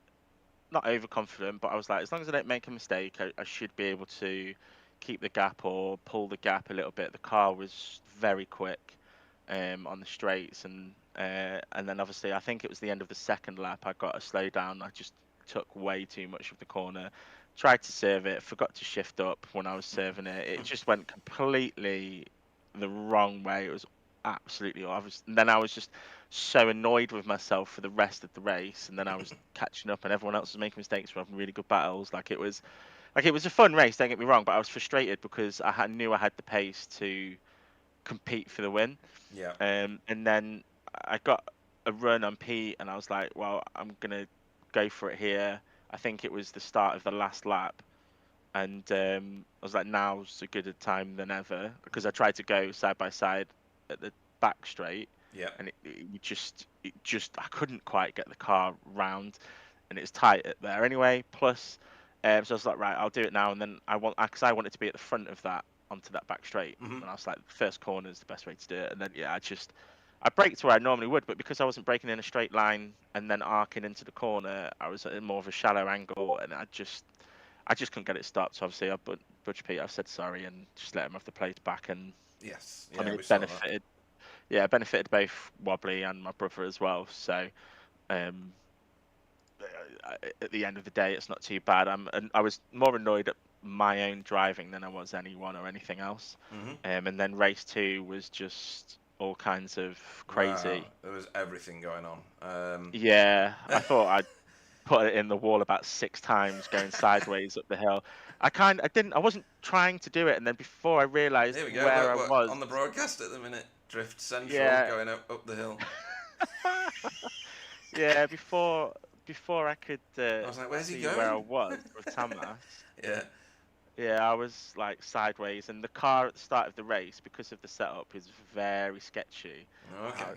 not overconfident, but I was like, as long as I don't make a mistake, I should be able to keep the gap or pull the gap a little bit. The car was very quick on the straights, and then obviously I think it was the end of the second lap, I got a slowdown. I just took way too much of the corner, tried to serve it, forgot to shift up when I was serving it. It just went completely the wrong way. It was absolutely obvious. And then I was just so annoyed with myself for the rest of the race, and then I was catching up and everyone else was making mistakes. We're having really good battles. It was a fun race, don't get me wrong, but I was frustrated because I knew I had the pace to compete for the win. Yeah. And then I got a run on Pete and I was like, well, I'm gonna go for it here. I think it was the start of the last lap, and I was like, now's a good time than ever, because I tried to go side by side at the back straight, and it just I couldn't quite get the car round, and it was tight there anyway. Plus, so I was like, right, I'll do it now, and then I wanted to be at the front of that onto that back straight, and I was like, the first corner is the best way to do it, and then I braked where I normally would, but because I wasn't braking in a straight line and then arcing into the corner, I was at more of a shallow angle, and I just couldn't get it stopped. So obviously I budged Pete, I said sorry and just let him have the plates back, and I mean, it benefited both Wobbly and my brother as well. So at the end of the day, it's not too bad. I was more annoyed at my own driving than I was anyone or anything else. And then race 2 was just all kinds of crazy. Wow, there was everything going on. Yeah, I thought I'd put it in the wall about 6 times, going sideways up the hill. I wasn't trying to do it, and then before I realised Here we go. where I Look, was, on the broadcast at the minute. Drift Central yeah, going up the hill. yeah, before I could I was like, where's he see where I going? was with Tamas, Yeah. yeah, I was like sideways, and the car at the start of the race, because of the setup, is very sketchy. Okay.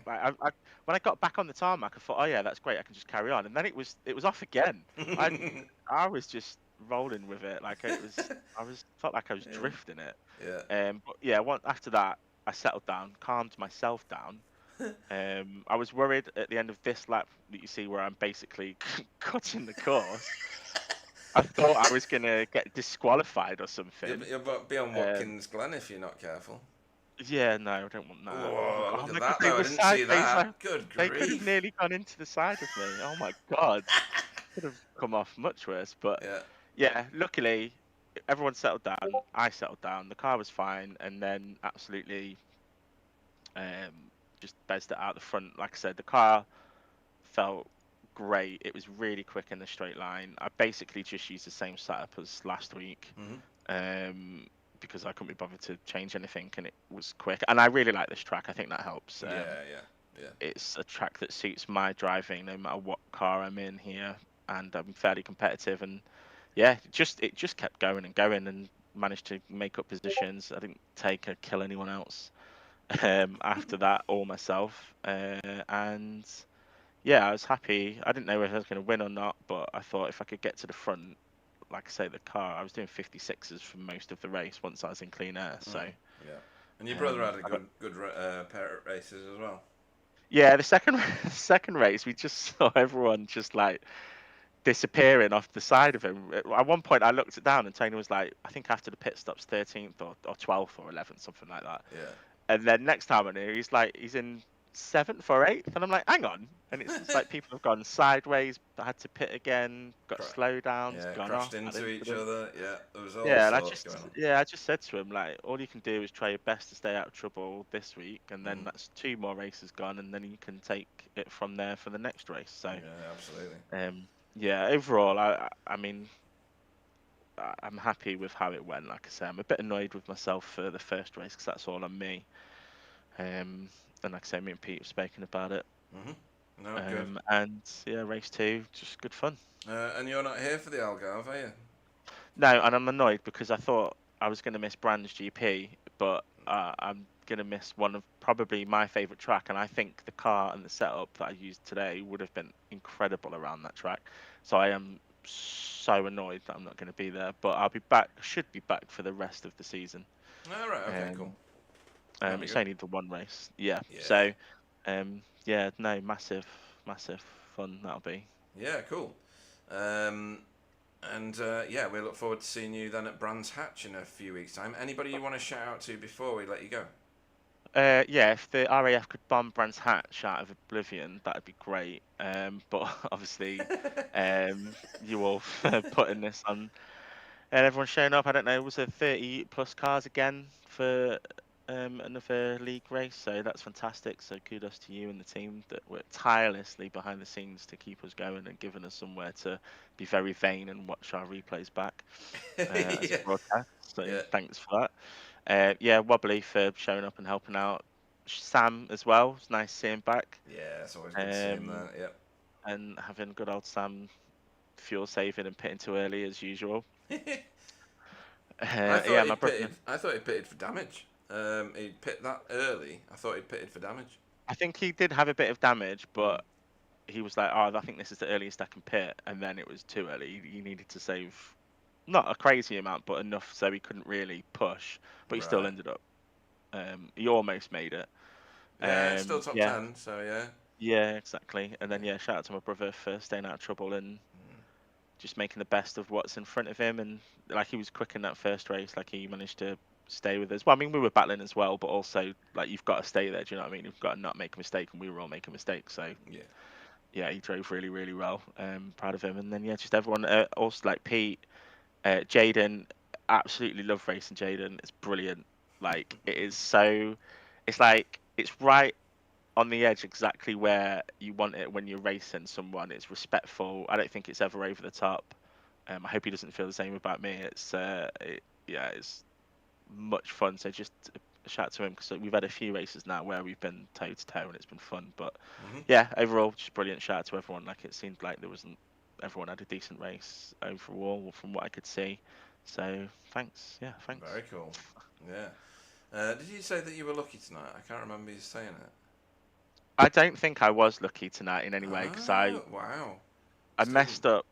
When I got back on the tarmac, I thought, oh yeah, that's great, I can just carry on, and then it was off again. I was just rolling with it, like felt like I was drifting it. Yeah. But yeah, after that, I settled down, calmed myself down. I was worried at the end of this lap that you see where I'm basically cutting the course. I thought I was gonna get disqualified or something. You'll be on Watkins Glen if you're not careful. Yeah, no, I don't want that. Whoa, Oh look my at God, that they though. I were didn't see sideways. that. Good They could have grief. nearly gone into the side of me. Oh my God, could have come off much worse. But Yeah. yeah, luckily everyone settled down. I settled down. The car was fine, and then absolutely just bezzed it out the front. Like I said, the car felt great. It was really quick in the straight line. I basically just used the same setup as last week. Because I couldn't be bothered to change anything, and it was quick. And I really like this track. I think that helps. Yeah. It's a track that suits my driving, no matter what car I'm in here, and I'm fairly competitive. And yeah, it just kept going and going, and managed to make up positions. I didn't take or kill anyone else after that, or myself. And yeah, I was happy. I didn't know if I was going to win or not, but I thought if I could get to the front, like I say, the car, I was doing 56s for most of the race once I was in clean air. So yeah, and your brother had a good pair of races as well. Yeah, the second race, we just saw everyone just like disappearing off the side of him. At one point, I looked it down, and Tony was like, I think after the pit stops, 13th or 12th or 11th, something like that. Yeah. And then next time I knew, he's in 7th or 8th, and I'm like, hang on. And it's like people have gone sideways, had to pit again, got slowdowns, gone crashed off, into each other. Yeah, there was all sorts going on. I just said to him, like, all you can do is try your best to stay out of trouble this week, and then that's 2 more races gone, and then you can take it from there for the next race. So yeah, absolutely. Yeah, overall, I mean, I'm happy with how it went. Like I say, I'm a bit annoyed with myself for the first race because that's all on me. And like I say, me and Pete have spoken about it. No, good. And yeah, race 2, just good fun. And you're not here for the Algarve, are you? No, and I'm annoyed because I thought I was going to miss Brand's GP, but I'm going to miss one of probably my favourite track, and I think the car and the setup that I used today would have been incredible around that track. So I am so annoyed that I'm not going to be there, but I'll be back. Should be back for the rest of the season. All right. Okay. Cool. It's only the one race. Yeah. So, yeah. No, massive fun that'll be. Yeah. Cool. And yeah, we look forward to seeing you then at Brands Hatch in a few weeks' time. Anybody you want to shout out to before we let you go? Yeah, if the RAF could bomb Brands Hatch out of oblivion, that'd be great. But obviously, you all putting this on, and everyone showing up. I don't know, was there 30 plus cars again for another league race? So that's fantastic. So kudos to you and the team that worked tirelessly behind the scenes to keep us going and giving us somewhere to be very vain and watch our replays back as a broadcast. So thanks for that. Yeah, Wobbly for showing up and helping out. Sam as well. It's nice seeing him back. Yeah, it's always good to see him there. Yep. And having good old Sam fuel saving and pitting too early as usual. I thought he pitted for damage. He pit that early. I thought he pitted for damage. I think he did have a bit of damage, but he was like, "Oh, I think this is the earliest I can pit," and then it was too early. He needed to save not a crazy amount, but enough so he couldn't really push. But he still ended up. He almost made it. Yeah, still top 10. So yeah. Yeah, exactly. And then shout out to my brother for staying out of trouble and just making the best of what's in front of him. And like he was quick in that first race, like he managed to stay with us. Well, I mean, we were battling as well, but also like you've got to stay there. Do you know what I mean? You've got to not make a mistake, and we were all making mistakes. So yeah, he drove really, really well. Proud of him. And then just everyone, also like Pete, Jaden, absolutely love racing Jaden. It's brilliant. Like it is so, it's like it's right on the edge exactly where you want it when you're racing someone. It's respectful. I don't think it's ever over the top. I hope he doesn't feel the same about me. It's much fun. So just a shout to him, because we've had a few races now where we've been toe to toe and it's been fun. But yeah, overall, just brilliant. Shout out to everyone. Like, it seemed like everyone had a decent race overall from what I could see. So thanks. Yeah, thanks. Very cool. Yeah. Did you say that you were lucky tonight? I can't remember you saying it. I don't think I was lucky tonight in any way, because I messed up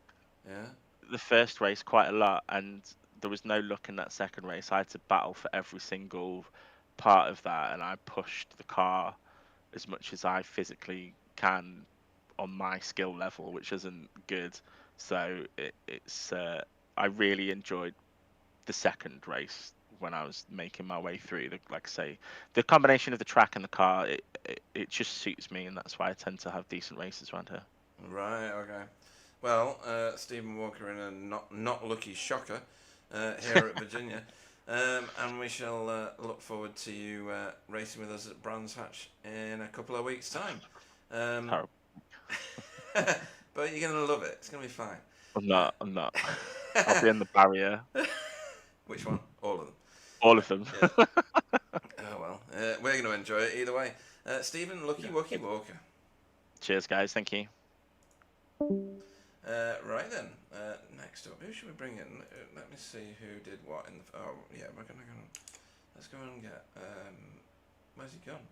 the first race quite a lot, and there was no luck in that second race. I had to battle for every single part of that, and I pushed the car as much as I physically can on my skill level, which isn't good. So I really enjoyed the second race when I was making my way through. Like I say, the combination of the track and the car, it just suits me, and that's why I tend to have decent races around here. Right. Okay. Well, Stephen Walker in a not lucky shocker here at Virginia, and we shall look forward to you racing with us at Brands Hatch in a couple of weeks' time. But you're gonna love it. It's gonna be fine. I'm not. I'll be in the barrier. Which one? All of them. All of them. Yeah. Oh well, we're going to enjoy it either way. Stephen, lucky Wookie Walker. Cheers, guys. Thank you. Right then. Next up, who should we bring in? Let me see who did what in the. Oh yeah, we're gonna go. Let's go and get. Where's he gone?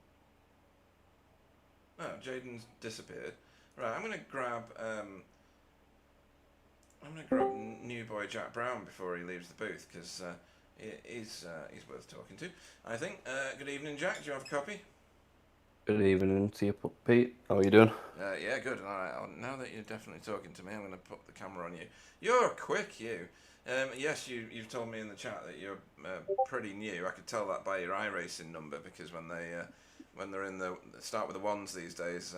Oh, Jaden's disappeared. Right, I'm gonna grab. New boy Jack Brown before he leaves the booth, because he's worth talking to, I think. Good evening, Jack. Do you have a copy? Good evening to you, Pete. How are you doing? Yeah, good. All right. Now that you're definitely talking to me, I'm going to put the camera on you. You're quick, you. Yes, you've told me in the chat that you're pretty new. I could tell that by your iRacing number, because when they're in the start with the ones these days,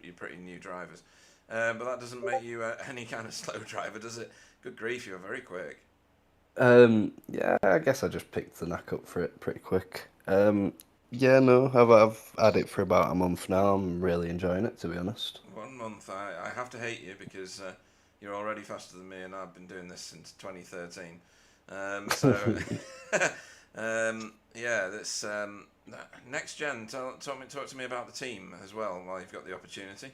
you're pretty new drivers. But that doesn't make you any kind of slow driver, does it? Good grief, you're very quick. Yeah, I guess I just picked the knack up for it pretty quick. Yeah, no, I've had it for about a month now. I'm really enjoying it, to be honest. 1 month, I have to hate you, because you're already faster than me, and I've been doing this since 2013. Yeah, this next gen. Talk to me about the team as well while you've got the opportunity.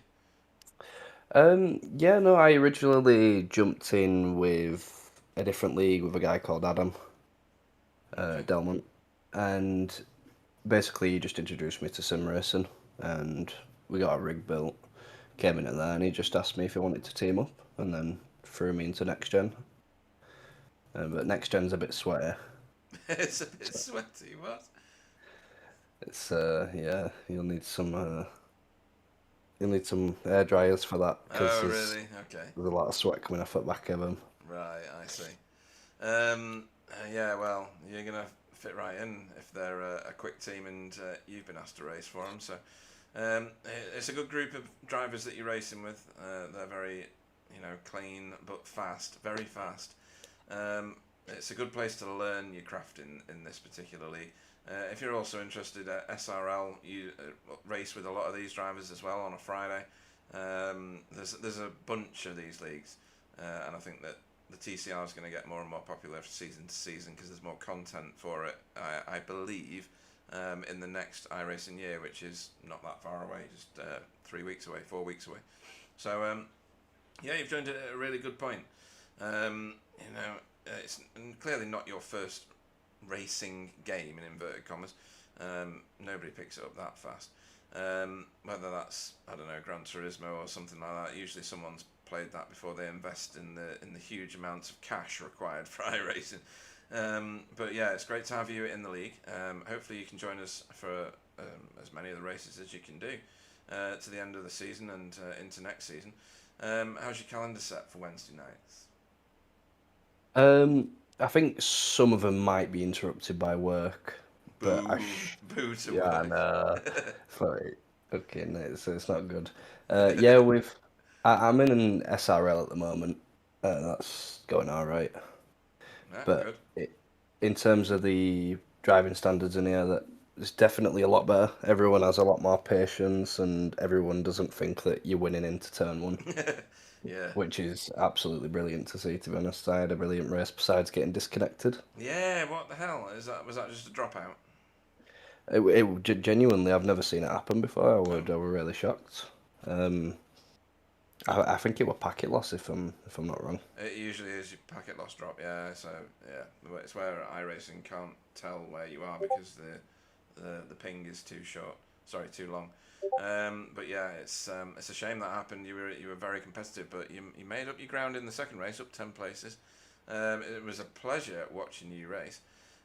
Yeah, no, I originally jumped in with a different league with a guy called Adam Delmont, and basically he just introduced me to sim racing, and we got a rig built, came in at there, and he just asked me if I wanted to team up, and then threw me into next gen. But next gen's a bit sweaty. It's a bit sweaty. What? It's yeah, you'll need some air dryers for that. Oh, really? Okay. There's a lot of sweat coming off the back of them. Right, I see. Yeah, well, you're going to fit right in if they're a quick team and you've been asked to race for them. So it's a good group of drivers that you're racing with. They're very, clean but fast, very fast. It's a good place to learn your craft in this particular league. If you're also interested at SRL, you race with a lot of these drivers as well on a Friday. There's a bunch of these leagues, and I think that the TCR is going to get more and more popular season to season because there's more content for it. I believe in the next iRacing year, which is not that far away, just 4 weeks away. So yeah, you've joined at a really good point. It's clearly not your first racing game in inverted commas. Nobody picks it up that fast. Whether that's, I don't know, Gran Turismo or something like that. Usually someone's played that before they invest in the huge amounts of cash required for iRacing. But yeah, it's great to have you in the league. Hopefully you can join us for as many of the races as you can do to the end of the season and into next season. How's your calendar set for Wednesday nights? I think some of them might be interrupted by work. Boo to work. I know. Sorry. Okay, no, it's not good. Yeah, I'm in an SRL at the moment. That's going all right. Yeah, but in terms of the driving standards in here, that it's definitely a lot better. Everyone has a lot more patience, and everyone doesn't think that you're winning into turn one, Yeah. which is absolutely brilliant to see. To be honest, I had a brilliant race besides getting disconnected. Yeah. What the hell is that? Was that just a dropout? Genuinely, I've never seen it happen before. Oh. I were really shocked. I think it was packet loss if I'm not wrong. It usually is your packet loss drop. Yeah. So yeah, it's where iRacing can't tell where you are because the ping is too short. Sorry, too long. But yeah, it's a shame that happened. You were very competitive, but you made up your ground in the second race, up 10 places. It was a pleasure watching you race.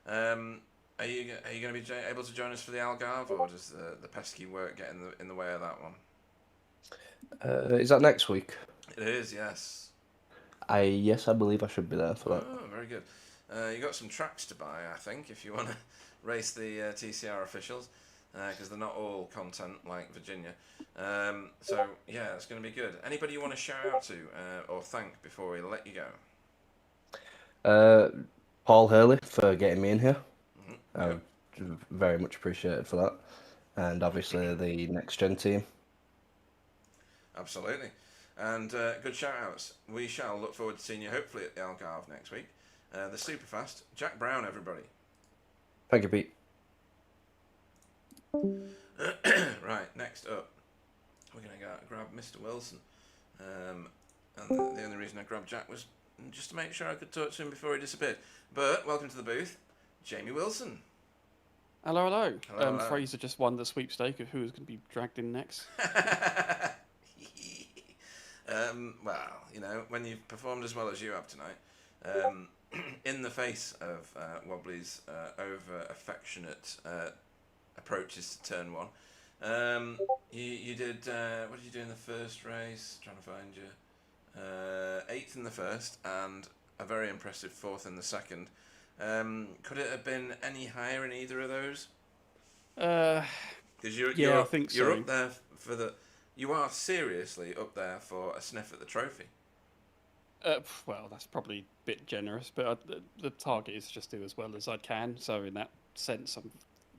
Are you going to be able to join us for the Algarve, or does the pesky work get in the way of that one? Is that next week? It is, yes. Yes, I believe I should be there for that. Oh, very good. You got some tracks to buy, I think, if you want to race the TCR officials, because they're not all content like Virginia. So yeah, it's going to be good. Anybody you want to shout out to or thank before we let you go? Paul Hurley for getting me in here. Yep. Very much appreciated for that, and obviously the next gen team. Absolutely. And good shout outs. We shall look forward to seeing you hopefully at the Algarve next week. The Superfast, Jack Brown, everybody. Thank you, Pete. Right, next up, we're going to go grab Mr. Wilson. And the only reason I grabbed Jack was just to make sure I could talk to him before he disappeared. But welcome to the booth, Jamie Wilson. Hello, hello. Hello. Fraser just won the sweepstake of who was going to be dragged in next. Well, you know, when you've performed as well as you have tonight, in the face of Wobbly's over-affectionate approaches to turn one, you did, what did you do in the first race? Trying to find you. 8th in the first and a very impressive 4th in the second. Could it have been any higher in either of those? Because I think you're so. up there for the. You are seriously up there for a sniff at the trophy. Well, that's probably a bit generous, but the target is just do as well as I can. So in that sense, I'm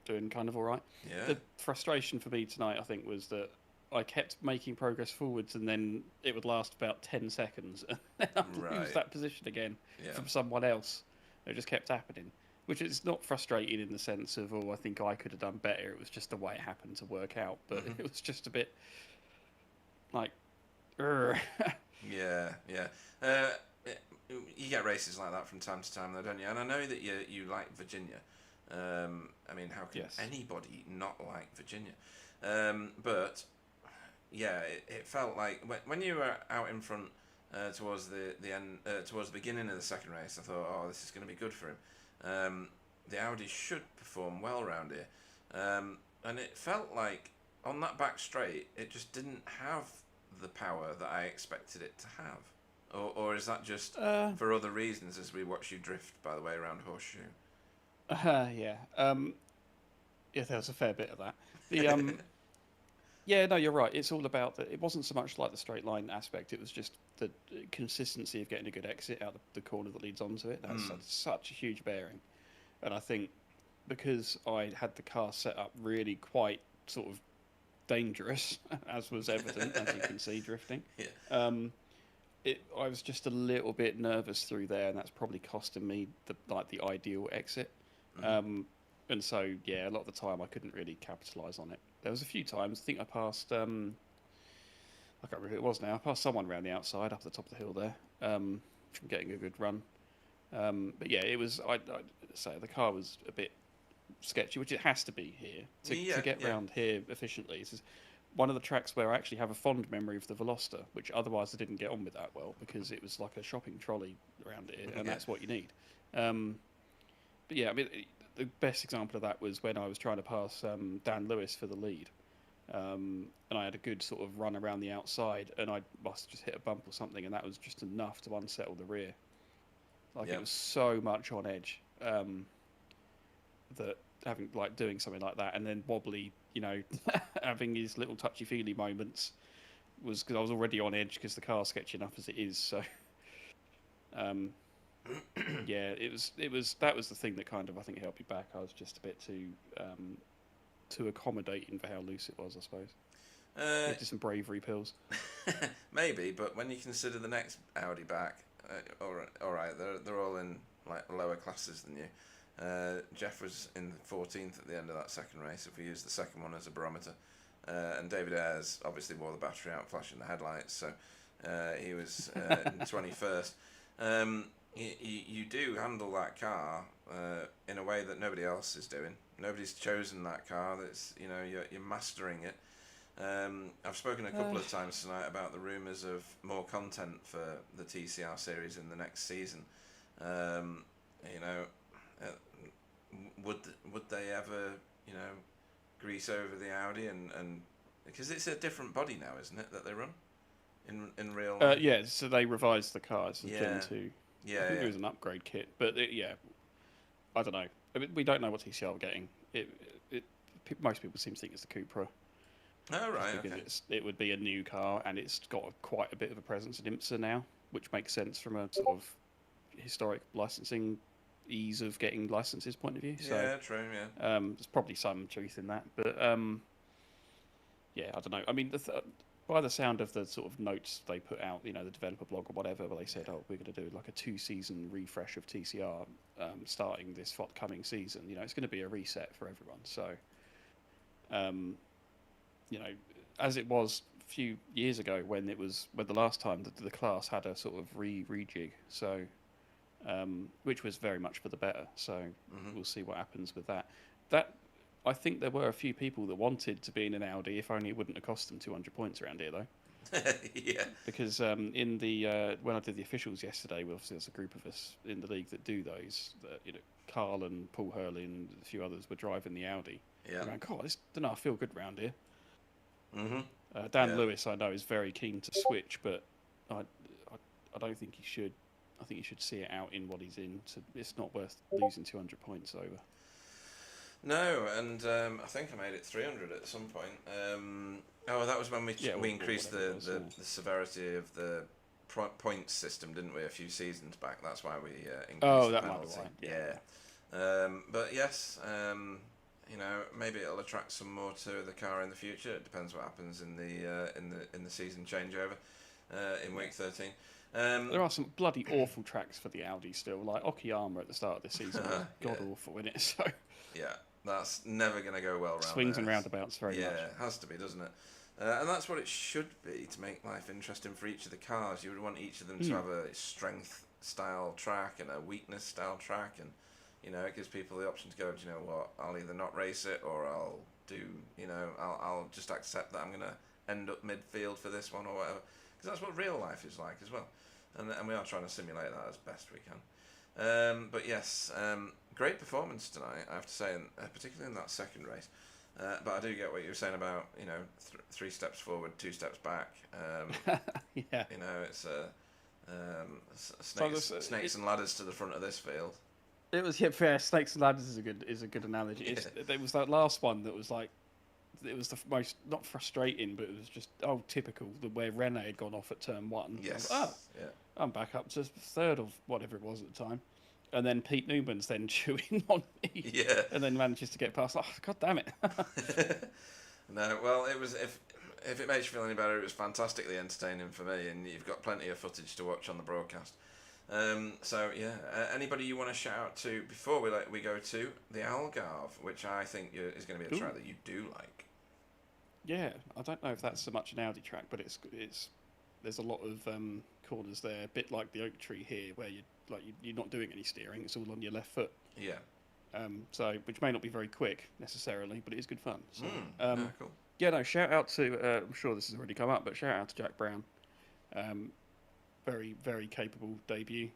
doing kind of all right. Yeah. The frustration for me tonight, I think, was that I kept making progress forwards, and then it would last about 10 seconds, and then I'd lose that position again from someone else. It just kept happening, which is not frustrating in the sense of, I think I could have done better. It was just the way it happened to work out, but it was just a bit like, Yeah. You get races like that from time to time, though, don't you? And I know that you like Virginia. I mean, how can anybody not like Virginia? But yeah, it felt like when you were out in front towards the end, towards the beginning of the second race, I thought, oh, this is going to be good for him. The Audi should perform well around here, and it felt like on that back straight, it just didn't have the power that I expected it to have. Or is that just for other reasons as we watch you drift, by the way, around Horseshoe? Yeah, there was a fair bit of that. The yeah, no, you're right. It's all about that. It wasn't so much like the straight line aspect. It was just the consistency of getting a good exit out of the corner that leads onto it. That's such a huge bearing. And I think because I had the car set up really quite sort of dangerous, as was evident, as you can see, drifting. Yeah. I was just a little bit nervous through there, and that's probably costing me the ideal exit. And so, yeah, a lot of the time I couldn't really capitalise on it. There was a few times, I think I passed, I can't remember who it was now, I passed someone around the outside, up the top of the hill there, from getting a good run. But yeah, it was, I'd say the car was a bit sketchy, which it has to be here, to get round here efficiently. This is one of the tracks where I actually have a fond memory of the Veloster, which otherwise I didn't get on with that well, because it was like a shopping trolley around here, and that's what you need. But yeah, I mean, the best example of that was when I was trying to pass Dan Lewis for the lead, and I had a good sort of run around the outside, and I must just hit a bump or something, and that was just enough to unsettle the rear. It was so much on edge that doing something like that, and then Wobbly, having his little touchy-feely moments, was because I was already on edge because the car's sketchy enough as it is. So, yeah, that was the thing that kind of I think held me back. I was just a bit too too accommodating for how loose it was, I suppose. Did some bravery pills. Maybe, but when you consider the next Audi back, all right, they're all in like lower classes than you. Jeff was in 14th at the end of that second race, if we use the second one as a barometer. And David Ayres obviously wore the battery out, flashing the headlights, so he was in 21st. You do handle that car in a way that nobody else is doing. Nobody's chosen that car. That's you're mastering it. I've spoken a couple of times tonight about the rumours of more content for the TCR series in the next season. Would they ever grease over the Audi and because it's a different body now, isn't it, that they run in real life? Yeah, so they revised the car. It's a Gen 2. Yeah, I think it was an upgrade kit, but I don't know. I mean, we don't know what TCR are getting. Most people seem to think it's the Cupra. Oh, right, because okay. it would be a new car, and it's got quite a bit of a presence in IMSA now, which makes sense from a sort of historic licensing, ease of getting licenses point of view. So, yeah, true, yeah. There's probably some truth in that, but yeah, I don't know. I mean, by the sound of the sort of notes they put out, the developer blog or whatever, where they said, "Oh, we're going to do like a 2-season refresh of TCR starting this coming season." It's going to be a reset for everyone. So, as it was a few years ago when the last time the class had a sort of rejig, so which was very much for the better. So we'll see what happens with that. I think there were a few people that wanted to be in an Audi, if only it wouldn't have cost them 200 points around here, though. Yeah. Because in the when I did the officials yesterday, obviously there's a group of us in the league that do those. Carl and Paul Hurley and a few others were driving the Audi. Yeah. Going, God, I don't know, I feel good round here. Mm-hmm. Dan Lewis, I know, is very keen to switch, but I don't think he should. I think he should see it out in what he's in. It's not worth losing 200 points over. No, and I think I made it 300 at some point. That was when we increased the severity of the points system, didn't we? A few seasons back. That's why we increased the penalty. But yes, maybe it'll attract some more to the car in the future. It depends what happens in the season changeover in week 13. There are some bloody awful tracks for the Audi still, like Okayama at the start of this season was god awful in it. So yeah, that's never going to go well round swings there. and roundabouts very much. Yeah, it has to be, doesn't it? And that's what it should be to make life interesting for each of the cars. You would want each of them to have a strength style track and a weakness style track, and it gives people the option to go, do you know what, I'll either not race it or I'll do, I'll just accept that I'm going to end up midfield for this one or whatever, because that's what real life is like as well, and we are trying to simulate that as best we can. But yes, great performance tonight, I have to say, and particularly in that second race. But I do get what you were saying about 3 steps forward, 2 steps back. Yeah. It's snakes and ladders to the front of this field. It was fair. Snakes and ladders is a good analogy. It was that last one that was like, it was the most, not frustrating, but it was just typical, where Rene had gone off at turn 1. Yes. I'm back up to third of whatever it was at the time. And then Pete Newman's then chewing on me. Yeah. And then manages to get past. Oh, God damn it. No, well, it was, if it makes you feel any better, it was fantastically entertaining for me, and you've got plenty of footage to watch on the broadcast. Anybody you want to shout out to before we go to the Algarve, which I think is going to be a track that you do like. Yeah, I don't know if that's so much an Audi track, but it's there's a lot of corners there, a bit like the Oak Tree here, where you're not doing any steering; it's all on your left foot. Yeah. So which may not be very quick necessarily, but it is good fun. So, cool. Yeah, no, shout out to I'm sure this has already come up, but shout out to Jack Brown. Very, very capable debut.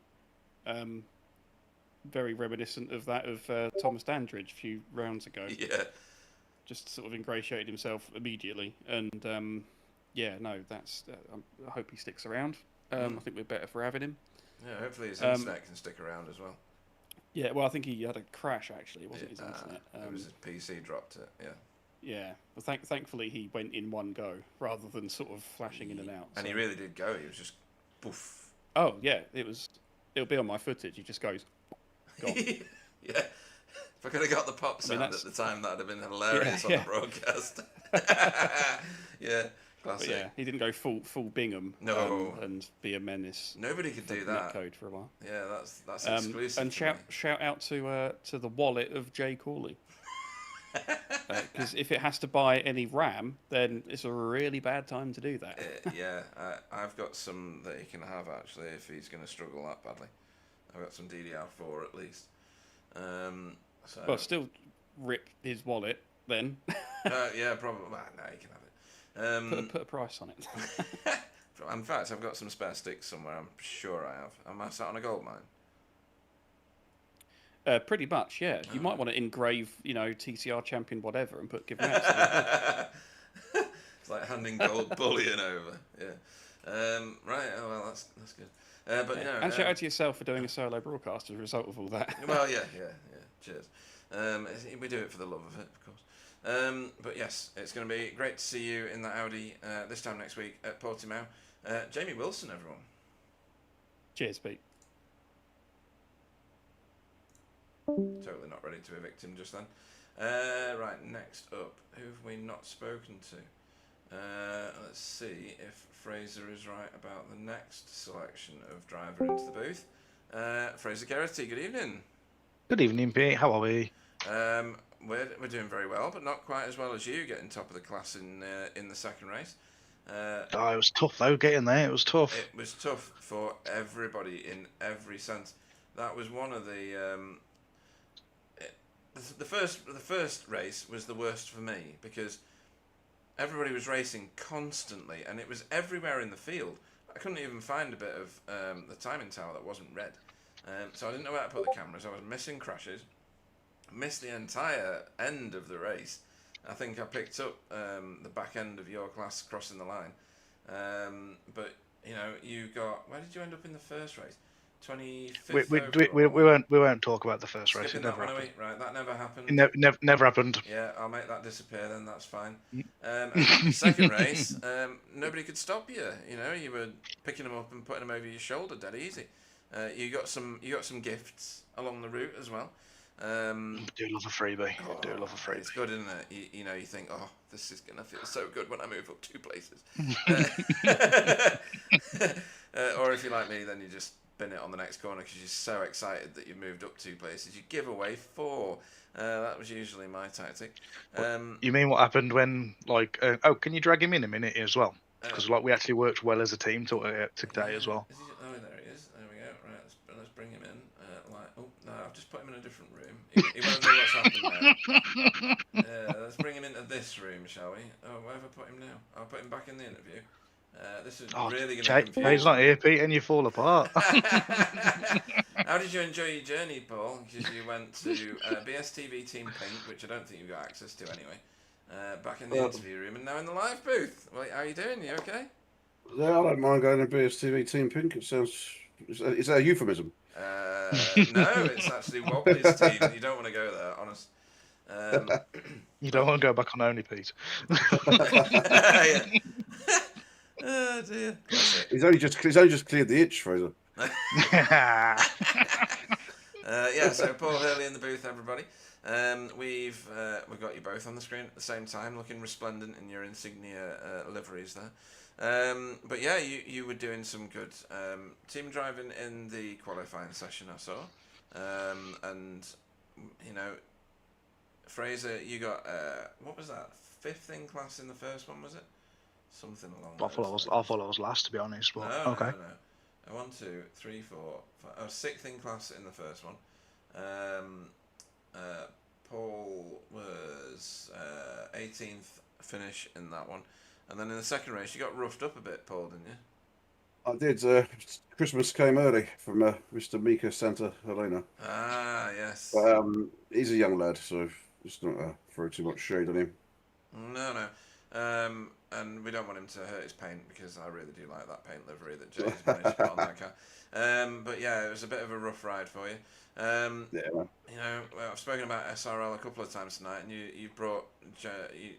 Very reminiscent of that of Thomas Dandridge a few rounds ago. Yeah. Just sort of ingratiated himself immediately, and that's. I hope he sticks around. I think we're better for having him. Yeah, hopefully his internet can stick around as well. Yeah, well, I think he had a crash actually. It wasn't his internet. It was his PC dropped it. Yeah. Yeah, well, thankfully he went in one go rather than sort of flashing in and out. And he really did go. He was just poof. Oh yeah, it'll be on my footage. He just goes. Gone. Yeah. If I could have got the pop sound at the time, that'd have been hilarious on the broadcast. Yeah, classic. But yeah, he didn't go full Bingham. No. And be a menace. Nobody could do that. Netcode for a while. Yeah, that's exclusive. And shout out to the wallet of Jay Cooley. Because if it has to buy any RAM, then it's a really bad time to do that. Yeah, I've got some that he can have actually if he's going to struggle that badly. I've got some DDR4 at least. So. Well, still rip his wallet then. Yeah, probably. Well, no, you can have it. Put a price on it. In fact, I've got some spare sticks somewhere. I'm sure I have. Am I sat on a gold mine? Pretty much, yeah. You might want to engrave, TCR champion whatever and give them out. It's like handing gold bullion over. Yeah. Right. Oh well, that's good. But and shout out to yourself for doing a solo broadcast as a result of all that. Well, yeah. Cheers. We do it for the love of it, of course. But yes, it's going to be great to see you in that Audi this time next week at Portimao. Jamie Wilson, everyone. Cheers, Pete. Totally not ready to evict him just then. Right, next up, who have we not spoken to? Let's see if Fraser is right about the next selection of driver into the booth. Fraser Geraghty, good evening. Good evening, Pete. How are we? We're doing very well, but not quite as well as you, getting top of the class in the second race. It was tough though, getting there. It was tough. It was tough for everybody in every sense. That was one of the first race was the worst for me because everybody was racing constantly and it was everywhere in the field. I couldn't even find a bit of the timing tower that wasn't red. So I didn't know where to put the cameras. I was missing crashes, missed the entire end of the race. I think I picked up the back end of your class crossing the line. But you got, where did you end up in the first race? 25th. We won't talk about the first race. It never happened. Right, that never happened. It never happened. Yeah, I'll make that disappear then. That's fine. Second race, nobody could stop you. You were picking them up and putting them over your shoulder, dead easy. You got some gifts along the route as well. Do love a freebie. Do love a freebie. It's good, isn't it? You think, oh, this is gonna feel so good when I move up 2 places. Or if you're like me, then you just bin it on the next corner because you're so excited that you've moved up 2 places. You give away 4. That was usually my tactic. You mean what happened when, can you drag him in a minute as well? Because we actually worked well as a team today as well. Oh, there he is. There we go. Right, let's bring him in. No, I've just put him in a different room. He won't know what's happened now. Let's bring him into this room, shall we? Oh, where have I put him now? I'll put him back in the interview. This is really going to confuse. He's not here, Pete, and you fall apart. How did you enjoy your journey, Paul? Because you went to BSTV Team Pink, which I don't think you got access to anyway. Back in the interview room and now in the live booth. Wait, how are you doing? You okay? Yeah, I don't mind going to BSTV Team Pink. It sounds... Is that a euphemism? No, it's actually Wobbly's team. You don't want to go there, honest. You don't want to go back on Only, Pete. Oh dear. He's only just cleared the itch, Fraser. Yeah, so Paul Hurley in the booth, everybody. We've got you both on the screen at the same time, looking resplendent in your insignia liveries there. But yeah, you were doing some good team driving in the qualifying session, I saw. And Fraser, you got what was that? 5th in class in the first one, was it? Something along those lines. I thought I was last, to be honest. But no, okay. No. 1, 2, 3, 4, 5. I was 6th in class in the first one. Paul was 18th finish in that one. And then in the second race, you got roughed up a bit, Paul, didn't you? I did. Christmas came early from Mr. Mika Santa Helena. Ah, yes. But, he's a young lad, so just not throw too much shade on him. No. And we don't want him to hurt his paint because I really do like that paint livery that Jay's managed to put on that car. But yeah, it was a bit of a rough ride for you. Yeah. I've spoken about SRL a couple of times tonight, and you've brought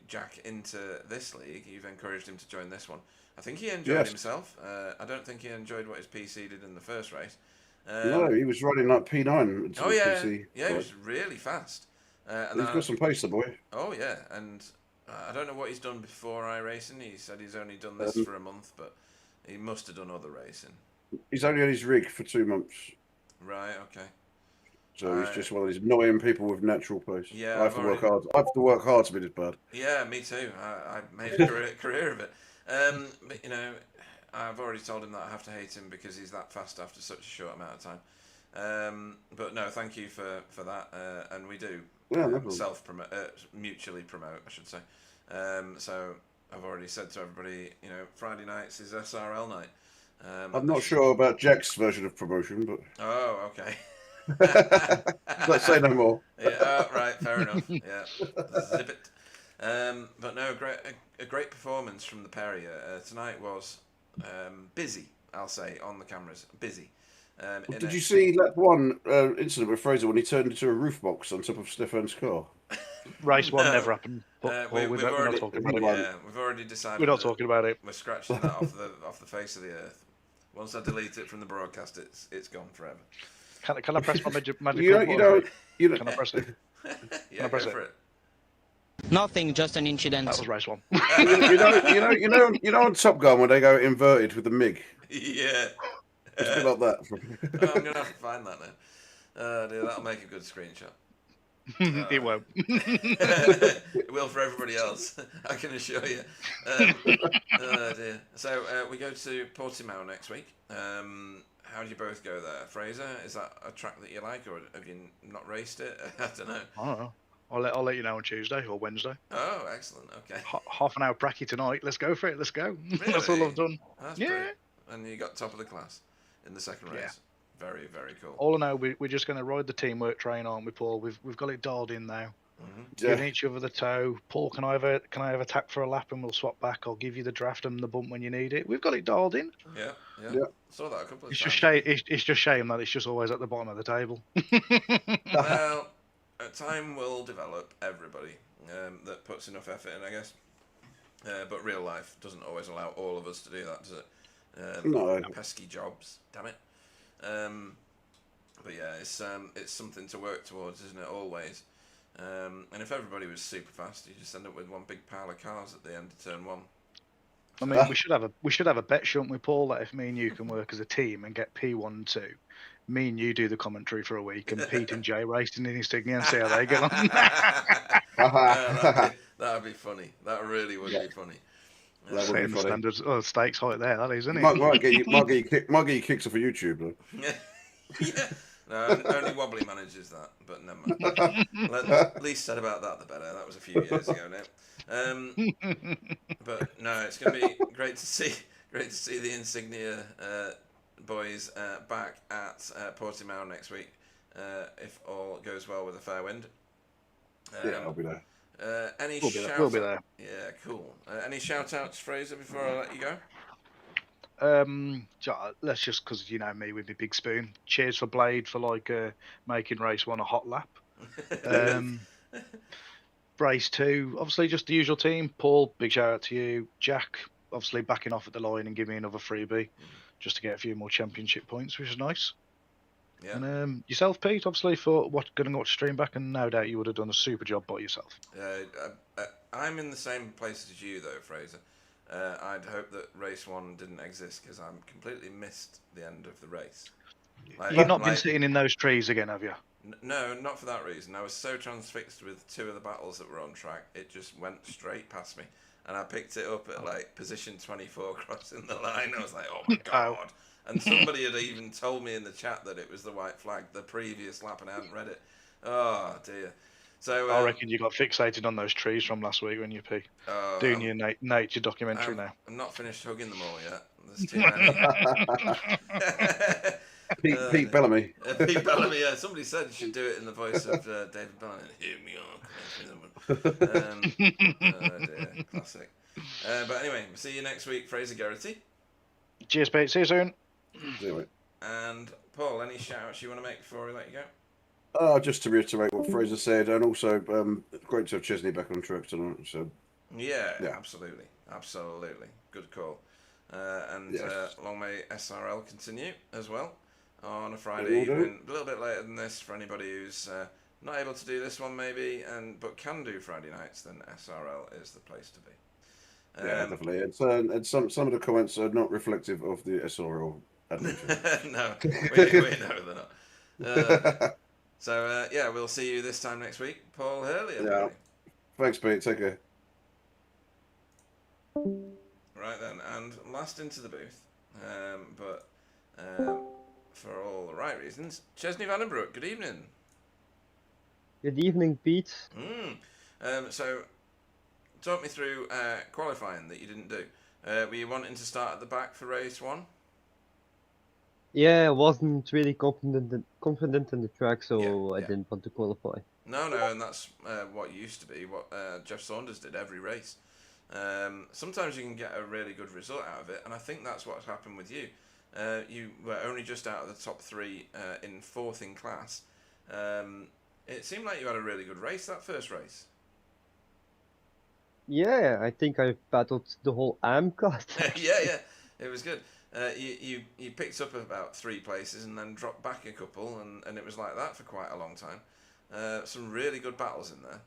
Jack into this league. You've encouraged him to join this one. I think he enjoyed himself. I don't think he enjoyed what his PC did in the first race. No, he was riding like P9. Oh yeah, PC. yeah, he was really fast. And He's got some pace, the boy. Oh yeah, and I don't know what he's done before iRacing. He said he's only done this for a month, but he must have done other racing. He's only on his rig for 2 months. Right. Okay. So he's just one of these annoying people with natural pace. Yeah, I have to work hard. I have to work hard to be this bad. Yeah, me too. I made a career of it. But you know, I've already told him that I have to hate him because he's that fast after such a short amount of time. But no, thank you for that. And we do self-promote, mutually promote, I should say. So I've already said to everybody, you know, Friday nights is SRL night. I'm not sure about Jack's version of promotion, but oh, okay. let's say no more. Yeah, right, fair enough. Yeah, zip it. But no, a great performance from the pair of you. Tonight was busy, I'll say, on the cameras. Busy. Did you see that one incident with Fraser when he turned into a roof box on top of Stefan's car? Race 1 never happened. We're not talking about it. Yeah, we've already decided. We're not talking about it. We're scratching that off the face of the earth. Once I delete it from the broadcast, it's gone forever. Can I press my magic? Can I press it? Yeah, go for it. Nothing, just an incident. That was race 1. you know on Top Gun when they go inverted with the MiG. Yeah. It's a bit like that. Oh, I'm gonna have to find that now. Oh dear, that'll make a good screenshot. It won't. It will for everybody else, I can assure you. Oh dear. So we go to Portimao next week. How do you both go there? Fraser, is that a track that you like, or have you not raced it? I don't know. I don't know. I'll let you know on Tuesday or Wednesday. Oh, excellent. Okay. Half an hour pracky tonight. Let's go for it. Let's go. Really? That's all I've done. That's yeah. Brilliant. And you got top of the class in the second race. Yeah. Very, very cool. All I know, we're just going to ride the teamwork train, aren't we, Paul? We've got it dialed in now. Mm-hmm. Giving each other the toe. Paul, can I have a tap for a lap and we'll swap back? I'll give you the draft and the bump when you need it. We've got it dialed in. Yeah. Saw that a couple of it's times. It's just shame that it's just always at the bottom of the table. Well, time will develop everybody that puts enough effort in, I guess. But real life doesn't always allow all of us to do that, does it? No. Pesky jobs, damn it. But yeah, it's something to work towards, isn't it? Always. And if everybody was super fast, you just end up with one big pile of cars at the end of turn 1. I mean, we should have a bet, shouldn't we, Paul? That if me and you can work as a team and get P1 and 2, me and you do the commentary for a week, and Pete and Jay racing in Insignia and see how they get on. That'd be funny. That really would be funny. That would be funny. Standards, stakes height there, that is, isn't it? Might get you kicks off of YouTube, though. Yeah. No, only Wobbly manages that, but never mind. Least said about that, the better. That was a few years ago now. But no, it's going to be great to see the Insignia boys back at Portimao next week, if all goes well with a fair wind. Yeah, I'll be there. We'll be there. Yeah, cool. Any shout outs, Fraser, before I let you go? Let's just, because you know me with my big spoon. Cheers for Blade for making race 1 a hot lap. Race 2, obviously just the usual team. Paul, big shout out to you. Jack, obviously backing off at the line and giving me another freebie just to get a few more championship points, which is nice. Yeah. And yourself, Pete, obviously for going to watch stream back, and no doubt you would have done a super job by yourself. I'm in the same place as you though, Fraser. I'd hope that race 1 didn't exist because I completely missed the end of the race. You've not been sitting in those trees again, have you? No, not for that reason. I was so transfixed with 2 of the battles that were on track, it just went straight past me. And I picked it up at position 24 crossing the line. I was like, oh my God. And somebody had even told me in the chat that it was the white flag the previous lap and I hadn't read it. Oh dear. So I reckon you got fixated on those trees from last week when you doing your nature documentary now. I'm not finished hugging them all yet. There's too many. Pete Bellamy. Pete Bellamy. Yeah, somebody said you should do it in the voice of David Bellamy. Hear me on. Oh dear, classic. But anyway, we'll see you next week, Fraser Garrity. Cheers, Pete. See you soon. And Paul, any shout-outs you want to make before we let you go? Just to reiterate what Fraser said, and also great to have Chesney back on track tonight. So yeah, absolutely, good call. And long may SRL continue as well on a Friday evening, a little bit later than this for anybody who's not able to do this one maybe, but can do Friday nights, then SRL is the place to be. Yeah, definitely. And some of the comments are not reflective of the SRL adventure. No, we know they're not. So yeah, we'll see you this time next week. Paul Hurley, everybody. Yeah. Thanks, Pete. Take care. Right then, and last into the booth, but for all the right reasons, Chesney Vandenbroek. Good evening. Good evening, Pete. So, talk me through qualifying that you didn't do. Were you wanting to start at the back for race 1? Yeah, I wasn't really confident in the track, so I Yeah. didn't want to qualify. No, and that's what used to be, what Jeff Saunders did every race. Sometimes you can get a really good result out of it, and I think that's what's happened with you. You were only just out of the top 3 in 4th in class. It seemed like you had a really good race, that first race. Yeah, I think I battled the whole AM card. Yeah, it was good. You picked up about 3 places and then dropped back a couple, and it was like that for quite a long time. Some really good battles in there.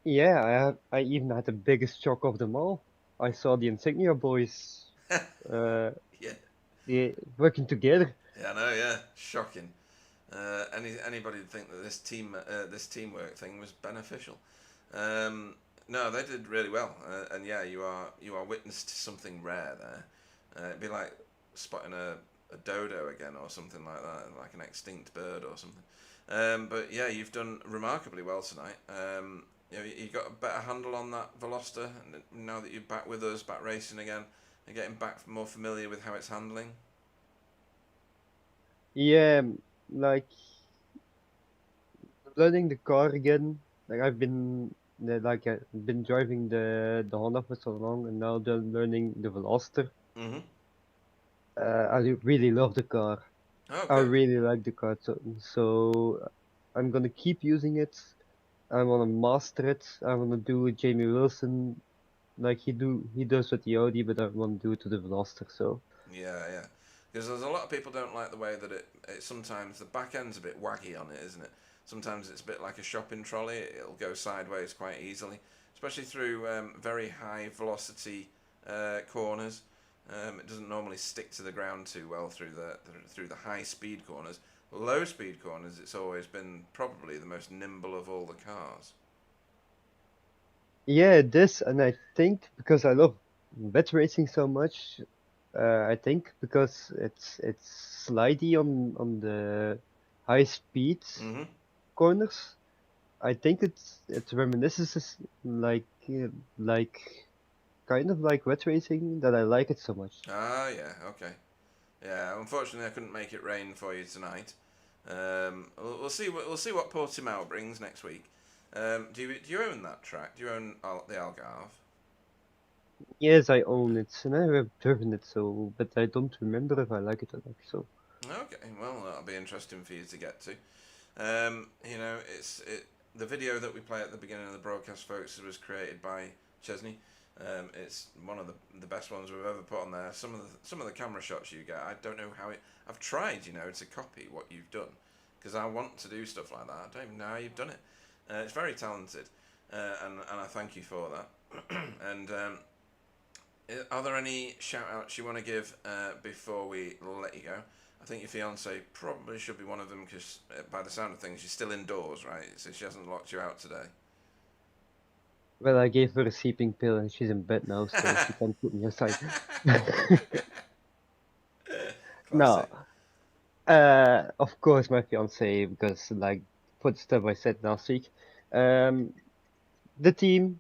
Yeah, I even had the biggest shock of them all. I saw the Insignia boys Yeah, working together. I know. Yeah, shocking. Anybody would think that this teamwork thing was beneficial. No, they did really well, and yeah, you are witness to something rare there. It'd be like spotting a dodo again or something like that, like an extinct bird or something. But yeah, you've done remarkably well tonight. You got a better handle on that Veloster, and now that you're back with us, back racing again, and getting back more familiar with how it's handling. Yeah, like learning the car again. Like I've been driving the Honda for so long, and now learning the Veloster. I really love the car. Oh, I good. really like the car, so I'm gonna keep using it. I wanna master it. I wanna do Jamie Wilson like he does with the Audi, but I wanna do it to the Veloster. So Yeah. Because there's a lot of people don't like the way that it sometimes the back end's a bit waggy on it, isn't it? Sometimes it's a bit like a shopping trolley. It'll go sideways quite easily, especially through very high velocity corners. It doesn't normally stick to the ground too well through the high speed corners. Low speed corners, it's always been probably the most nimble of all the cars. yeah, this, and I think because I love wet racing so much, I think because it's slidey on the high speed corners. I think it reminisces like kind of like wet racing that I like it so much. Ah, yeah, okay. Yeah, unfortunately I couldn't make it rain for you tonight. We'll see what Portimao brings next week. Do you own that track? Do you own the Algarve? Yes, I own it, and I have driven it, but I don't remember if I like it or not. So. Okay, well that'll be interesting for you to get to. The video that we play at the beginning of the broadcast, folks, was created by Chesney. It's one of the best ones we've ever put on there. Some of the camera shots you get, I don't know how I've tried, to copy what you've done, because I want to do stuff like that. I don't even know how you've done it. It's very talented, and I thank you for that. And are there any shout outs you want to give before we let you go? I think your fiance probably should be one of them, because by the sound of things, she's still indoors, right? So she hasn't locked you out today. Well, I gave her a sleeping pill and she's in bed now, so she can't put me aside. No, of course my fiance, because like for the stuff I said last week, the team,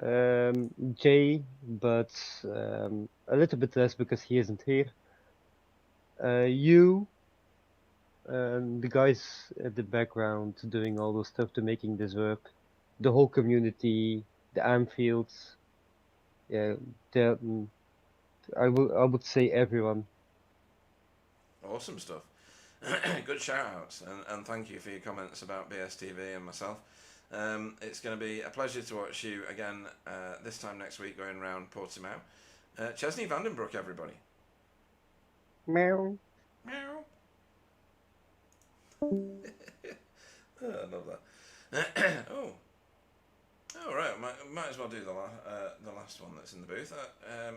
Jay, but a little bit less because he isn't here. You, the guys at the background doing all those stuff to making this work, the whole community, the Amfields, yeah, I would say everyone. Awesome stuff. Good shout outs, and thank you for your comments about BSTV and myself. It's going to be a pleasure to watch you again this time next week going around Portimao. Chesney Vandenbroek, everybody. Meow. Meow. Oh. Oh, right. Might as well do the last one that's in the booth.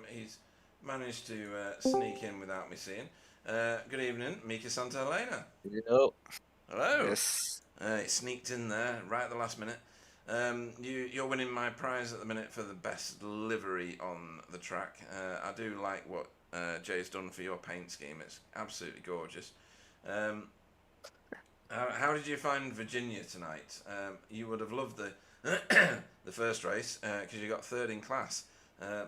He's managed to sneak in without me seeing. Good evening, Mika Santa Elena. Yo. Hello. Yes. He sneaked in there right at the last minute. You're winning my prize at the minute for the best livery on the track. I do like what Jay's done for your paint scheme. It's absolutely gorgeous. How did you find Virginia tonight? You would have loved the the first race because you got third in class.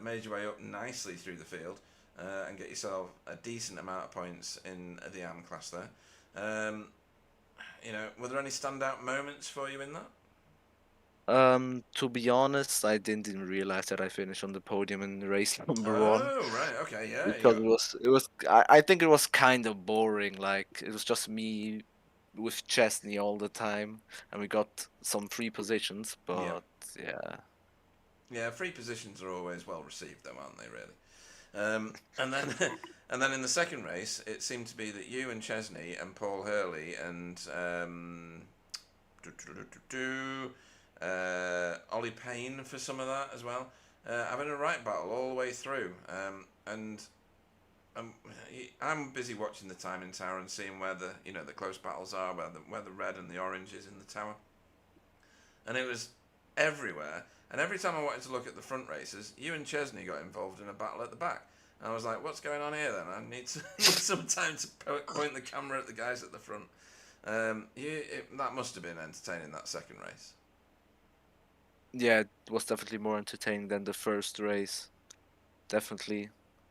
Made your way up nicely through the field and get yourself a decent amount of points in the AM class there. Were there any standout moments for you in that? To be honest, I didn't even realize that I finished on the podium in race number one. Oh, right, okay, yeah. Because it was I think it was kind of boring. Like it was just me with Chesney all the time, and we got some free positions. But yeah. Yeah, free positions are always well received, though, aren't they? Really. And then and then in the second race, it seemed to be that you and Chesney and Paul Hurley and Ollie Payne for some of that as well, having a right battle all the way through. And I'm busy watching the timing tower and seeing where the close battles are, where the red and the orange is in the tower. And it was everywhere. And every time I wanted to look at the front races, you and Chesney got involved in a battle at the back. And I was like, what's going on here then? I need some time to point the camera at the guys at the front. That must have been entertaining, that second race. Yeah, it was definitely more entertaining than the first race. Definitely.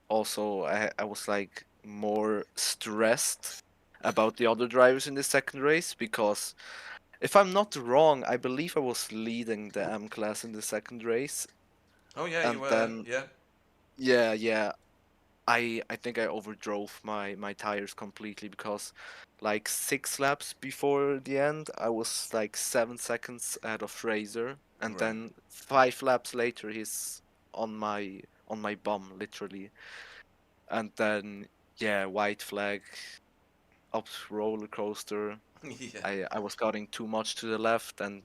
Also, I was like more stressed about the other drivers in the second race because if I'm not wrong, I believe I was leading the M class in the second race. Oh yeah, and you were. Then, yeah. Yeah. I think I overdrove my tires completely because like 6 laps before the end, I was like 7 seconds ahead of Fraser, and Right. then 5 laps later he's on my bum literally. And then white flag, up roller coaster. Yeah. I was cutting too much to the left, and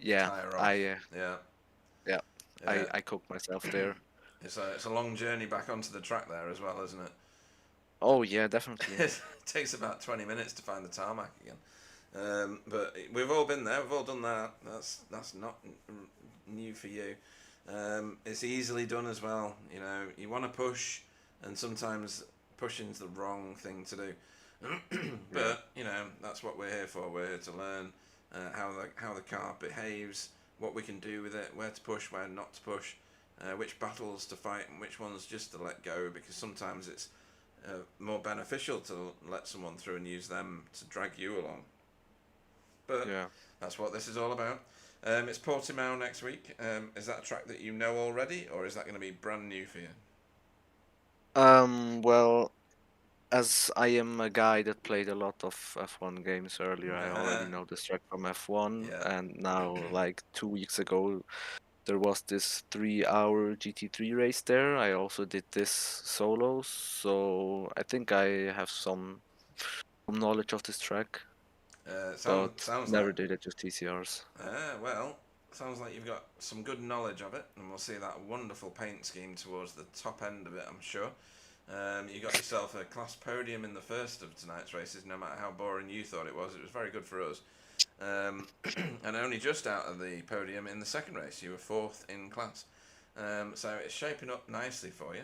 Tire off. I cooked myself there. It's a long journey back onto the track there as well, isn't it? Oh yeah, definitely. It takes about 20 minutes to find the tarmac again. But we've all been there. We've all done that. That's not new for you. It's easily done as well. You want to push, and sometimes pushing's the wrong thing to do. But that's what we're here for. We're here to learn how the car behaves, what we can do with it, where to push, where not to push, which battles to fight, and which ones just to let go. Because sometimes it's more beneficial to let someone through and use them to drag you along. But that's what this is all about. It's Portimao next week. Is that a track that you know already, or is that going to be brand new for you? Well, as I am a guy that played a lot of F1 games earlier, I already know this track from F1, and now, like 2 weeks ago, there was this 3-hour GT3 race there. I also did this solo, so I think I have some knowledge of this track. Sounds never like... did it with TCRs. Well, sounds like you've got some good knowledge of it, and we'll see that wonderful paint scheme towards the top end of it, I'm sure. You got yourself a class podium in the first of tonight's races, no matter how boring you thought it was. It was very good for us. And only just out of the podium in the second race. You were 4th in class. So it's shaping up nicely for you.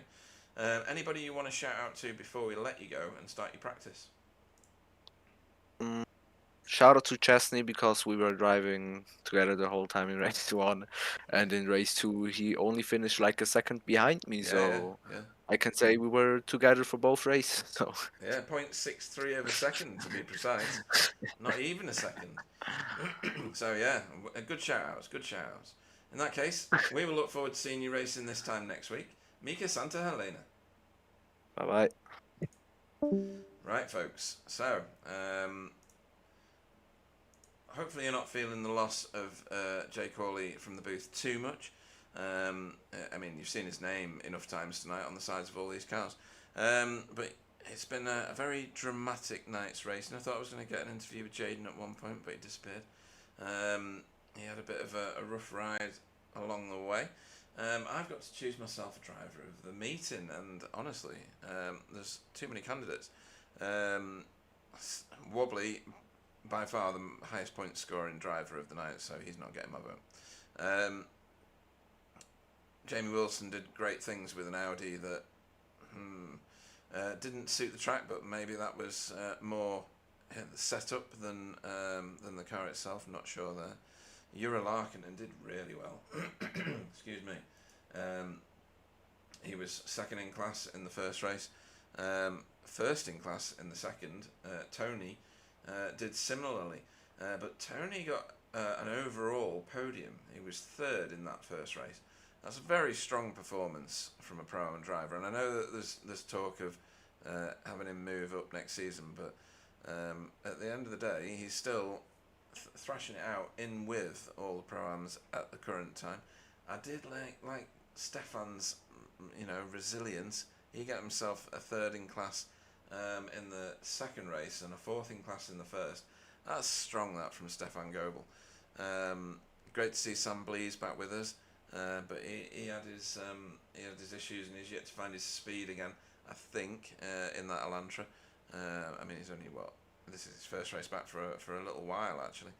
Anybody you want to shout out to before we let you go and start your practice? Shout out to Chesney because we were driving together the whole time in race 1, and in race 2 he only finished like a second behind me, so I can say we were together for both races. So 0.63 of a second to be precise, not even a second. So a good shout outs. In that case, we will look forward to seeing you racing this time next week. Mika Santa Helena. Bye bye. Right, folks. So hopefully you're not feeling the loss of Jay Corley from the booth too much. I mean, you've seen his name enough times tonight on the sides of all these cars. But it's been a very dramatic night's race, and I thought I was going to get an interview with Jaden at one point, but he disappeared. He had a bit of a rough ride along the way. I've got to choose myself a driver of the meeting, and honestly, there's too many candidates. Wobbly, by far the highest point scoring driver of the night, so he's not getting my vote. Jamie Wilson did great things with an Audi that didn't suit the track, but maybe that was more the setup than the car itself. I'm not sure there. Ura Larkinen did really well. Excuse me. He was second in class in the first race, first in class in the second. Tony did similarly, but Tony got an overall podium. He was third in that first race. That's a very strong performance from a Pro-Am driver, and I know that there's talk of having him move up next season, but at the end of the day, he's still thrashing it out in with all the Pro-Ams at the current time. I did like Stefan's, resilience. He got himself a third in class in the second race and a fourth in class in the first. That's strong, that, from Stefan Goebel. Great to see Sam Blees back with us, but he had his issues, and he's yet to find his speed again, I think, in that Elantra. I mean, he's only this is his first race back for a little while, actually.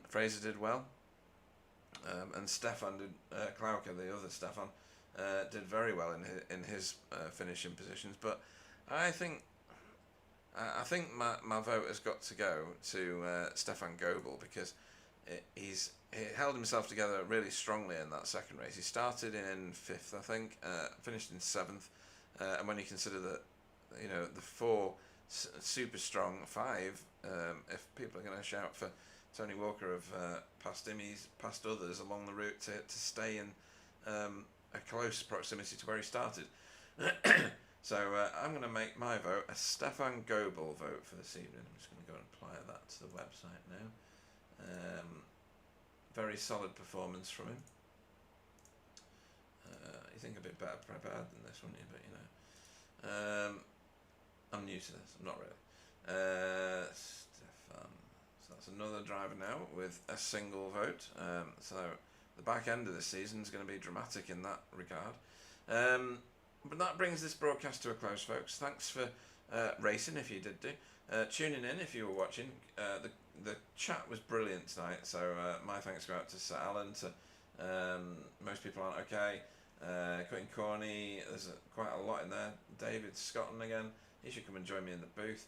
Fraser did well, and Stefan did, Klauke, the other Stefan, did very well in his finishing positions. But I think my vote has got to go to Stefan Goebel, because he held himself together really strongly in that second race. He started in 5th, I think, finished in 7th, and when you consider that, the 4 super strong, 5, if people are going to shout for Tony Walker, have passed him, he's passed others along the route to stay in a close proximity to where he started. So I'm going to make my vote a Stefan Goebel vote for this evening. I'm just going to go and apply that to the website now. Very solid performance from him. You think a bit better prepared than this, wouldn't you? But I'm new to this. I'm not really. Stefan. So that's another driver now with a single vote. So the back end of this season is going to be dramatic in that regard. But that brings this broadcast to a close, folks. Thanks for racing, if you did do. Tuning in, if you were watching. The chat was brilliant tonight, so my thanks go out to Sir Alan, to Most People Aren't Okay, Quentin Corney, there's quite a lot in there. David Scotland again, he should come and join me in the booth.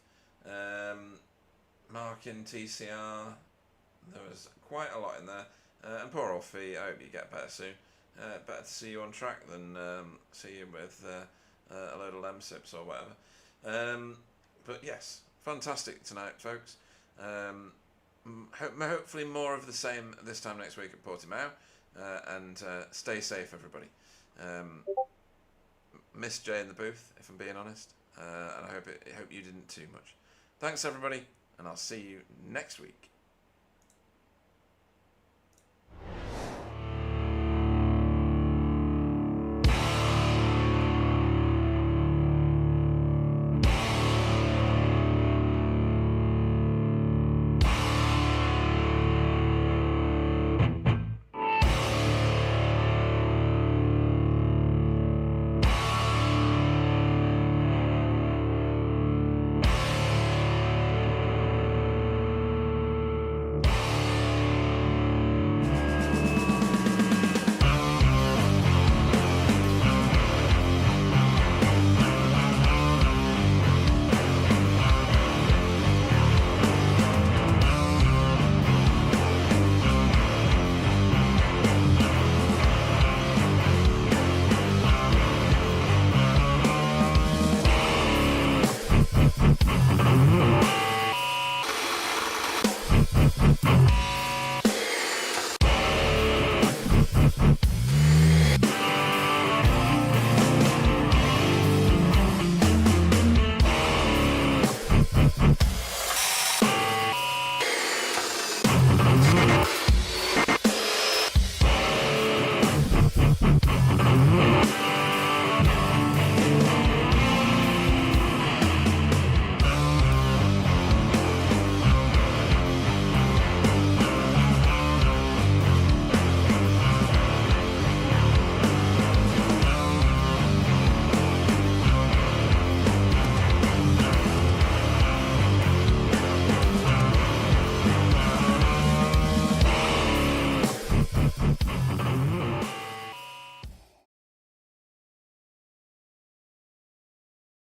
Mark in TCR, there was quite a lot in there. And poor old Fee, I hope you get better soon. Better to see you on track than see you with a load of lemsips or whatever. But yes, fantastic tonight, folks. Hopefully more of the same this time next week at Portimao, and stay safe, everybody. Missed Jay in the booth, if I'm being honest, and I hope you didn't too much. Thanks, everybody, and I'll see you next week.